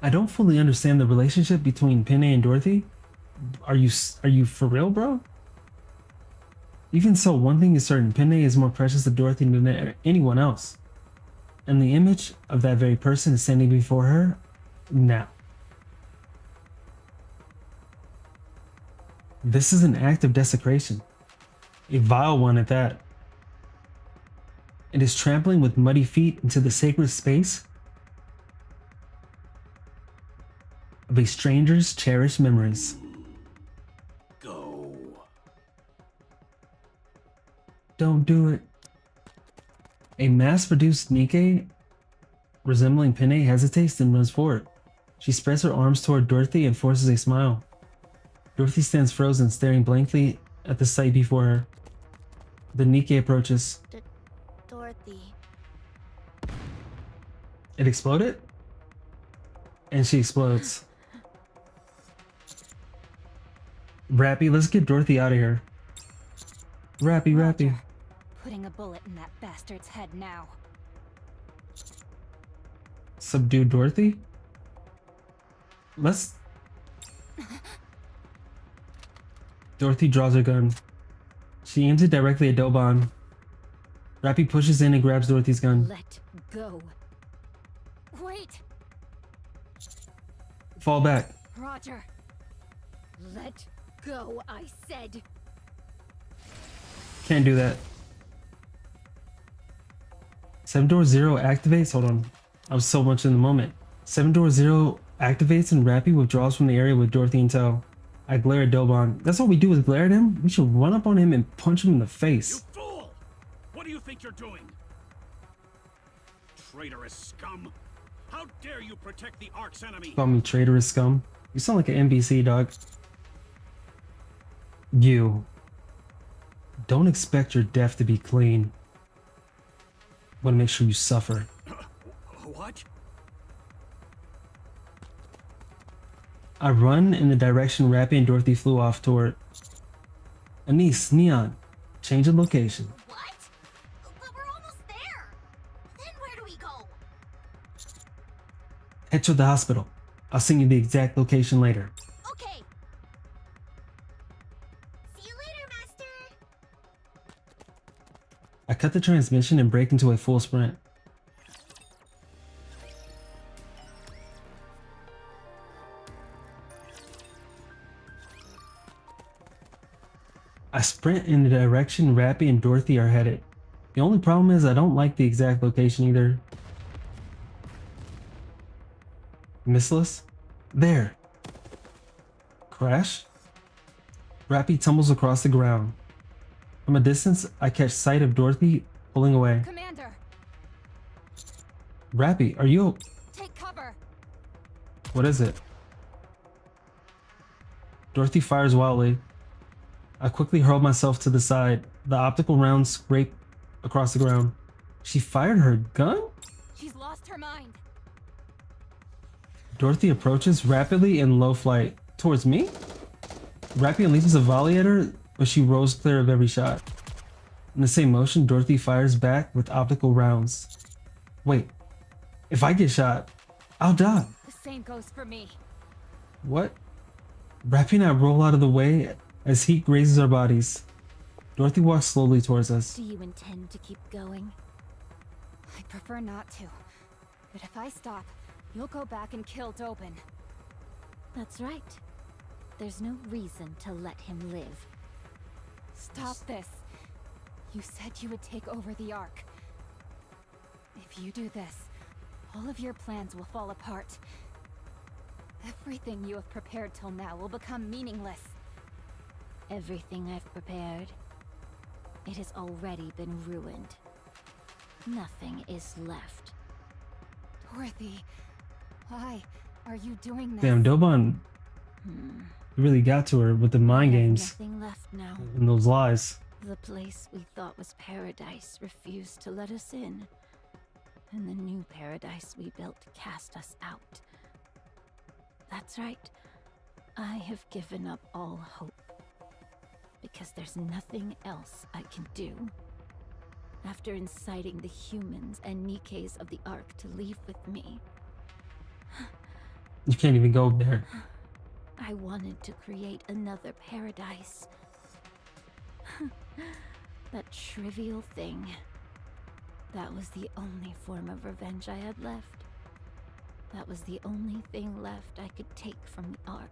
I don't fully understand the relationship between Pinay and Dorothy. Are you for real, bro? Even so, one thing is certain, Pinay is more precious to Dorothy than anyone else. And the image of that very person is standing before her now. This is an act of desecration. A vile one at that. It is trampling with muddy feet into the sacred space of a stranger's cherished memories. Go. Don't do it. A mass-produced NIkke resembling Pinay hesitates and runs forward. She spreads her arms toward Dorothy and forces a smile. Dorothy stands frozen, staring blankly at the sight before her. The NIkke approaches. Dorothy. It exploded? And she explodes. Rappy, let's get Dorothy out of here. Rappy. Putting a bullet in that bastard's head now. Subdue Dorothy? Let's... Dorothy draws her gun. She aims it directly at Doban. Rappy pushes in and grabs Dorothy's gun. Let go. Wait! Fall back. Roger. Let go, I said. Can't do that. 7-door 0 activates. Hold on. I was so much in the moment. 7-door 0 activates and Rappy withdraws from the area with Dorothy in tow. I glare at Doban. That's what we do is glare at him? We should run up on him and punch him in the face. You fool! What do you think you're doing? Traitorous scum! How dare you protect the Ark's enemy? Call me traitorous scum. You sound like an NPC, dog. You. Don't expect your death to be clean. Want to make sure you suffer. What? I run in the direction Rappy and Dorothy flew off toward. Anise, Neon, change of location. What? But we're almost there. Then where do we go? Head to the hospital. I'll send you the exact location later. Okay. See you later, Master. I cut the transmission and break into a full sprint. I sprint in the direction Rappy and Dorothy are headed. The only problem is I don't like the exact location either. Missless? There. Crash? Rappy tumbles across the ground. From a distance, I catch sight of Dorothy pulling away. Commander, Rappy, are you... take cover. What is it? Dorothy fires wildly. I quickly hurl myself to the side. The optical rounds scrape across the ground. She fired her gun? She's lost her mind. Dorothy approaches rapidly in low flight. Towards me? Rappy unleashes a volley at her, but she rolls clear of every shot. In the same motion, Dorothy fires back with optical rounds. Wait, if I get shot, I'll die. The same goes for me. What? Rappy and I roll out of the way as heat grazes our bodies. Dorothy walks slowly towards us. Do you intend to keep going? I prefer not to. But if I stop, you'll go back and kill Dobin. That's right. There's no reason to let him live. Stop this. You said you would take over the Ark. If you do this, all of your plans will fall apart. Everything you have prepared till now will become meaningless. Everything I've prepared, it has already been ruined. Nothing is left. Dorothy, why are you doing this? Damn, Dobon really got to her with the mind games Nothing left now. and those lies. The place we thought was paradise refused to let us in. And the new paradise we built cast us out. That's right. I have given up all hope. Because there's nothing else I can do. After inciting the humans and Nikkes of the Ark to leave with me, You can't even go there. I wanted to create another paradise. That trivial thing. That was the only form of revenge I had left. That was the only thing left I could take from the Ark.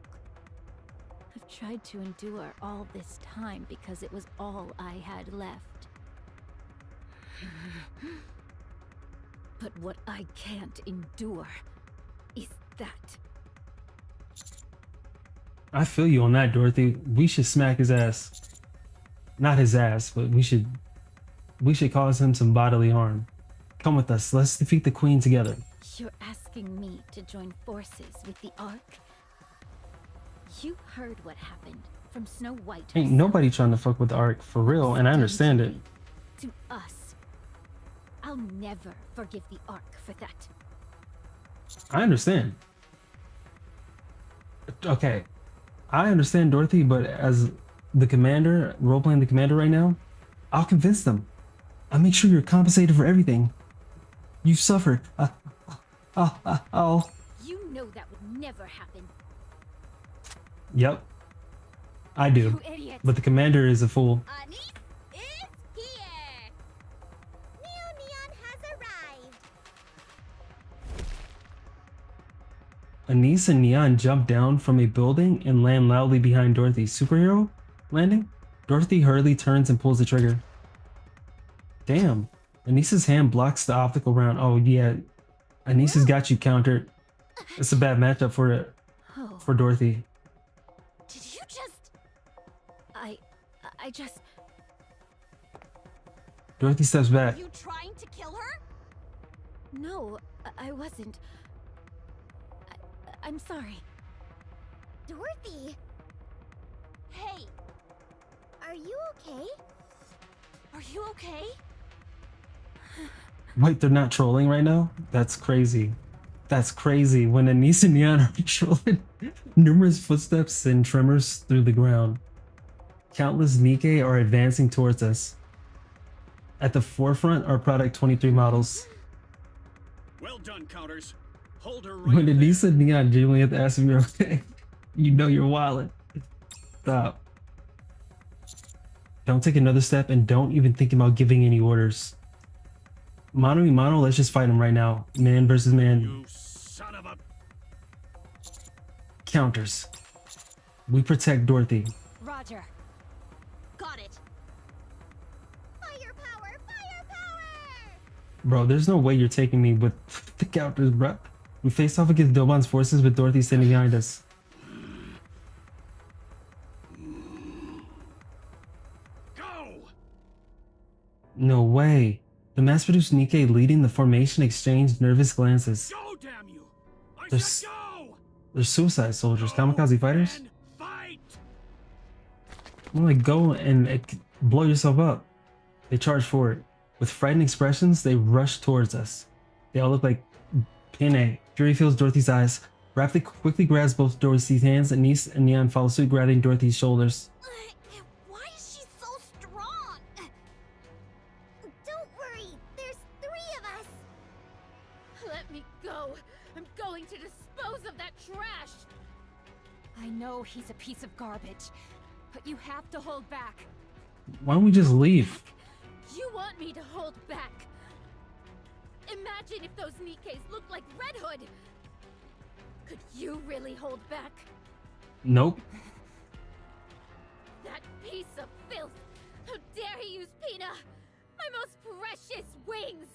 I've tried to endure all this time because it was all I had left. But what I can't endure is that. I feel you on that, Dorothy. We should smack his ass. Not his ass, but we should cause him some bodily harm. Come with us. Let's defeat the Queen together. You're asking me to join forces with the Ark? You heard what happened from Snow White. Ain't nobody trying to fuck with the Ark for real, and I understand it. To us. I'll never forgive the Ark for that. I understand. Okay. I understand, Dorothy, but as the commander, role-playing the commander right now, I'll convince them. I'll make sure you're compensated for everything. You've suffered. I'll... You know that would never happen. Yep. I do. You idiot. But the commander is a fool. Anise is here! New Neon has arrived! Anise and Neon jump down from a building and land loudly behind Dorothy. Superhero landing? Dorothy hurriedly turns and pulls the trigger. Damn. Anise's hand blocks the optical round. Oh yeah. Anise's got you countered. It's a bad matchup for Dorothy. Did you just... I just... Dorothy steps back. You trying to kill her? No, I wasn't. I'm sorry. Dorothy! Hey! Are you okay? Are you okay? Wait, they're not trolling right now? That's crazy. That's crazy. When Anise and Neon are trolling, numerous footsteps and tremors through the ground. Countless Nikke are advancing towards us. At the forefront are Product 23 models. Well done, Counters. Hold her right When there. Anise and Neon genuinely have to ask if you're okay, you know you're wildin'. Stop. Don't take another step and don't even think about giving any orders. Mano y mano, let's just fight him right now. Man versus man. You son of a... Counters. We protect Dorothy. Roger. Got Bro, there's no way you're taking me with the counters, bro. We faced off against Doban's forces with Dorothy standing behind us. Go! No way. The mass-produced NIkke leading the formation exchanged nervous glances. Go, damn you! I They're, said go! they're suicide soldiers, kamikaze fighters. And fight! I'm like, go and blow yourself up. They charge forward. With frightened expressions, they rush towards us. They all look like Pine. Fury fills Dorothy's eyes. Rapidly quickly grabs both Dorothy's hands, and Nice and Neon follow suit, grabbing Dorothy's shoulders. Why is she so strong? Don't worry, there's 3 of us. Let me go. I'm going to dispose of that trash. I know he's a piece of garbage, but you have to hold back. Why don't we just leave? You want me to hold back? Imagine if those Nikkes looked like Red Hood. Could you really hold back? Nope. That piece of filth! How dare he use Pina! My most precious wings!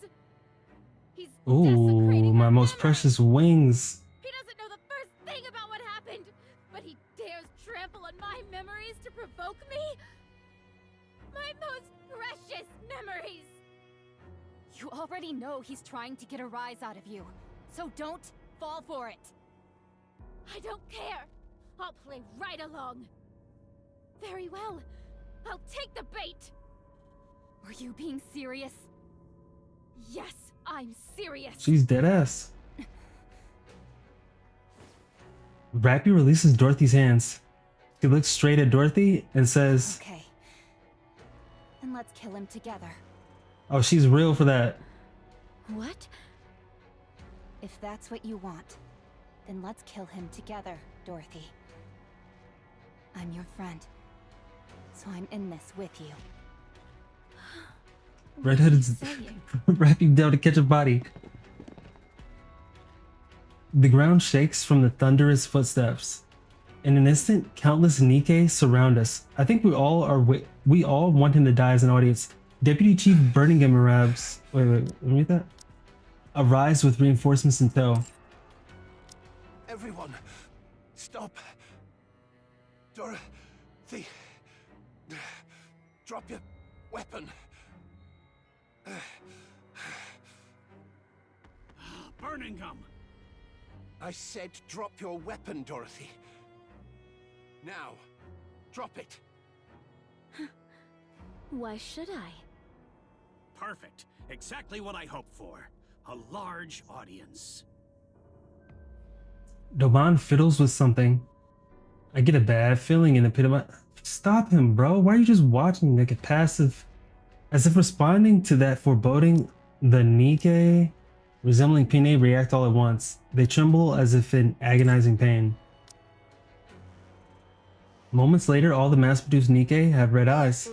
He's Ooh, my most precious wings. He doesn't know the first thing about what happened, but he dares trample on my memories to provoke me? My most precious memories! You already know he's trying to get a rise out of you, so don't fall for it. I don't care. I'll play right along. Very well. I'll take the bait. Were you being serious? Yes, I'm serious. She's dead ass. Rappy releases Dorothy's hands. He looks straight at Dorothy and says, Okay. Then let's kill him together. oh, she's real for that. What? If that's what you want, then let's kill him together, Dorothy. I'm your friend, so I'm in this with you. Redhead is Rappy down to catch a body. The ground shakes from the thunderous footsteps. In an instant, countless Nikke surround us. I think we all want him to die as an audience. Deputy Chief Birmingham arrives. Wait, let me read that. Arrives with reinforcements in tow. Everyone, stop. Dorothy, drop your weapon. Birmingham! I said drop your weapon, Dorothy. Now, drop it. Why should I? Perfect. Exactly what I hoped for. A large audience. Doban fiddles with something. I get a bad feeling in the pit of my... Stop him, bro. Why are you just watching like a passive... As if responding to that foreboding, the Nikke, resembling Pine, react all at once. They tremble as if in agonizing pain. Moments later, all the mass-produced Nikke have red eyes.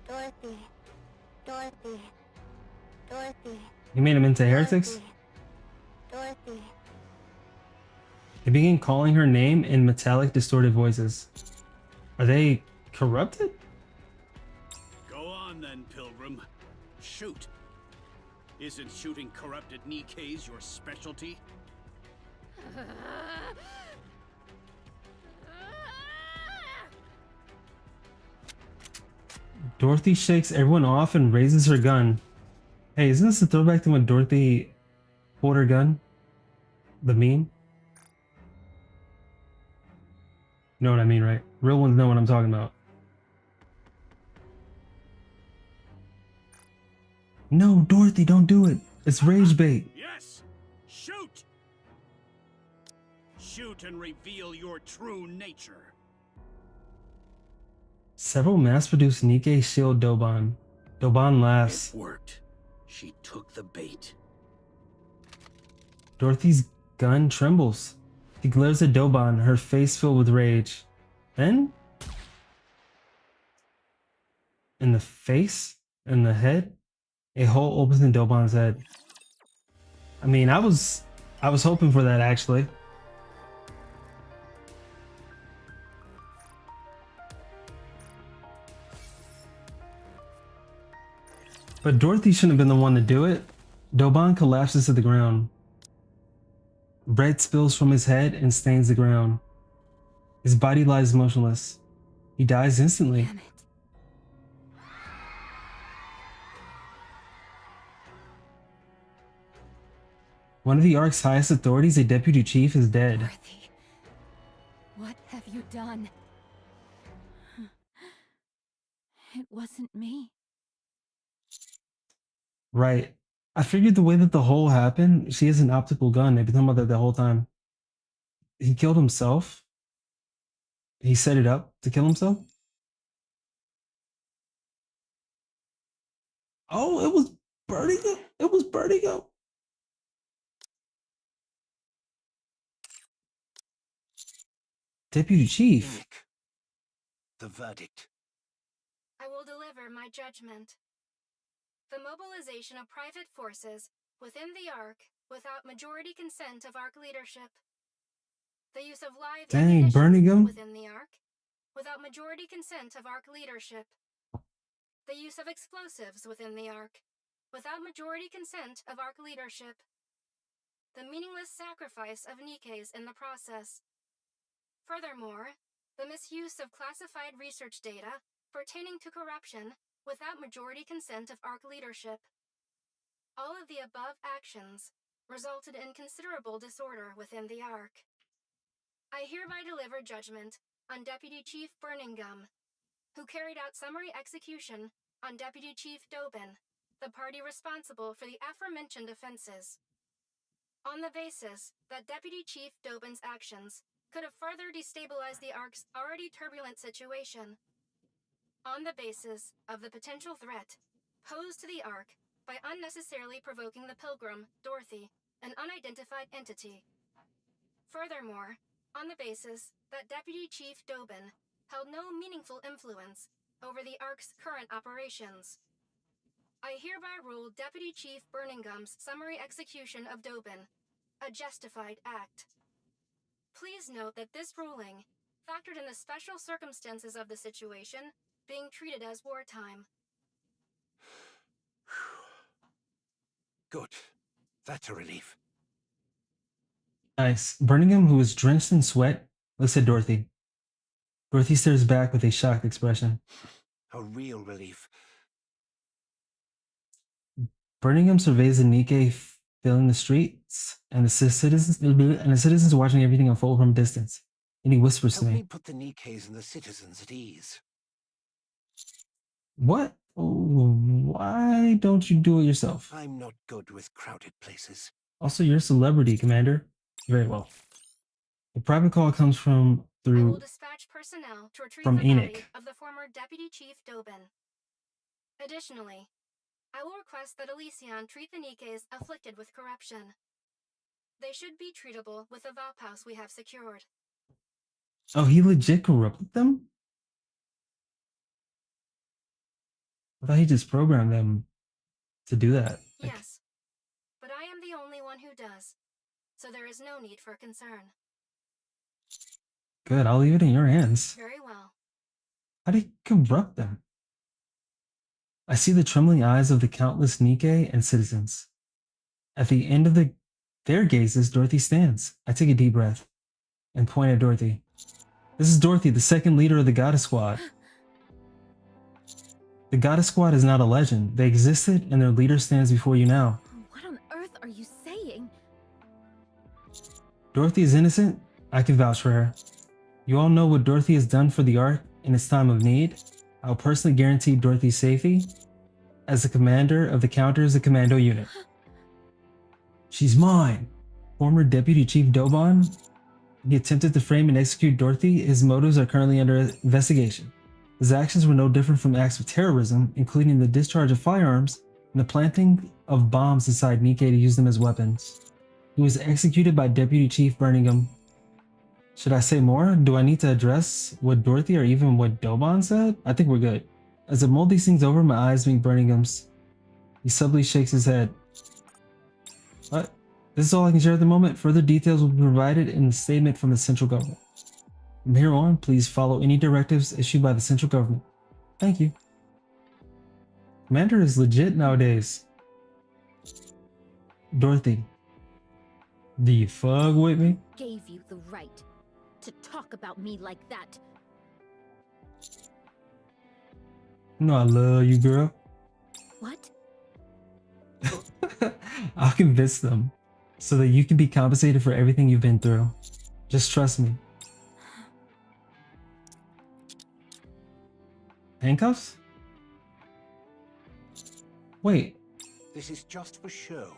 Dorothy. Dorothy. Dorothy. You made them into heretics? Dorothy. They begin calling her name in metallic, distorted voices. Are they corrupted? Go on then, Pilgrim. Shoot. Isn't shooting corrupted Nikkes your specialty? Dorothy shakes everyone off and raises her gun. Hey, isn't this a throwback to when Dorothy pulled her gun? The meme? You know what I mean, right? Real ones know what I'm talking about. No, Dorothy, don't do it. It's rage bait. Yes! Shoot! Shoot and reveal your true nature. Several mass-produced Nikke shield Doban. Doban laughs. It worked. She took the bait. Dorothy's gun trembles. She glares at Doban, her face filled with rage. Then, in the face, in the head, a hole opens in Doban's head. I mean, I was hoping for that actually. But Dorothy shouldn't have been the one to do it. Doban collapses to the ground. Bread spills from his head and stains the ground. His body lies motionless. He dies instantly. Damn it. One of the Ark's highest authorities, a deputy chief, is dead. Dorothy, what have you done? It wasn't me. Right. I figured the way that the hole happened, she has an optical gun. They've been talking about that the whole time. He killed himself. He set it up to kill himself. Oh, it was burning him. It was burning him. Deputy Chief. The verdict. I will deliver my judgment. The mobilization of private forces within the Ark without majority consent of Ark leadership. The use of live Dang, burning him. within the Ark without majority consent of Ark leadership. The use of explosives within the Ark without majority consent of Ark leadership. The meaningless sacrifice of Nikkes in the process. Furthermore, the misuse of classified research data pertaining to corruption without majority consent of Ark leadership. All of the above actions resulted in considerable disorder within the Ark. I hereby deliver judgment on Deputy Chief Birmingham, who carried out summary execution on Deputy Chief Dobin, the party responsible for the aforementioned offenses. On the basis that Deputy Chief Dobin's actions could have further destabilized the Ark's already turbulent situation. On the basis of the potential threat posed to the Ark by unnecessarily provoking the Pilgrim, Dorothy, an unidentified entity. Furthermore, on the basis that Deputy Chief Dobin held no meaningful influence over the Ark's current operations. I hereby rule Deputy Chief Birmingham's summary execution of Dobin a justified act. Please note that this ruling factored in the special circumstances of the situation being treated as wartime. Good. That's a relief. Nice. Birmingham, who is drenched in sweat, looks at Dorothy. Dorothy stares back with a shocked expression. A real relief. Birmingham surveys the Nikke filling the streets, and the citizens watching everything unfold from a distance. And he whispers to Help me. me put the Nikkes and the citizens at ease. What? Why don't you do it yourself? I'm not good with crowded places. Also, you're a celebrity, Commander. Very well. The private call comes from I will through dispatch personnel to retrieve from the body NIkke. of the former Deputy Chief Dobin. Additionally, I will request that Elysion treat the Nikkes afflicted with corruption. They should be treatable with the Vaup we have secured. Oh, he legit corrupted them? I thought he just programmed them to do that. Like, Yes, but I am the only one who does, so there is no need for concern. good, I'll leave it in your hands. Very well. How did he corrupt them? I see the trembling eyes of the countless Nikke and citizens. At the end of their gazes, Dorothy stands. I take a deep breath and point at Dorothy. This is Dorothy, the second leader of the Goddess Squad. The Goddess Squad is not a legend. They existed, and their leader stands before you now. What on earth are you saying? Dorothy is innocent. I can vouch for her. You all know what Dorothy has done for the Ark in its time of need. I'll personally guarantee Dorothy's safety as the commander of the Counters the Commando unit. She's mine. Former Deputy Chief Dobon. He attempted to frame and execute Dorothy. His motives are currently under investigation. His actions were no different from acts of terrorism, including the discharge of firearms and the planting of bombs inside Nikke to use them as weapons. He was executed by Deputy Chief Birmingham. Should I say more? Do I need to address what Dorothy or even what Dobon said? I think we're good. As I mull these things over, my eyes meet Birmingham's. He subtly shakes his head. What? This is all I can share at the moment. Further details will be provided in the statement from the central government. From here on, please follow any directives issued by the central government. Thank you. Commander is legit nowadays. Dorothy, do you fuck with me? Gave you the right to talk about me like that. You know I love you, girl. What? I'll convince them so that you can be compensated for everything you've been through. Just trust me. Handcuffs? Wait. This is just for show.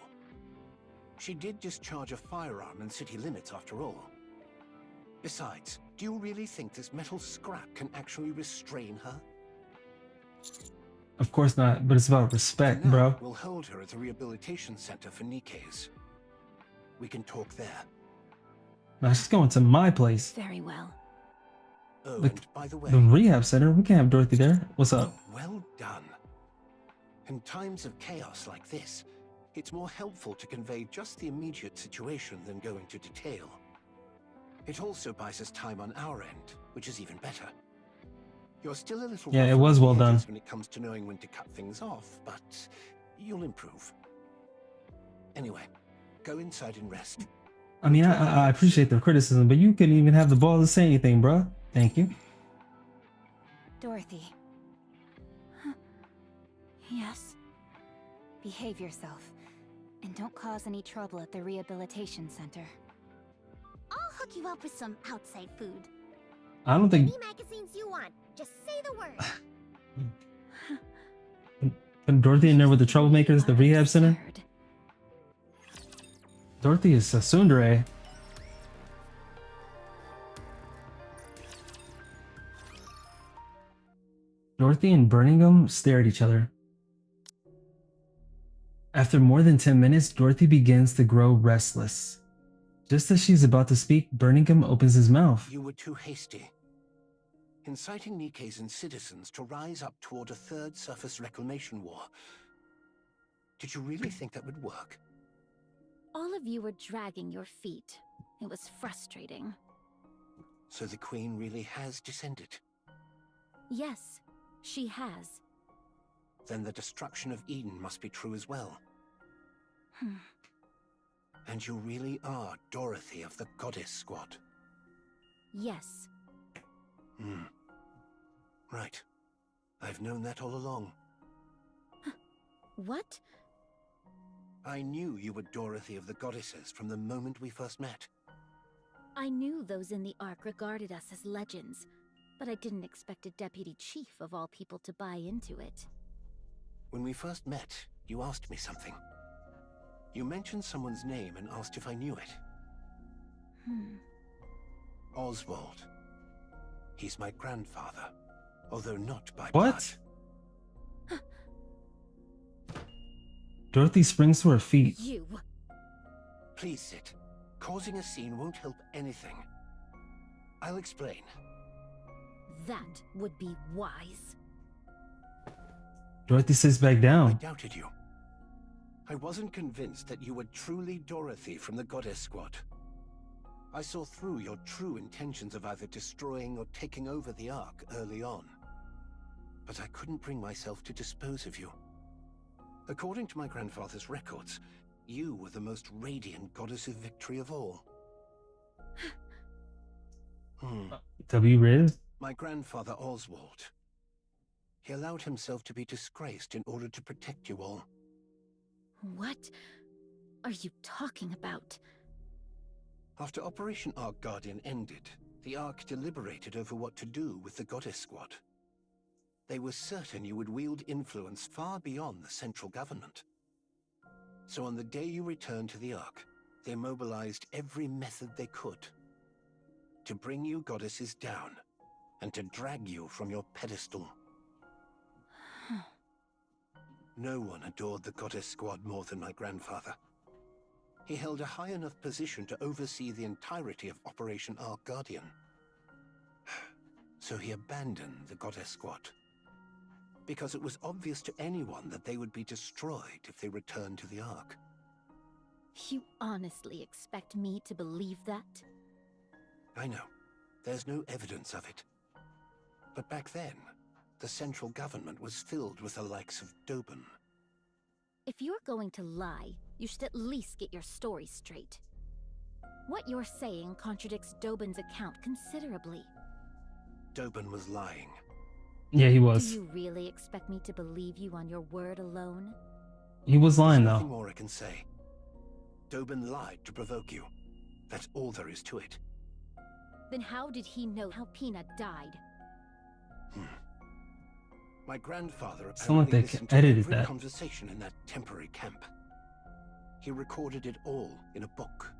She did discharge a firearm in city limits after all. Besides, do you really think this metal scrap can actually restrain her? Of course not, but it's about respect, bro. We'll hold her at the rehabilitation center for Nikkes. We can talk there. Now she's going to my place. Very well. Oh, The, and by the way, the rehab center? We can't have Dorothy there. What's up? well done. In times of chaos like this, it's more helpful to convey just the immediate situation than go into detail. It also buys us time on our end, which is even better. You're still a little Yeah, rough it was around well the done. edges when it comes to knowing when to cut things off, but you'll improve. Anyway, go inside and rest. I mean, I appreciate the criticism, but you couldn't even have the balls to say anything, bro. Thank you. Dorothy, Yes. behave yourself. And don't cause any trouble at the rehabilitation center. I'll hook you up with some outside food. I don't think Any magazines you want. Just say the word. putting Dorothy in there with the troublemakers, the rehab center. Dorothy is a tsundere. Dorothy and Birmingham stare at each other. After more than 10 minutes, Dorothy begins to grow restless. Just as she's about to speak, Birmingham opens his mouth. You were too hasty. Inciting Nikkes and citizens to rise up toward a third surface reclamation war. Did you really think that would work? All of you were dragging your feet. It was frustrating. So the Queen really has descended? Yes, she has. Then the destruction of Eden must be true as well. And you really are Dorothy of the Goddess Squad? Yes. Right. I've known that all along. What? I knew you were Dorothy of the Goddesses from the moment we first met. I knew those in the Ark regarded us as legends, but I didn't expect a deputy chief of all people to buy into it. When we first met, you asked me something. You mentioned someone's name and asked if I knew it. Oswald. He's my grandfather, although not by blood. What? Dorothy springs to her feet. You! Please sit. Causing a scene won't help anything. I'll explain. That would be wise. Dorothy sits back I down. doubted you. I wasn't convinced that you were truly Dorothy from the Goddess Squad. I saw through your true intentions of either destroying or taking over the Ark early on. But I couldn't bring myself to dispose of you. According to my grandfather's records, you were the most radiant goddess of victory of all. W-Riz? My grandfather Oswald. He allowed himself to be disgraced in order to protect you all. What are you talking about? After Operation Ark Guardian ended, the Ark deliberated over what to do with the Goddess Squad. They were certain you would wield influence far beyond the central government. So on the day you returned to the Ark, they mobilized every method they could to bring you goddesses down and to drag you from your pedestal. No one adored the Goddess Squad more than my grandfather. He held a high enough position to oversee the entirety of Operation Ark Guardian. So he abandoned the Goddess Squad, because it was obvious to anyone that they would be destroyed if they returned to the Ark. You honestly expect me to believe that? I know. There's no evidence of it. But back then, the central government was filled with the likes of Dobin. If you're going to lie, you should at least get your story straight. What you're saying contradicts Dobin's account considerably. Dobin was lying. Yeah, he Do was. you really expect me to believe you on your word alone? He was lying, There's nothing though. more I can say. Dobin lied to provoke you. That's all there is to it. Then how did he know how Peanut died? My grandfather Someone apparently think listened to edited every that. conversation in that temporary camp. He recorded it all in a book.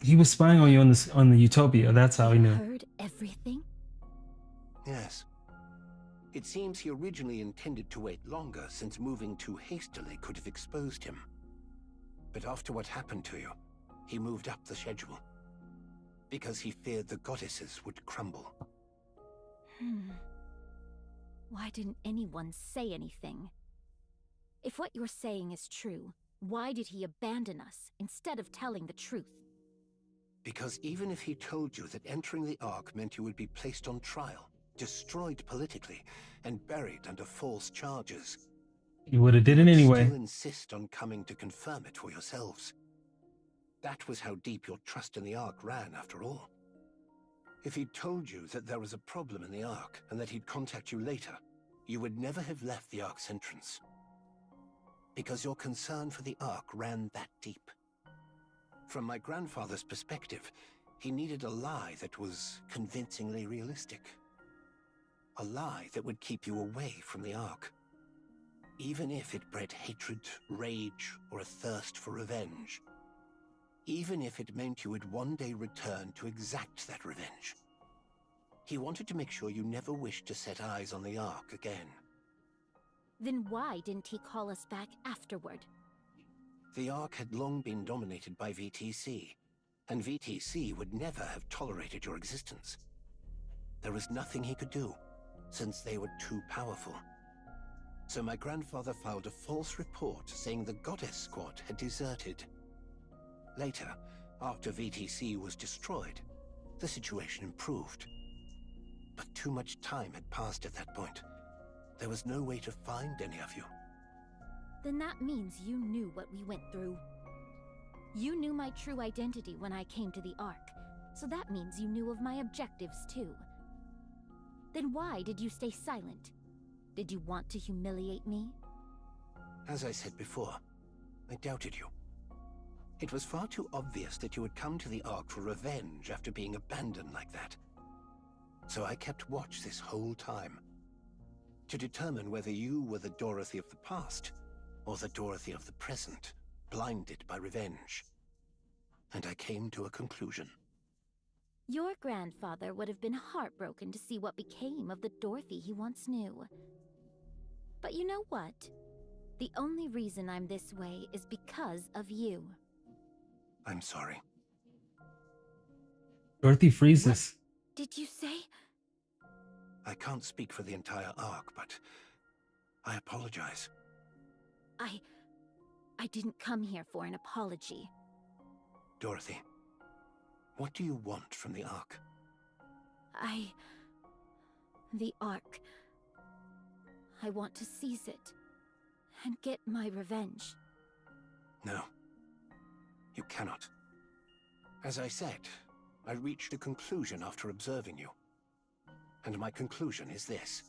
He was spying on you on the Utopia. That's how he knew. Heard everything? Yes. It seems he originally intended to wait longer, since moving too hastily could have exposed him. But after what happened to you, he moved up the schedule. Because he feared the goddesses would crumble. Why didn't anyone say anything? If what you're saying is true, why did he abandon us instead of telling the truth? Because even if he told you that entering the Ark meant you would be placed on trial, destroyed politically, and buried under false charges, You would have did it you'd anyway. still insist on coming to confirm it for yourselves. That was how deep your trust in the Ark ran, after all. If he'd told you that there was a problem in the Ark, and that he'd contact you later, you would never have left the Ark's entrance. Because your concern for the Ark ran that deep. From my grandfather's perspective, he needed a lie that was convincingly realistic. A lie that would keep you away from the Ark. Even if it bred hatred, rage, or a thirst for revenge. Even if it meant you would one day return to exact that revenge. He wanted to make sure you never wished to set eyes on the Ark again. Then why didn't he call us back afterward? The Ark had long been dominated by VTC, and VTC would never have tolerated your existence. There was nothing he could do, since they were too powerful. So my grandfather filed a false report saying the Goddess Squad had deserted. Later, after VTC was destroyed, the situation improved. But too much time had passed at that point. There was no way to find any of you. Then that means you knew what we went through. You knew my true identity when I came to the Ark, so that means you knew of my objectives too. Then why did you stay silent? Did you want to humiliate me? As I said before, I doubted you. It was far too obvious that you had come to the Ark for revenge after being abandoned like that. So I kept watch this whole time, to determine whether you were the Dorothy of the past, or the Dorothy of the present, blinded by revenge. And I came to a conclusion. Your grandfather would have been heartbroken to see what became of the Dorothy he once knew. But you know what? The only reason I'm this way is because of you. I'm sorry. Dorothy freezes. Did you say? I can't speak for the entire Ark, but I apologize. I didn't come here for an apology. Dorothy, what do you want from the Ark? The Ark. I want to seize it and get my revenge. No. You cannot. As I said, I reached a conclusion after observing you. And my conclusion is this.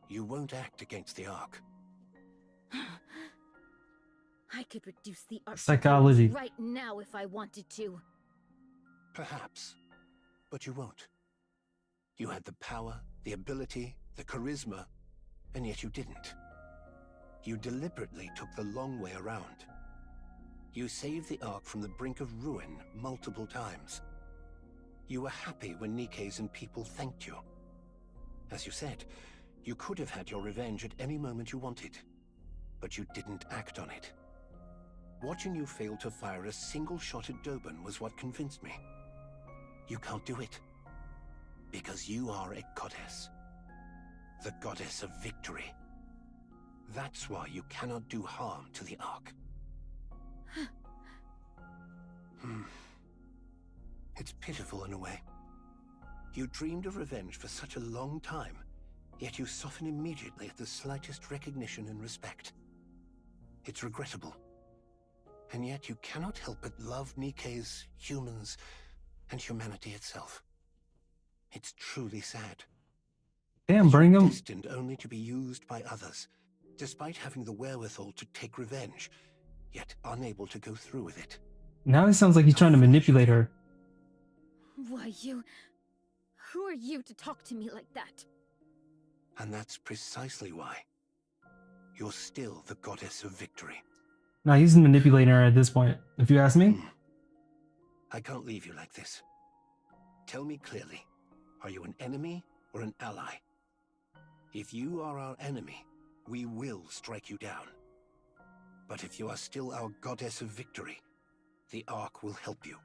You won't act against the Ark. I could reduce the Ark Psychology. right now if I wanted to. Perhaps. But you won't. You had the power, the ability, the charisma, and yet you didn't. You deliberately took the long way around. You saved the Ark from the brink of ruin multiple times. You were happy when Nikke's and people thanked you. As you said, you could have had your revenge at any moment you wanted, but you didn't act on it. Watching you fail to fire a single shot at Dobin was what convinced me. You can't do it. Because you are a goddess. The goddess of victory. That's why you cannot do harm to the Ark. It's pitiful in a way. You dreamed of revenge for such a long time, Yet you soften immediately at the slightest recognition and respect. It's regrettable. And yet you cannot help but love Nikke's, humans, and humanity itself. It's truly sad. Damn, bring him. Destined only to be used by others, despite having the wherewithal to take revenge, yet unable to go through with it. Now it sounds like he's trying to manipulate her. Why, you... Who are you to talk to me like that? And that's precisely why. You're still the goddess of victory. Nah, he's manipulating her at this point, if you ask me. I can't leave you like this. Tell me clearly, are you an enemy or an ally? If you are our enemy, we will strike you down. But if you are still our goddess of victory, the Ark will help you.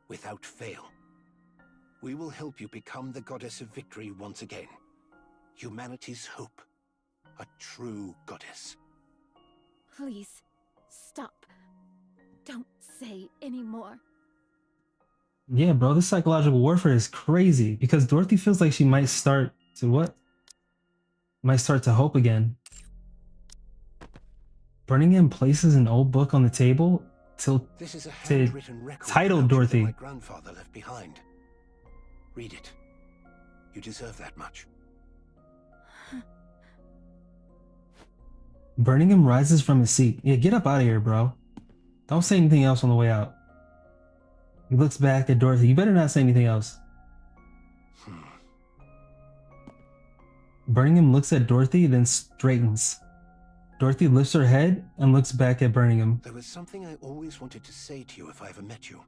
Without fail. We will help you become the goddess of victory once again. Humanity's hope. A true goddess. Please, stop. Don't say any more. Yeah, bro, this psychological warfare is crazy because Dorothy feels like she might start to what? Might start to hope again. Birmingham places an old book on the table This is a handwritten record titled Dorothy. my grandfather left behind. Read it. You deserve that much. Birmingham rises from his seat. Yeah, get up out of here, bro. Don't say anything else on the way out. He looks back at Dorothy. You better not say anything else. Birmingham looks at Dorothy, then straightens. Dorothy lifts her head and looks back at Birmingham. There was something I always wanted to say to you if I ever met you.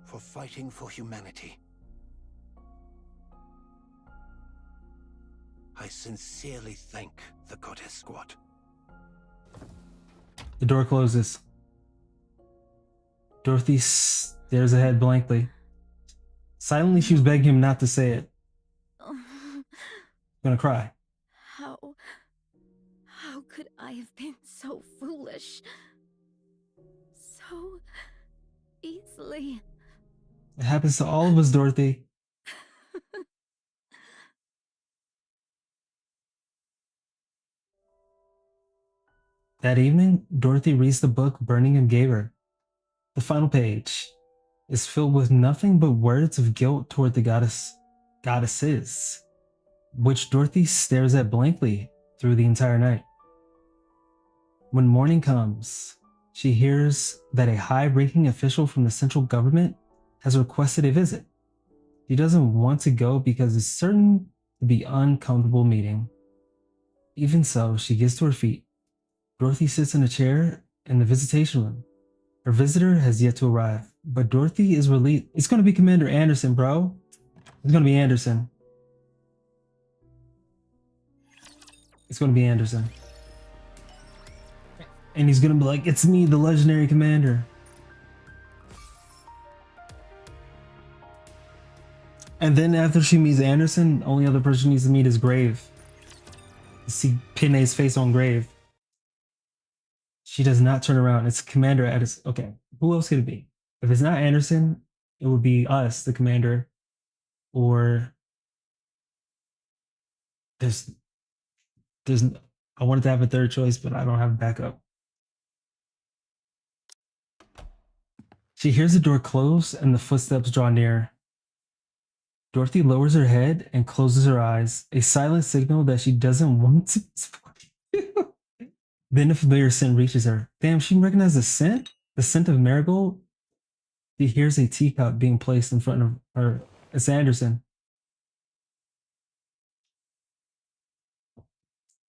For fighting for humanity. I sincerely thank the Goddess Squad. The door closes. Dorothy stares ahead blankly. Silently, she was begging him not to say it. Gonna cry. How could I have been so foolish? So easily. It happens to all of us, Dorothy. That evening, Dorothy reads the book Birmingham gave her. The final page is filled with nothing but words of guilt toward the goddesses, which Dorothy stares at blankly through the entire night. When morning comes, she hears that a high-ranking official from the central government has requested a visit. She doesn't want to go because it's certain to be an uncomfortable meeting. Even so, she gets to her feet. Dorothy sits in a chair in the visitation room. Her visitor has yet to arrive, but Dorothy is relieved. It's going to be Commander Andersen, bro. It's going to be Andersen. It's going to be Andersen. And he's going to be like, it's me, the legendary commander. And then after she meets Andersen, the only other person she needs to meet is Grave. See Pinay's face on Grave. She does not turn around. It's Commander Andersen. Okay, who else could it be? If it's not Andersen, it would be us, the commander. Or there's I wanted to have a third choice, but I don't have a backup. She hears the door close and the footsteps draw near. Dorothy lowers her head and closes her eyes, a silent signal that she doesn't want to. Then a familiar scent reaches her. Damn, she recognizes the scent? The scent of marigold? She hears a teacup being placed in front of her. It's Andersen.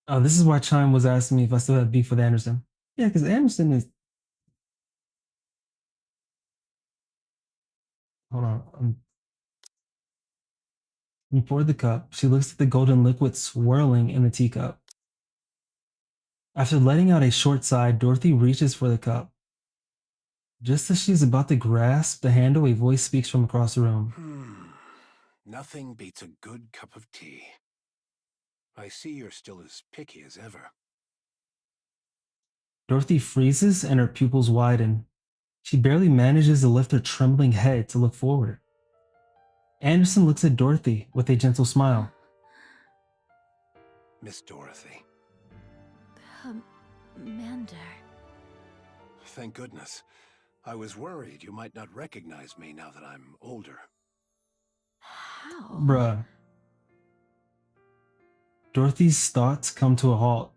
Oh, this is why Chime was asking me if I still have beef with Andersen. Yeah, because Andersen is... Hold on. Before the cup, she looks at the golden liquid swirling in the teacup. After letting out a short sigh, Dorothy reaches for the cup. Just as she's about to grasp the handle, a voice speaks from across the room. Nothing beats a good cup of tea. I see you're still as picky as ever. Dorothy freezes and her pupils widen. She barely manages to lift her trembling head to look forward. Andersen looks at Dorothy with a gentle smile. Miss Dorothy. Commander. Thank goodness. I was worried you might not recognize me now that I'm older. How? Bruh. Dorothy's thoughts come to a halt.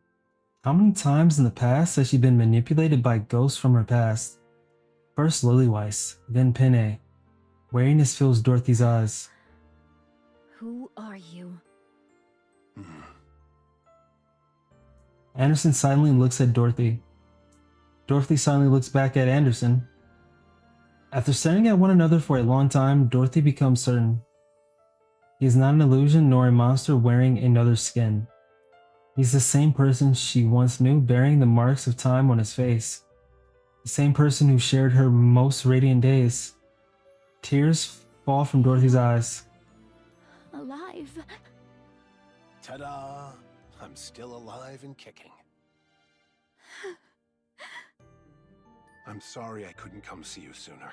How many times in the past has she been manipulated by ghosts from her past? First Lillyweiss, then Penne. Wariness fills Dorothy's eyes. Who are you? Andersen silently looks at Dorothy. Dorothy silently looks back at Andersen. After staring at one another for a long time, Dorothy becomes certain. He is not an illusion nor a monster wearing another's skin. He's the same person she once knew, bearing the marks of time on his face. The same person who shared her most radiant days. Tears fall from Dorothy's eyes. Alive. Ta-da! I'm still alive and kicking. I'm sorry I couldn't come see you sooner.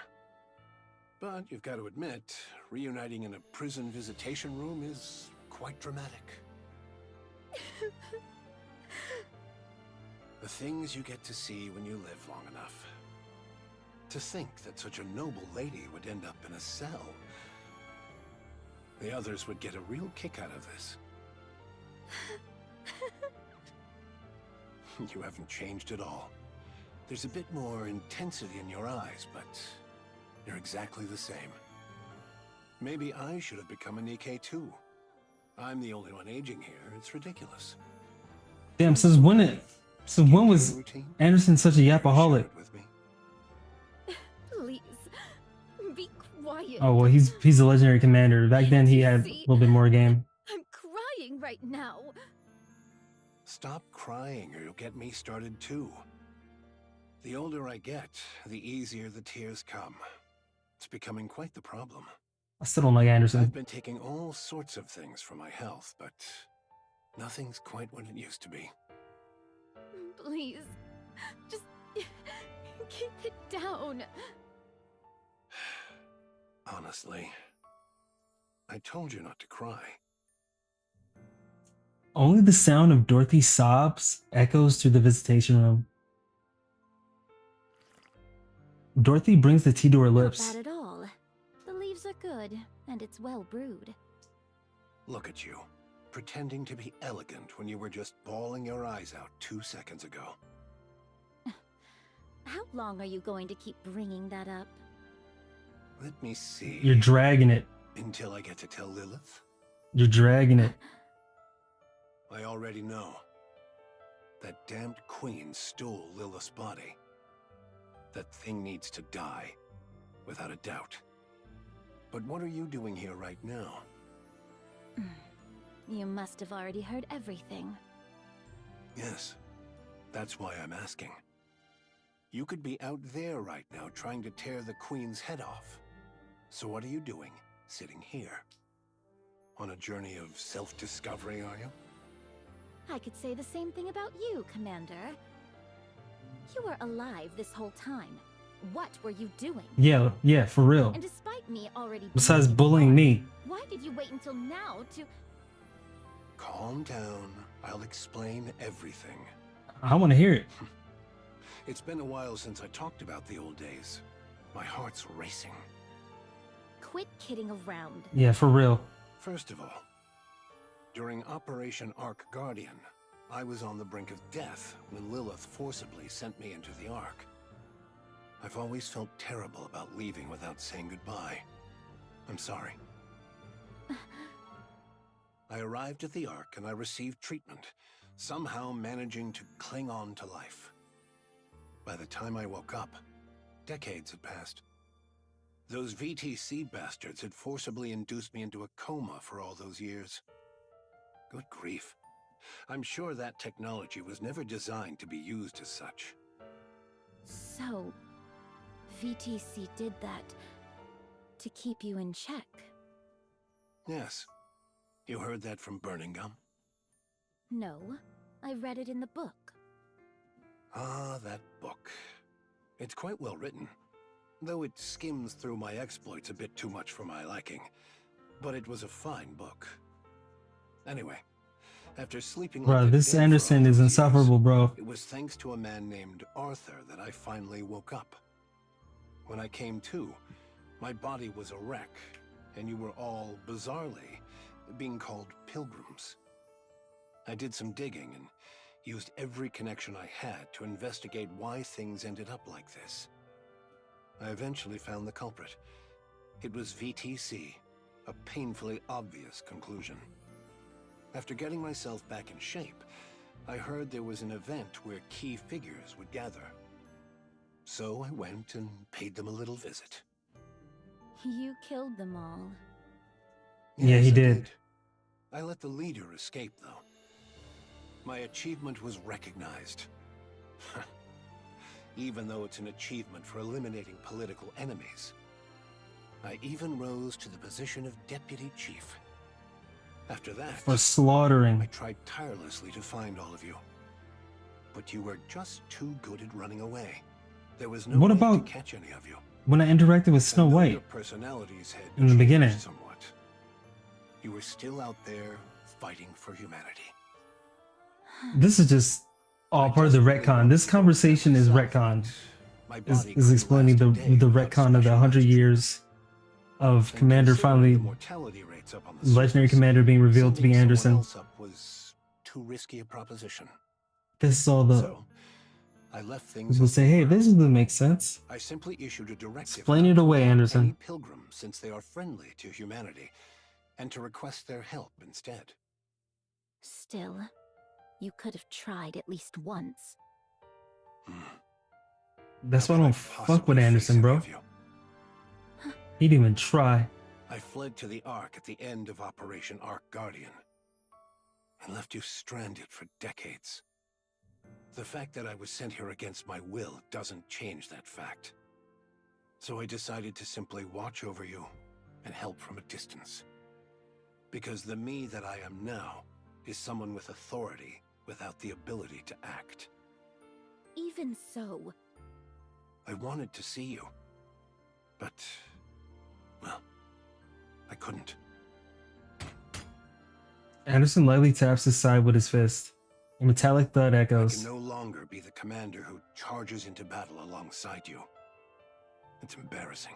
But you've got to admit, reuniting in a prison visitation room is quite dramatic. The things you get to see when you live long enough. To think that such a noble lady would end up in a cell. The others would get a real kick out of this. You haven't changed at all. There's a bit more intensity in your eyes, but you're exactly the same. Maybe I should have become a NIkke too. I'm the only one aging here. It's ridiculous. Damn, since when was Andersen such a yapaholic? Please, be quiet. Oh well, he's a legendary commander. Back then he had a little bit more game. I'm crying right now. Stop crying or you'll get me started too. The older I get, the easier the tears come. It's becoming quite the problem. I still don't like Andersen. I've been taking all sorts of things for my health, but nothing's quite what it used to be. Please, just keep it down. Honestly, I told you not to cry. Only the sound of Dorothy's sobs echoes through the visitation room. Dorothy brings the tea to her lips. Not bad at all. The leaves are good, and it's well brewed. Look at you, pretending to be elegant when you were just bawling your eyes out 2 seconds ago. How long are you going to keep bringing that up? Let me see. You're dragging it. Until I get to tell Lilith? You're dragging it. I already know. That damned queen stole Lilith's body. That thing needs to die, without a doubt. But what are you doing here right now? You must have already heard everything. Yes, that's why I'm asking. You could be out there right now trying to tear the queen's head off. So what are you doing, sitting here? On a journey of self-discovery, are you? I could say the same thing about you, Commander. You were alive this whole time. What were you doing? Yeah, for real. And despite me already Besides bullying me. Why did you wait until now to... Calm down. I'll explain everything. I want to hear it. It's been a while since I talked about the old days. My heart's racing. Quit kidding around. Yeah, for real. First of all, during Operation Ark Guardian, I was on the brink of death when Lilith forcibly sent me into the Ark. I've always felt terrible about leaving without saying goodbye. I'm sorry. I arrived at the Ark and I received treatment, somehow managing to cling on to life. By the time I woke up, decades had passed. Those VTC bastards had forcibly induced me into a coma for all those years. Good grief. I'm sure that technology was never designed to be used as such. So, VTC did that to keep you in check? Yes. You heard that from Burning Gum? No, I read it in the book. Ah, that book. It's quite well written, though it skims through my exploits a bit too much for my liking. But it was a fine book. Anyway, after sleeping Bro, like a this dead for Andersen all is those insufferable, years, bro. it was thanks to a man named Arthur that I finally woke up. When I came to, my body was a wreck, and you were all, bizarrely, being called pilgrims. I did some digging and used every connection I had to investigate why things ended up like this. I eventually found the culprit. It was VTC, a painfully obvious conclusion. After getting myself back in shape, I heard there was an event where key figures would gather. So I went and paid them a little visit. You killed them all. Yeah, he Yes, I did. I let the leader escape, though. My achievement was recognized. Even though it's an achievement for eliminating political enemies. I even rose to the position of deputy chief. After that, For slaughtering. I tried tirelessly to find all of you. But you were just too good at running away. There was no What way about to catch any of you. when I interacted with Snow And though White your personalities had in the changed beginning? somewhat, you were still out there fighting for humanity. This is just all part of the retcon. This conversation is retcon. Is explaining the retcon of the 100 years of Commander finally, legendary Commander being revealed to be Andersen. Was too risky a proposition. This is all the So, I left things people say, hey, this doesn't make sense. I simply issued a directive. Explain not it to away, harm Andersen. Any pilgrims, since they are friendly to humanity, and to request their help instead. Still, you could have tried at least once. That's why I don't fuck with Andersen, bro. He didn't even try. I fled to the Ark at the end of Operation Ark Guardian, and left you stranded for decades. The fact that I was sent here against my will doesn't change that fact. So I decided to simply watch over you and help from a distance. Because the me that I am now is someone with authority without the ability to act. Even so, I wanted to see you, but, well, I couldn't. Andersen lightly taps his side with his fist. A metallic thud I echoes. can no longer be the commander who charges into battle alongside you. It's embarrassing.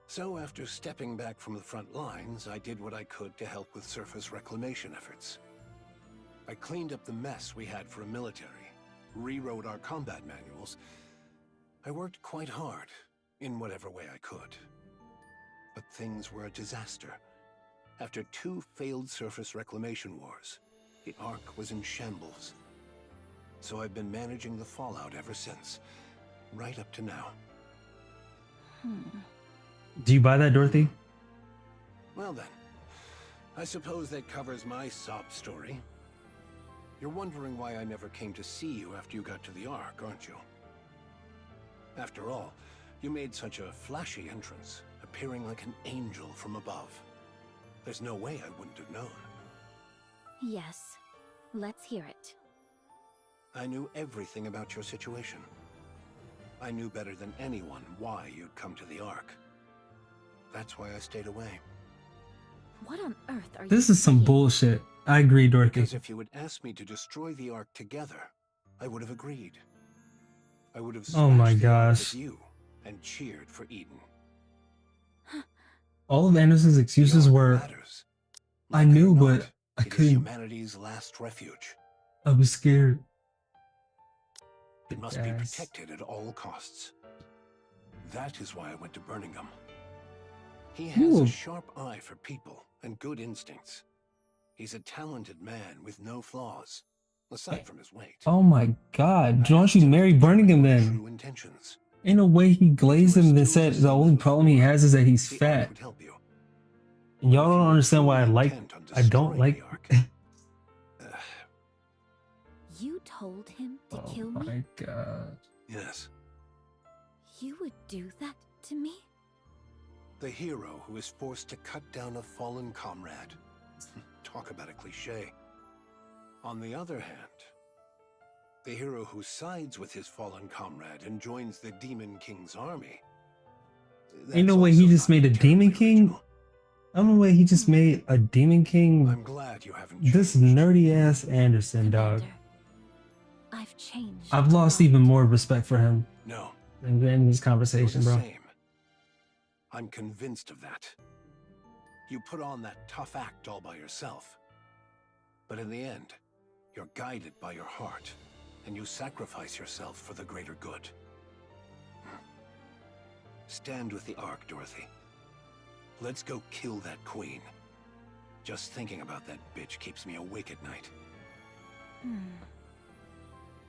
So after stepping back from the front lines, I did what I could to help with surface reclamation efforts. I cleaned up the mess we had for a military, rewrote our combat manuals. I worked quite hard, in whatever way I could. But things were a disaster. After 2 failed surface reclamation wars, the Ark was in shambles. So I've been managing the fallout ever since, right up to now. Do you buy that, Dorothy? Well then, I suppose that covers my sob story. You're wondering why I never came to see you after you got to the Ark, aren't you? After all, you made such a flashy entrance, appearing like an angel from above. There's no way I wouldn't have known. yes. Let's hear it. I knew everything about your situation. I knew better than anyone why you'd come to the Ark. That's why I stayed away. What on earth are you This is some bullshit. I agree, Dorothy. Because if you had asked me to destroy the Ark together, I would have agreed. I would have Oh my smashed the Ark gosh. with you and cheered for Eden. All of Andersen's excuses were, I knew, but I It is couldn't. humanity's last refuge. I was scared. It must be Yes. protected at all costs. That is why I went to Birmingham. He has Ooh. a sharp eye for people and good instincts. He's a talented man with no flaws, aside from his weight. Oh my god. Don't you marry Birmingham then? True intentions. In a way, he glazed him and said the only problem he has is that he's fat. And y'all don't understand why I don't like. You told him to Oh kill my me? god. Yes. You would do that to me? The hero who is forced to cut down a fallen comrade. Talk about a cliche. On the other hand, the hero who sides with his fallen comrade and joins the Demon King's army. Ain't no way he just made a Demon King. I don't know way he just made a Demon King. I'm glad you haven't This nerdy ass Andersen, dog. I've changed. I've lost even more respect for him. No. In this conversation, You're the bro. same. I'm convinced of that. You put on that tough act all by yourself. But in the end, you're guided by your heart, and you sacrifice yourself for the greater good. Stand with the Ark, Dorothy. Let's go kill that queen. Just thinking about that bitch keeps me awake at night.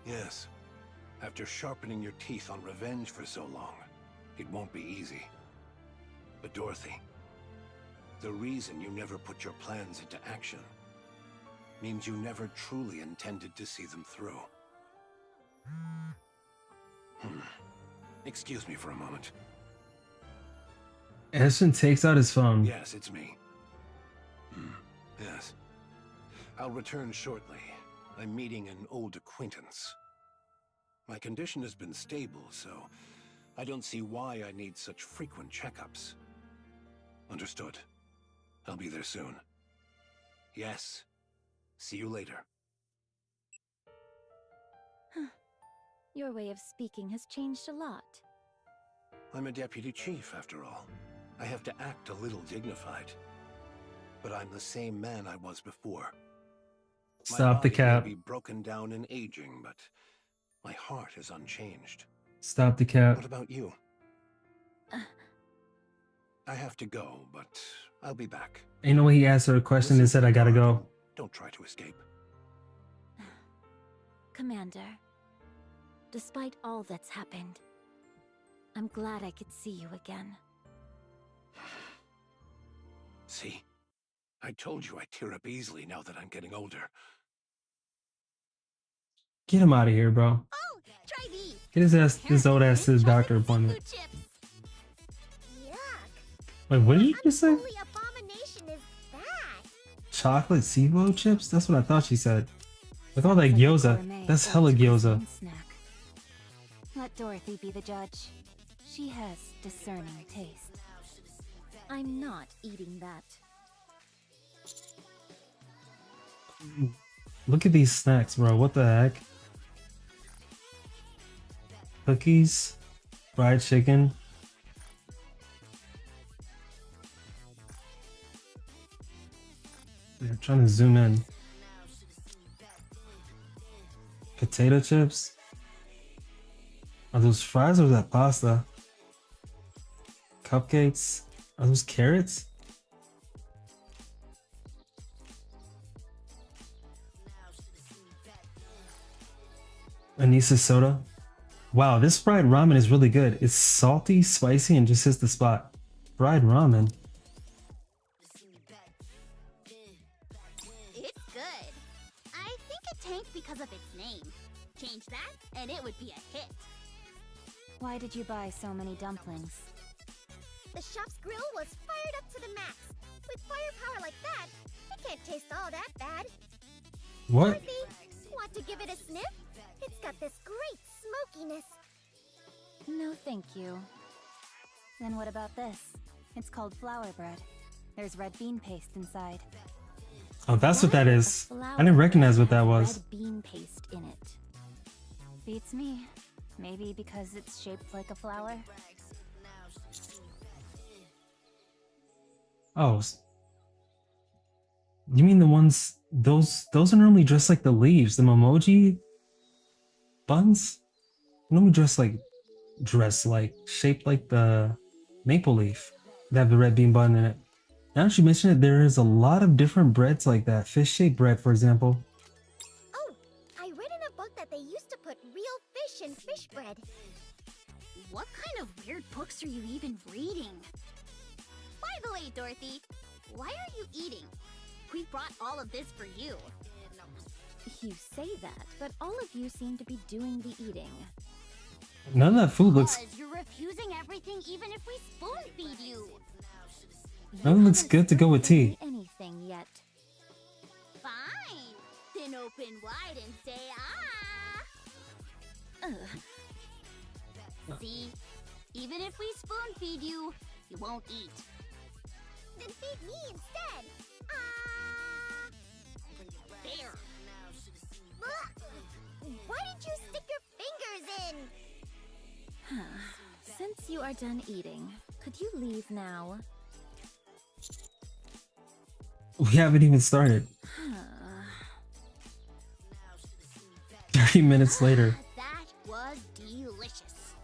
Yes. After sharpening your teeth on revenge for so long, it won't be easy. But Dorothy, the reason you never put your plans into action means you never truly intended to see them through. Excuse me for a moment. Andersen takes out his phone. Yes, it's me. Yes. I'll return shortly. I'm meeting an old acquaintance. My condition has been stable, so I don't see why I need such frequent checkups. Understood. I'll be there soon. Yes. See you later. Your way of speaking has changed a lot. I'm a deputy chief, after all. I have to act a little dignified. But I'm the same man I was before. Stop the cap. May be broken down and aging, but my heart is unchanged. Stop the cap. What about you? I have to go, but I'll be back. Ain't no way he asked her a question and said, I gotta go. Don't try to escape. Commander, despite all that's happened, I'm glad I could see you again. See? I told you I tear up easily now that I'm getting older. Get him out of here, bro. Oh, try these. Get his ass, his old ass to his doctor appointment. Wait, what did you just say? Abomination is that? Chocolate seafood chips? That's what I thought she said. With all that gyoza, that's hella gyoza. Let Dorothy be the judge. She has discerning taste. I'm not eating that. Look at these snacks, bro. What the heck? Cookies, fried chicken. I'm trying to zoom in. Potato chips. Are those fries or is that pasta? Cupcakes. Are those carrots? Anisa soda. Wow, this fried ramen is really good. It's salty, spicy, and just hits the spot. Fried ramen. It's good. I think it tanked because of its name. Change that, and it would be a hit. Why did you buy so many dumplings? The shop's grill was fired up to the max. With firepower like that, it can't taste all that bad. What? Dorothy, want to give it a sniff? It's got this great smokiness. No, thank you. Then what about this? It's called flour bread. There's red bean paste inside. Oh, that's what that is. I didn't recognize what that was. Red bean paste in it. Beats me. Maybe because it's shaped like a flower. Oh. You mean the ones, those are normally dressed like the leaves, the Momoji buns? Normally dressed like, shaped like the maple leaf. They have the red bean bun in it. Now that you mention it, there is a lot of different breads like that. Fish-shaped bread, for example. Oh, I read in a book that they used to put real fish in fish bread. What kind of weird books are you even reading? By the way, Dorothy, why are you eating? We brought all of this for you. You say that, but all of you seem to be doing the eating. None of that food looks... You're refusing everything even if we spoon feed you. None of it looks good to go with tea. Anything yet? Fine. Then open wide and say ah. See? Even if we spoon feed you, you won't eat. Then feed me instead. There. Why did you stick your fingers in? Since you are done eating, could you leave now? We haven't even started. 30 minutes later. That was delicious.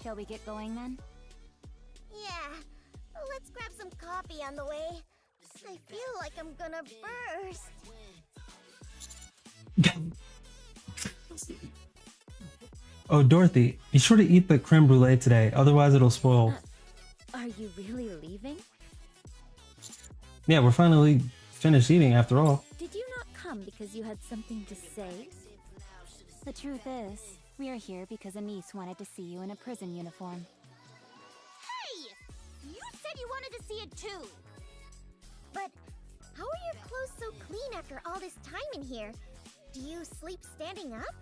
Shall we get going then? Yeah, let's grab some coffee on the way. I feel like I'm gonna burst. Oh, Dorothy, be sure to eat the creme brulee today, otherwise it'll spoil. Are you really leaving? Yeah, we're finally finished eating after all. Did you not come because you had something to say? The truth is, we're here because a niece wanted to see you in a prison uniform. Hey! You said you wanted to see it too! But how are your clothes so clean after all this time in here? Do you sleep standing up?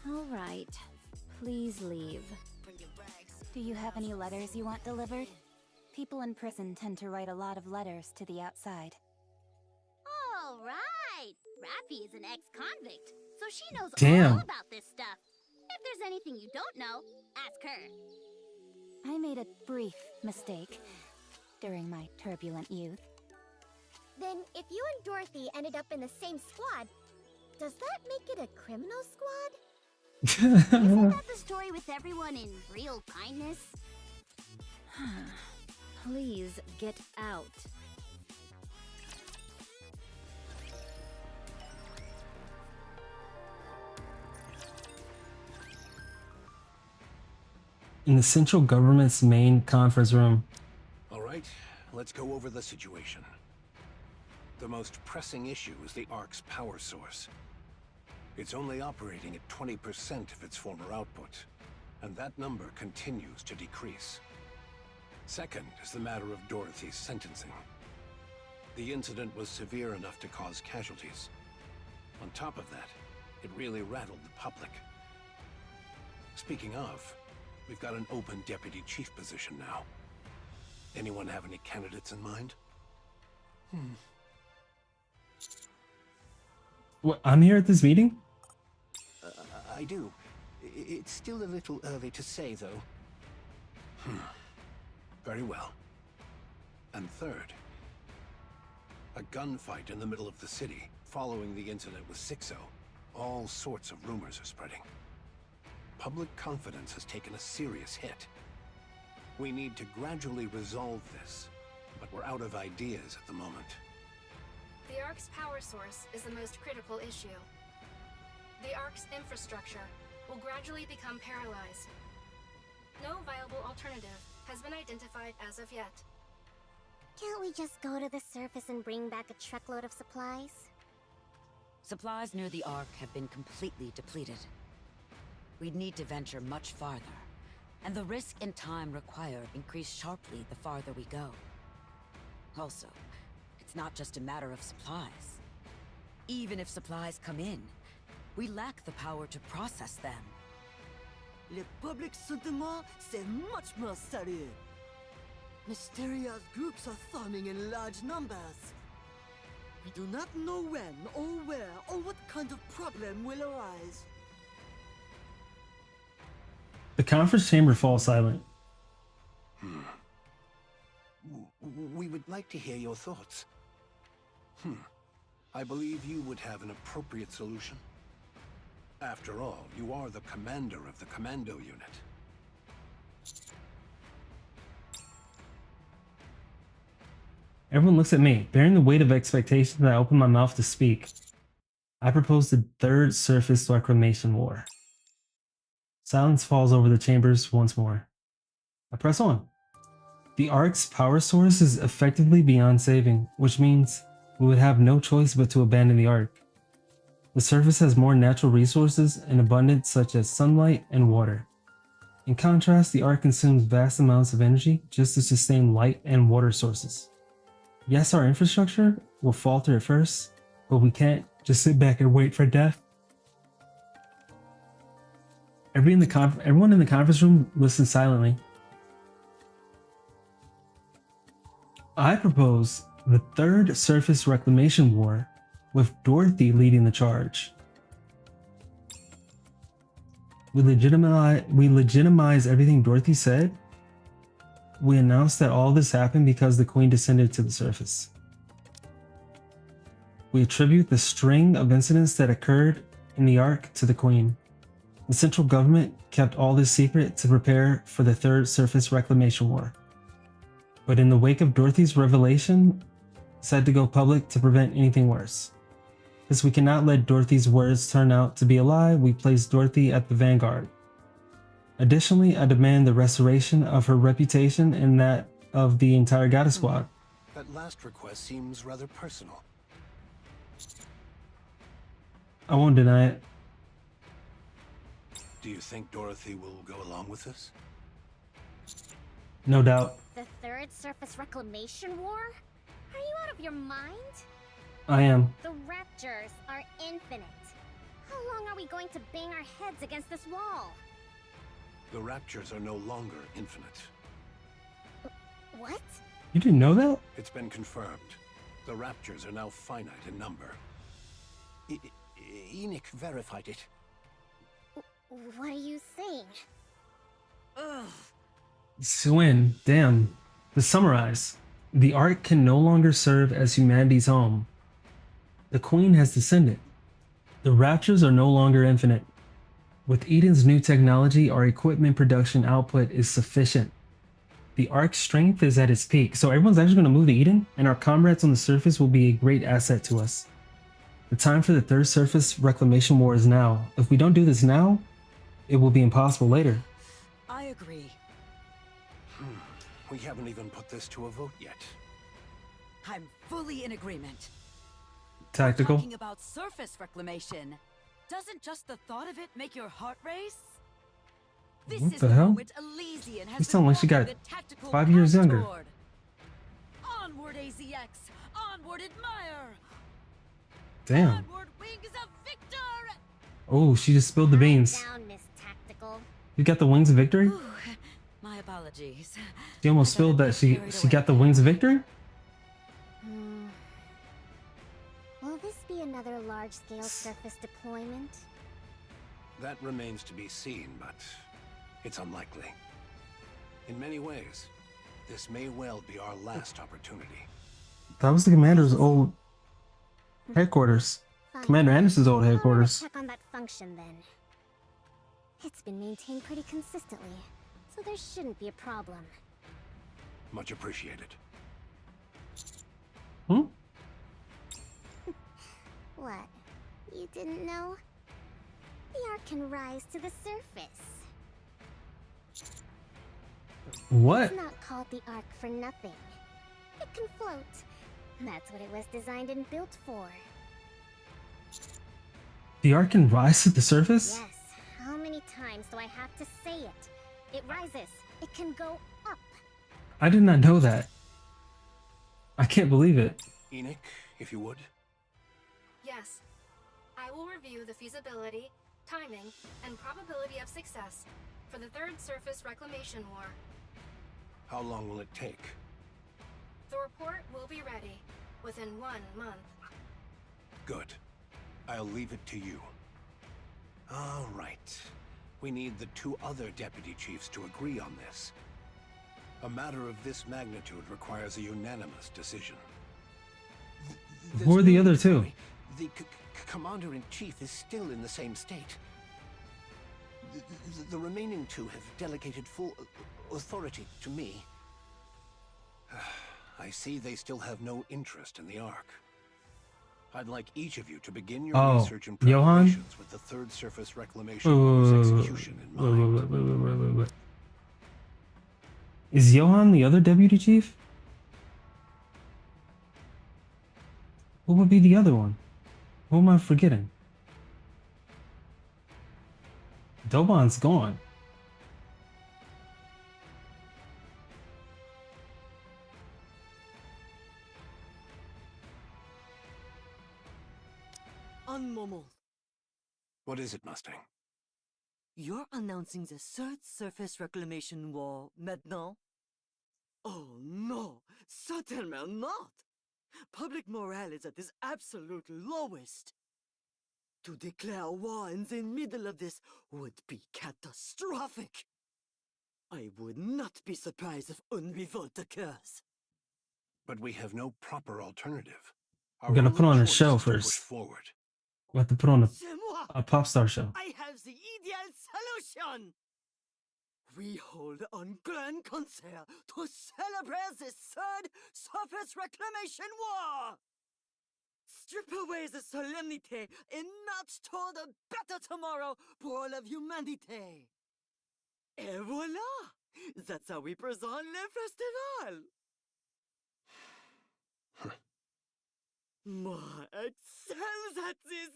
All right. Please leave. Do you have any letters you want delivered? People in prison tend to write a lot of letters to the outside. All right! Rappy is an ex-convict, so she knows Damn. all about this stuff. If there's anything you don't know, ask her. I made a brief mistake during my turbulent youth. Then if you and Dorothy ended up in the same squad, does that make it a criminal squad? Isn't that the story with everyone in real kindness? Please get out. In the central government's main conference room. All right, let's go over the situation. The most pressing issue is the Ark's power source. It's only operating at 20% of its former output, and that number continues to decrease. Second is the matter of Dorothy's sentencing. The incident was severe enough to cause casualties. On top of that, it really rattled the public. Speaking of, we've got an open deputy chief position now. Anyone have any candidates in mind? What, I'm here at this meeting? I do. It's still a little early to say, though. Very well. And third, a gunfight in the middle of the city following the incident with Sixo. All sorts of rumors are spreading. Public confidence has taken a serious hit. We need to gradually resolve this, but we're out of ideas at the moment. The Ark's power source is the most critical issue. The Ark's infrastructure will gradually become paralyzed. No viable alternative has been identified as of yet. Can't we just go to the surface and bring back a truckload of supplies? Supplies near the Ark have been completely depleted. We'd need to venture much farther, and the risk and time required increase sharply the farther we go. Also, it's not just a matter of supplies. Even if supplies come in, we lack the power to process them. Le public sentiment, c'est much more sérieux. Mysterious groups are forming in large numbers. We do not know when, or where, or what kind of problem will arise. The conference chamber falls silent. We would like to hear your thoughts. I believe you would have an appropriate solution. After all, you are the commander of the commando unit. Everyone looks at me, bearing the weight of expectation that I open my mouth to speak. I propose the third surface reclamation war. Silence falls over the chambers once more. I press on. The Ark's power source is effectively beyond saving, which means we would have no choice but to abandon the Ark. The surface has more natural resources in abundance such as sunlight and water. In contrast, the Ark consumes vast amounts of energy just to sustain light and water sources. Yes, our infrastructure will falter at first, but we can't just sit back and wait for death. Everyone in the conference room listens silently. I propose the Third Surface Reclamation War, with Dorothy leading the charge. We legitimize everything Dorothy said. We announce that all this happened because the Queen descended to the surface. We attribute the string of incidents that occurred in the Ark to the Queen. The central government kept all this secret to prepare for the Third Surface Reclamation War. But in the wake of Dorothy's revelation, decided to go public to prevent anything worse. Because we cannot let Dorothy's words turn out to be a lie, we place Dorothy at the vanguard. Additionally, I demand the restoration of her reputation and that of the entire Goddess Squad. That last request seems rather personal. I won't deny it. Do you think Dorothy will go along with this? No doubt. The Third Surface Reclamation War? Are you out of your mind? I am. The Raptors are infinite. How long are we going to bang our heads against this wall? The Raptors are no longer infinite. What? You didn't know that? It's been confirmed. The Raptors are now finite in number. NIkke verified it. What are you saying? Ugh. Swin, damn. To summarize, the Ark can no longer serve as humanity's home. The Queen has descended. The Raptors are no longer infinite. With Eden's new technology, our equipment production output is sufficient. The Ark's strength is at its peak, so everyone's actually going to move to Eden, and our comrades on the surface will be a great asset to us. The time for the Third Surface Reclamation War is now. If we don't do this now, it will be impossible later. I agree. We haven't even put this to a vote yet. I'm fully in agreement. Tactical. Talking about surface reclamation. Doesn't just the thought of it make your heart race? This What is the hell? moment Elysian has You sound been like she got walking the tactical 5 years path younger. toward. Onward, AZX! Onward, admire! Damn. Onward, wings of victor! Oh, she just spilled the beans. Down, Miss Tactical. You got the wings of victory? Ooh, my apologies. She almost spilled that she got the wings of victory? Will this be another large-scale surface deployment? That remains to be seen, but it's unlikely. In many ways, this may well be our last opportunity. That was the commander's old headquarters. Fine. Commander Anderson's old headquarters. Check on that function then. It's been maintained pretty consistently, so there shouldn't be a problem. Much appreciated. Hmm? What? You didn't know? The Ark can rise to the surface. What? It's not called the Ark for nothing. It can float. That's what it was designed and built for. The Ark can rise to the surface? Yes. How many times do I have to say it? It rises. It can go up. I did not know that. I can't believe it. NIkke, if you would. Yes. I will review the feasibility, timing, and probability of success for the Third Surface Reclamation War. How long will it take? The report will be ready within 1 month. Good. I'll leave it to you. All right. We need the 2 other deputy chiefs to agree on this. A matter of this magnitude requires a unanimous decision. Who are the other 2? The commander-in-chief is still in the same state. The remaining 2 have delegated full authority to me. I see they still have no interest in the Ark. I'd like each of you to begin your research and Johan? preparations with the Third Surface Reclamation War's execution in mind. Wait. Is Johan the other deputy chief? Who would be the other one? Who am I forgetting? Doban's gone. Unmomo. What is it, Mustang? You're announcing the third surface reclamation war, maintenant? Oh no, certainly not! Public morale is at its absolute lowest. To declare war in the middle of this would be catastrophic. I would not be surprised if une revolt occurs. But we have no proper alternative. We're gonna put on a show Push first. forward. We have to put on a pop star show. I have the ideal solution! We hold a grand concert to celebrate the third surface reclamation war! Strip away the solemnity and march toward a better tomorrow for all of humanity! Et voila! That's how we present le festival! Moi, excels at this!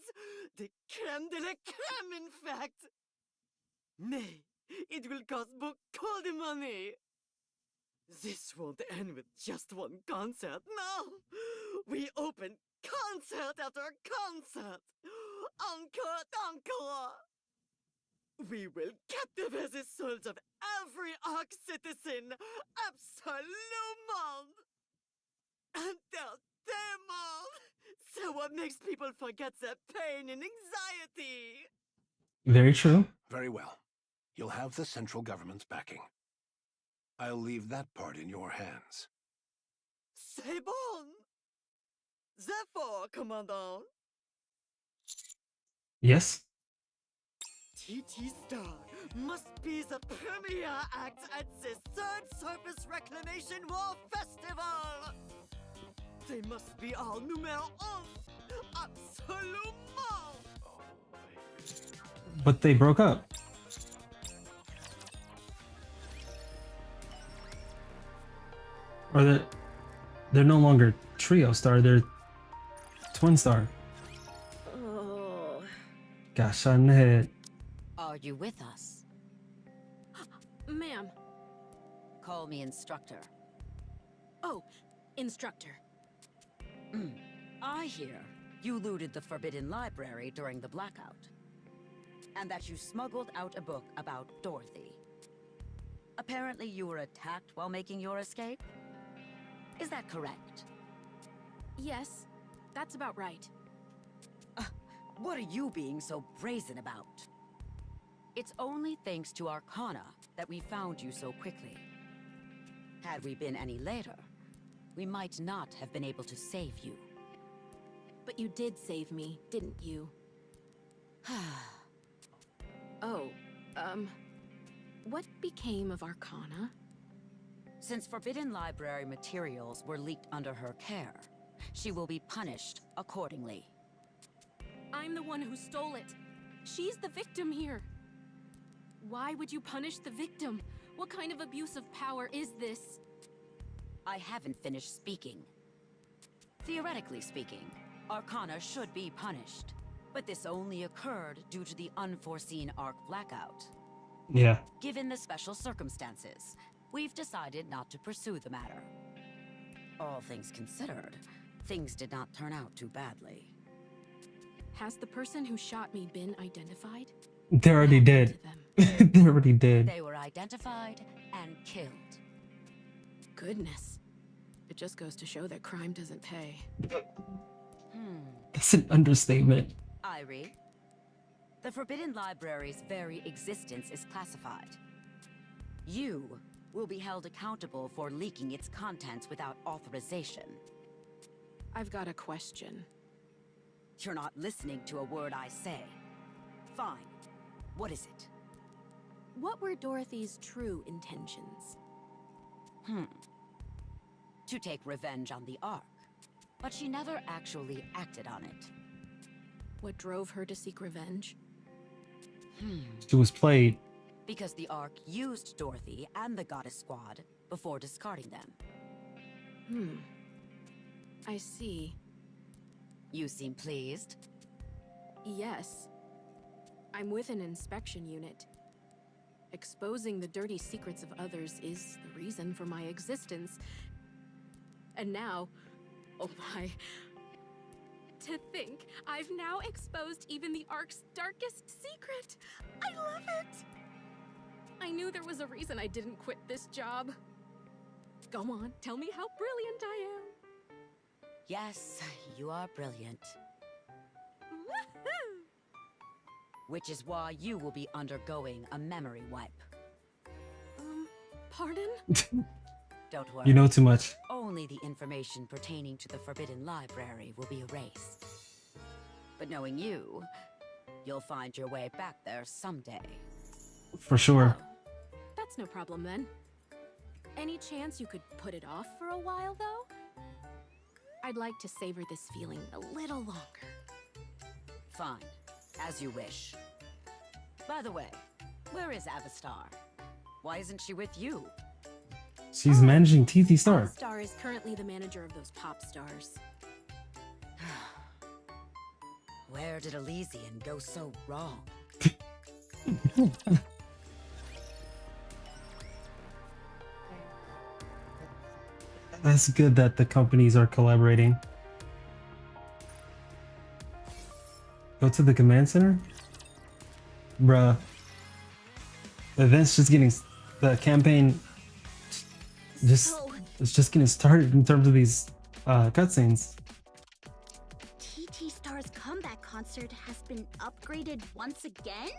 The crème de la crème, in fact! Mais it will cost beaucoup de money! This won't end with just one concert, no! We open concert after concert! Encore, encore! We will captivate the souls of every Ark citizen! Absolument! Entertainment! So what makes people forget their pain and anxiety? Very true. Very well. You'll have the central government's backing. I'll leave that part in your hands. C'est bon! Therefore, Commandant. Yes? TT Star must be the premier act at the third Surface Reclamation War Festival! They must be our numéro un! Absolument! But they broke up. Or they're no longer trio star, they're twin star. Oh. Got shot in the head. Are you with us? Ma'am. Call me instructor. Oh, instructor. I hear you looted the Forbidden Library during the blackout. And that you smuggled out a book about Dorothy. Apparently you were attacked while making your escape? Is that correct? Yes, that's about right. What are you being so brazen about? It's only thanks to Arcana that we found you so quickly. Had we been any later, we might not have been able to save you. But you did save me, didn't you? Oh, what became of Arcana? Since Forbidden Library materials were leaked under her care, she will be punished accordingly. I'm the one who stole it. She's the victim here. Why would you punish the victim? What kind of abuse of power is this? I haven't finished speaking. Theoretically speaking, Arcana should be punished, but this only occurred due to the unforeseen Ark blackout. Yeah. Given the special circumstances, we've decided not to pursue the matter. All things considered, things did not turn out too badly. Has the person who shot me been identified? They're already dead. They're already dead. They were identified and killed. Goodness. It just goes to show that crime doesn't pay. That's an understatement. Irie, the Forbidden Library's very existence is classified. You will be held accountable for leaking its contents without authorization. I've got a question. You're not listening to a word I say. Fine. What is it? What were Dorothy's true intentions? To take revenge on the Ark, but she never actually acted on it. What drove her to seek revenge? She was played. Because the Ark used Dorothy and the Goddess Squad before discarding them. I see. You seem pleased. Yes. I'm with an inspection unit. Exposing the dirty secrets of others is the reason for my existence. And now, oh my, To think, I've now exposed even the Ark's darkest secret. I love it! I knew there was a reason I didn't quit this job. Go on, tell me how brilliant I am. Yes, you are brilliant. Woohoo! Which is why you will be undergoing a memory wipe. Pardon? Don't worry. You know too much. Only the information pertaining to the Forbidden Library will be erased. But knowing you, you'll find your way back there someday. For sure. That's no problem then. Any chance you could put it off for a while, though? I'd like to savor this feeling a little longer. Fine. As you wish. By the way, where is Avastar? Why isn't she with you? She's managing TT Star. Star is currently the manager of those pop stars. Where did Elysian go so wrong? That's good that the companies are collaborating. Go to the command center? Bruh. The event's just getting... The campaign... It's just getting started in terms of these cutscenes. TT Star's comeback concert has been upgraded once again?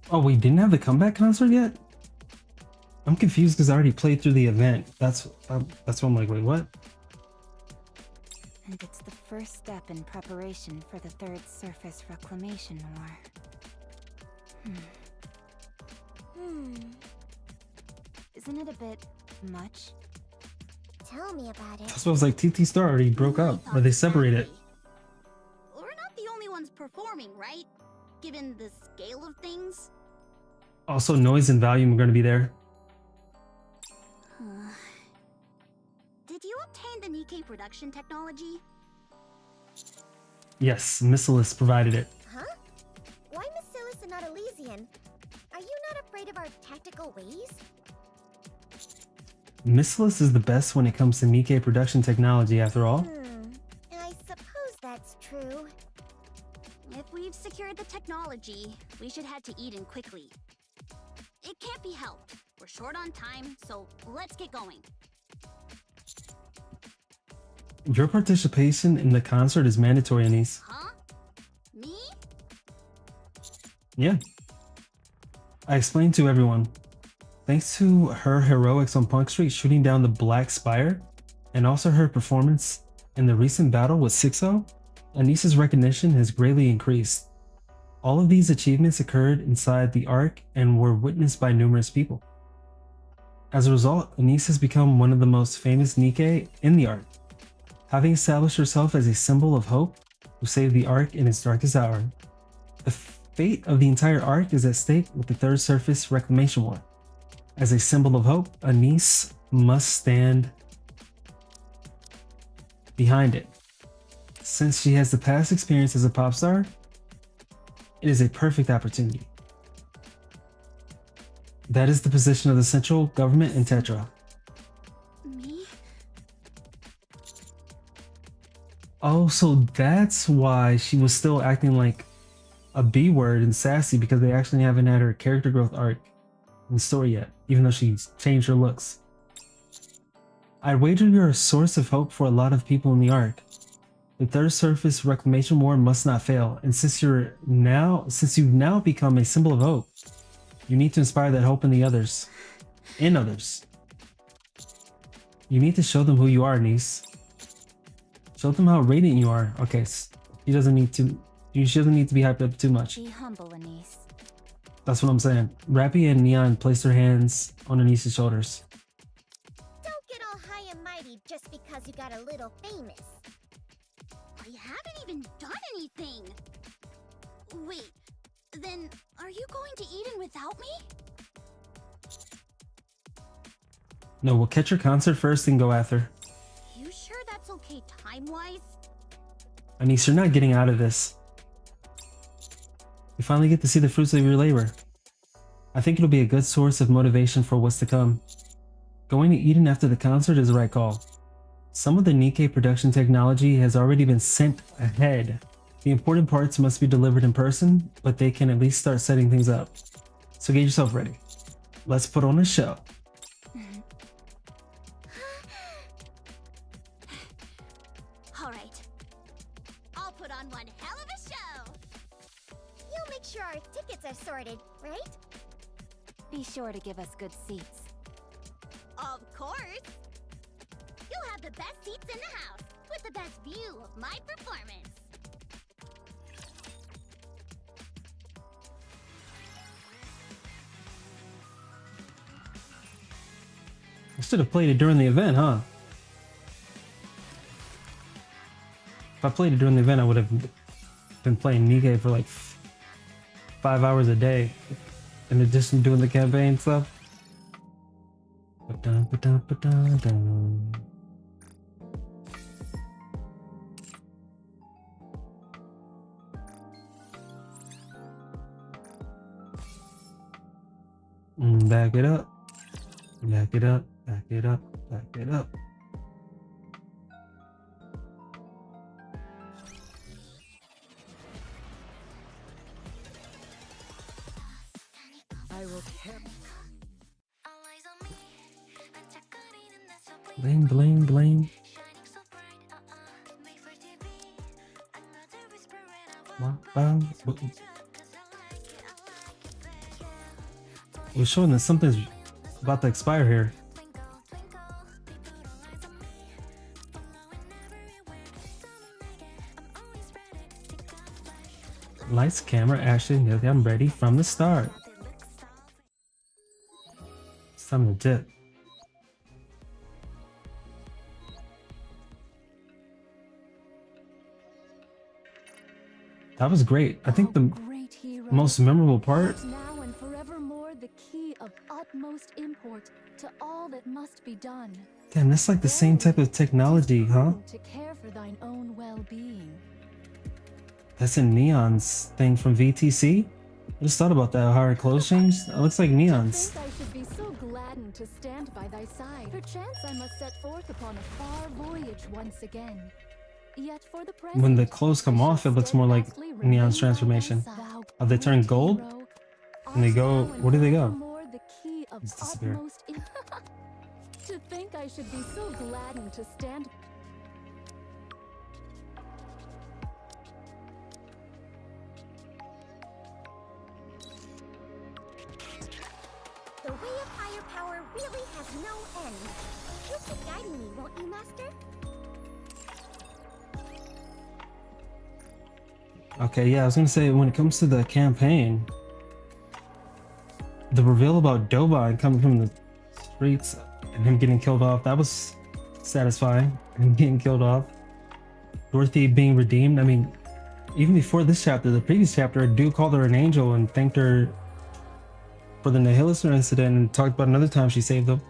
Oh, we didn't have the comeback concert yet? I'm confused because I already played through the event. That's why I'm like, wait, what? And it's the first step in preparation for the Third Surface Reclamation War. Isn't it a bit much? Tell me about it. That's what I was like, TT Star already broke up, or they separated. We're not the only ones performing, right? Given the scale of things? Also, Noise and Volume are going to be there. Did you obtain the NIkke production technology? Yes, Missilis provided it. Huh? Why Missilis and not Elysian? Are you not afraid of our tactical ways? Missilis is the best when it comes to NIkke production technology, after all. I suppose that's true. If we've secured the technology, we should head to Eden quickly. It can't be helped. We're short on time, so let's get going. Your participation in the concert is mandatory, Anise. Huh? Me? Yeah. I explained to everyone. Thanks to her heroics on Punk Street shooting down the Black Spire, and also her performance in the recent battle with 6-0, Anise's recognition has greatly increased. All of these achievements occurred inside the Ark and were witnessed by numerous people. As a result, Anise has become one of the most famous NIkke in the Ark, having established herself as a symbol of hope who saved the Ark in its darkest hour. The fate of the entire Ark is at stake with the Third Surface Reclamation War. As a symbol of hope, Anise must stand behind it. Since she has the past experience as a pop star, it is a perfect opportunity. That is the position of the central government in Tetra. Me? Oh, so that's why she was still acting like a B word and sassy, because they actually haven't had her character growth arc in the story yet, even though she's changed her looks. I wager you're a source of hope for a lot of people in the Ark. The Third Surface Reclamation War must not fail, and since you've now become a symbol of hope, you need to inspire that hope in the others. In others. You need to show them who you are, niece. Show them how radiant you are. Okay, she doesn't need to be hyped up too much. Be humble, Anise. That's what I'm saying. Rappy and Neon placed their hands on Anise's shoulders. Don't get all high and mighty just because you got a little famous. I haven't even done anything! Wait, then are you going to Eden without me? No, we'll catch her concert first and go after. You sure that's okay time-wise? Anise, you're not getting out of this. You finally get to see the fruits of your labor. I think it'll be a good source of motivation for what's to come. Going to Eden after the concert is the right call. Some of the NIkke production technology has already been sent ahead. The important parts must be delivered in person, but they can at least start setting things up. So get yourself ready. Let's put on a show. Alright. I'll put on one hell of a show! You'll make sure our tickets are sorted, right? Be sure to give us good seats. Of course! You'll have the best seats in the house, with the best view of my performance. I should have played it during the event, huh? If I played it during the event, I would have been playing NIkke for like 5 hours a day, in addition to doing the campaign stuff. Ba-dun, ba-dun, ba-dun, dun. Back it up. Back it up. Back it up. Back it up. I will care. Bling, bling, bling. We're showing that something's about to expire here. Lights, camera, action. Okay, I'm ready from the start. It's time to dip. That was great. I think the most memorable part. Now and forevermore the key of utmost import to all that must be done. Damn, that's like the same type of technology, huh? To care for thine own well-being. That's in Neon's thing from VTC. I just thought about that. How her clothes changed. It looks like Neon's. I should be so gladdened to stand by thy side. Perchance I must set forth upon a far voyage once again. Yet for the present, When the clothes come off, it looks more like Neon's transformation. How they turn gold and they go. Where do they go? Just disappear. To think I should be so gladdened to stand. The way of higher power really has no end. You'll keep guiding me, won't you, Master? Okay, yeah, I was gonna say when it comes to the campaign, the reveal about Doban coming from the streets and him getting killed off, that was satisfying. Him getting killed off. Dorothy being redeemed. I mean, even before this chapter, the previous chapter, a dude called her an angel and thanked her for the Nihilister incident and talked about another time she saved them.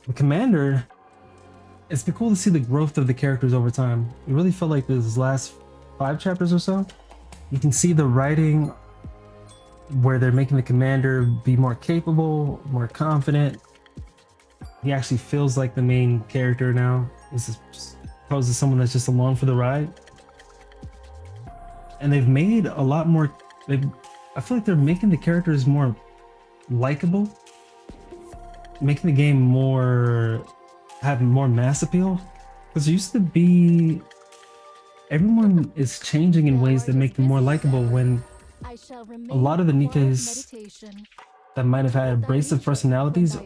The commander, it's been cool to see the growth of the characters over time. It really felt like this last 5 chapters or so. You can see the writing where they're making the commander be more capable, more confident. He actually feels like the main character now, as opposed to someone that's just along for the ride. And they've made a lot more. I feel like they're making the characters more likable, making the game having more mass appeal. Because it used to be everyone is changing in ways that make them more likable, when a lot of the NIkkes that might have had abrasive personalities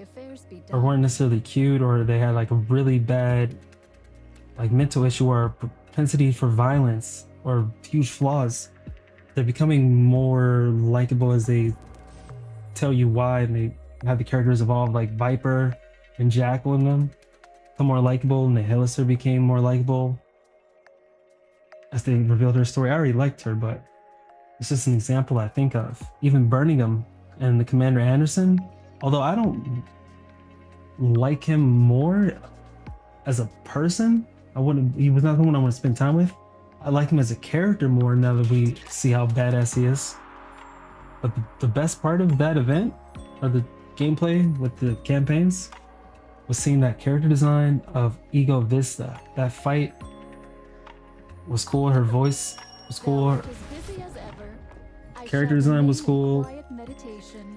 or weren't necessarily cute, or they had like a really bad like mental issue or a propensity for violence or huge flaws, they're becoming more likable as they tell you why, and they have the characters evolve, like Viper and Jackal in them become more likable, and Nihilister became more likable as they revealed her story. I already liked her, but it's just an example I think of. Even Birmingham and the Commander Andersen, although I don't like him more as a person, he was not the one I want to spend time with. I like him as a character more now that we see how badass he is. But the best part of that event, or the gameplay with the campaigns, was seeing that character design of Ego Vista. That fight was cool. Her voice was cool. As busy as ever, I Character shall design was remain in cool. quiet meditation.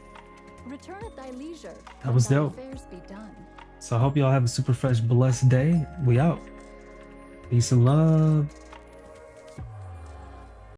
Return at thy leisure. That was and thy dope. affairs be done. So I hope y'all have a super fresh, blessed day. We out. Peace and love.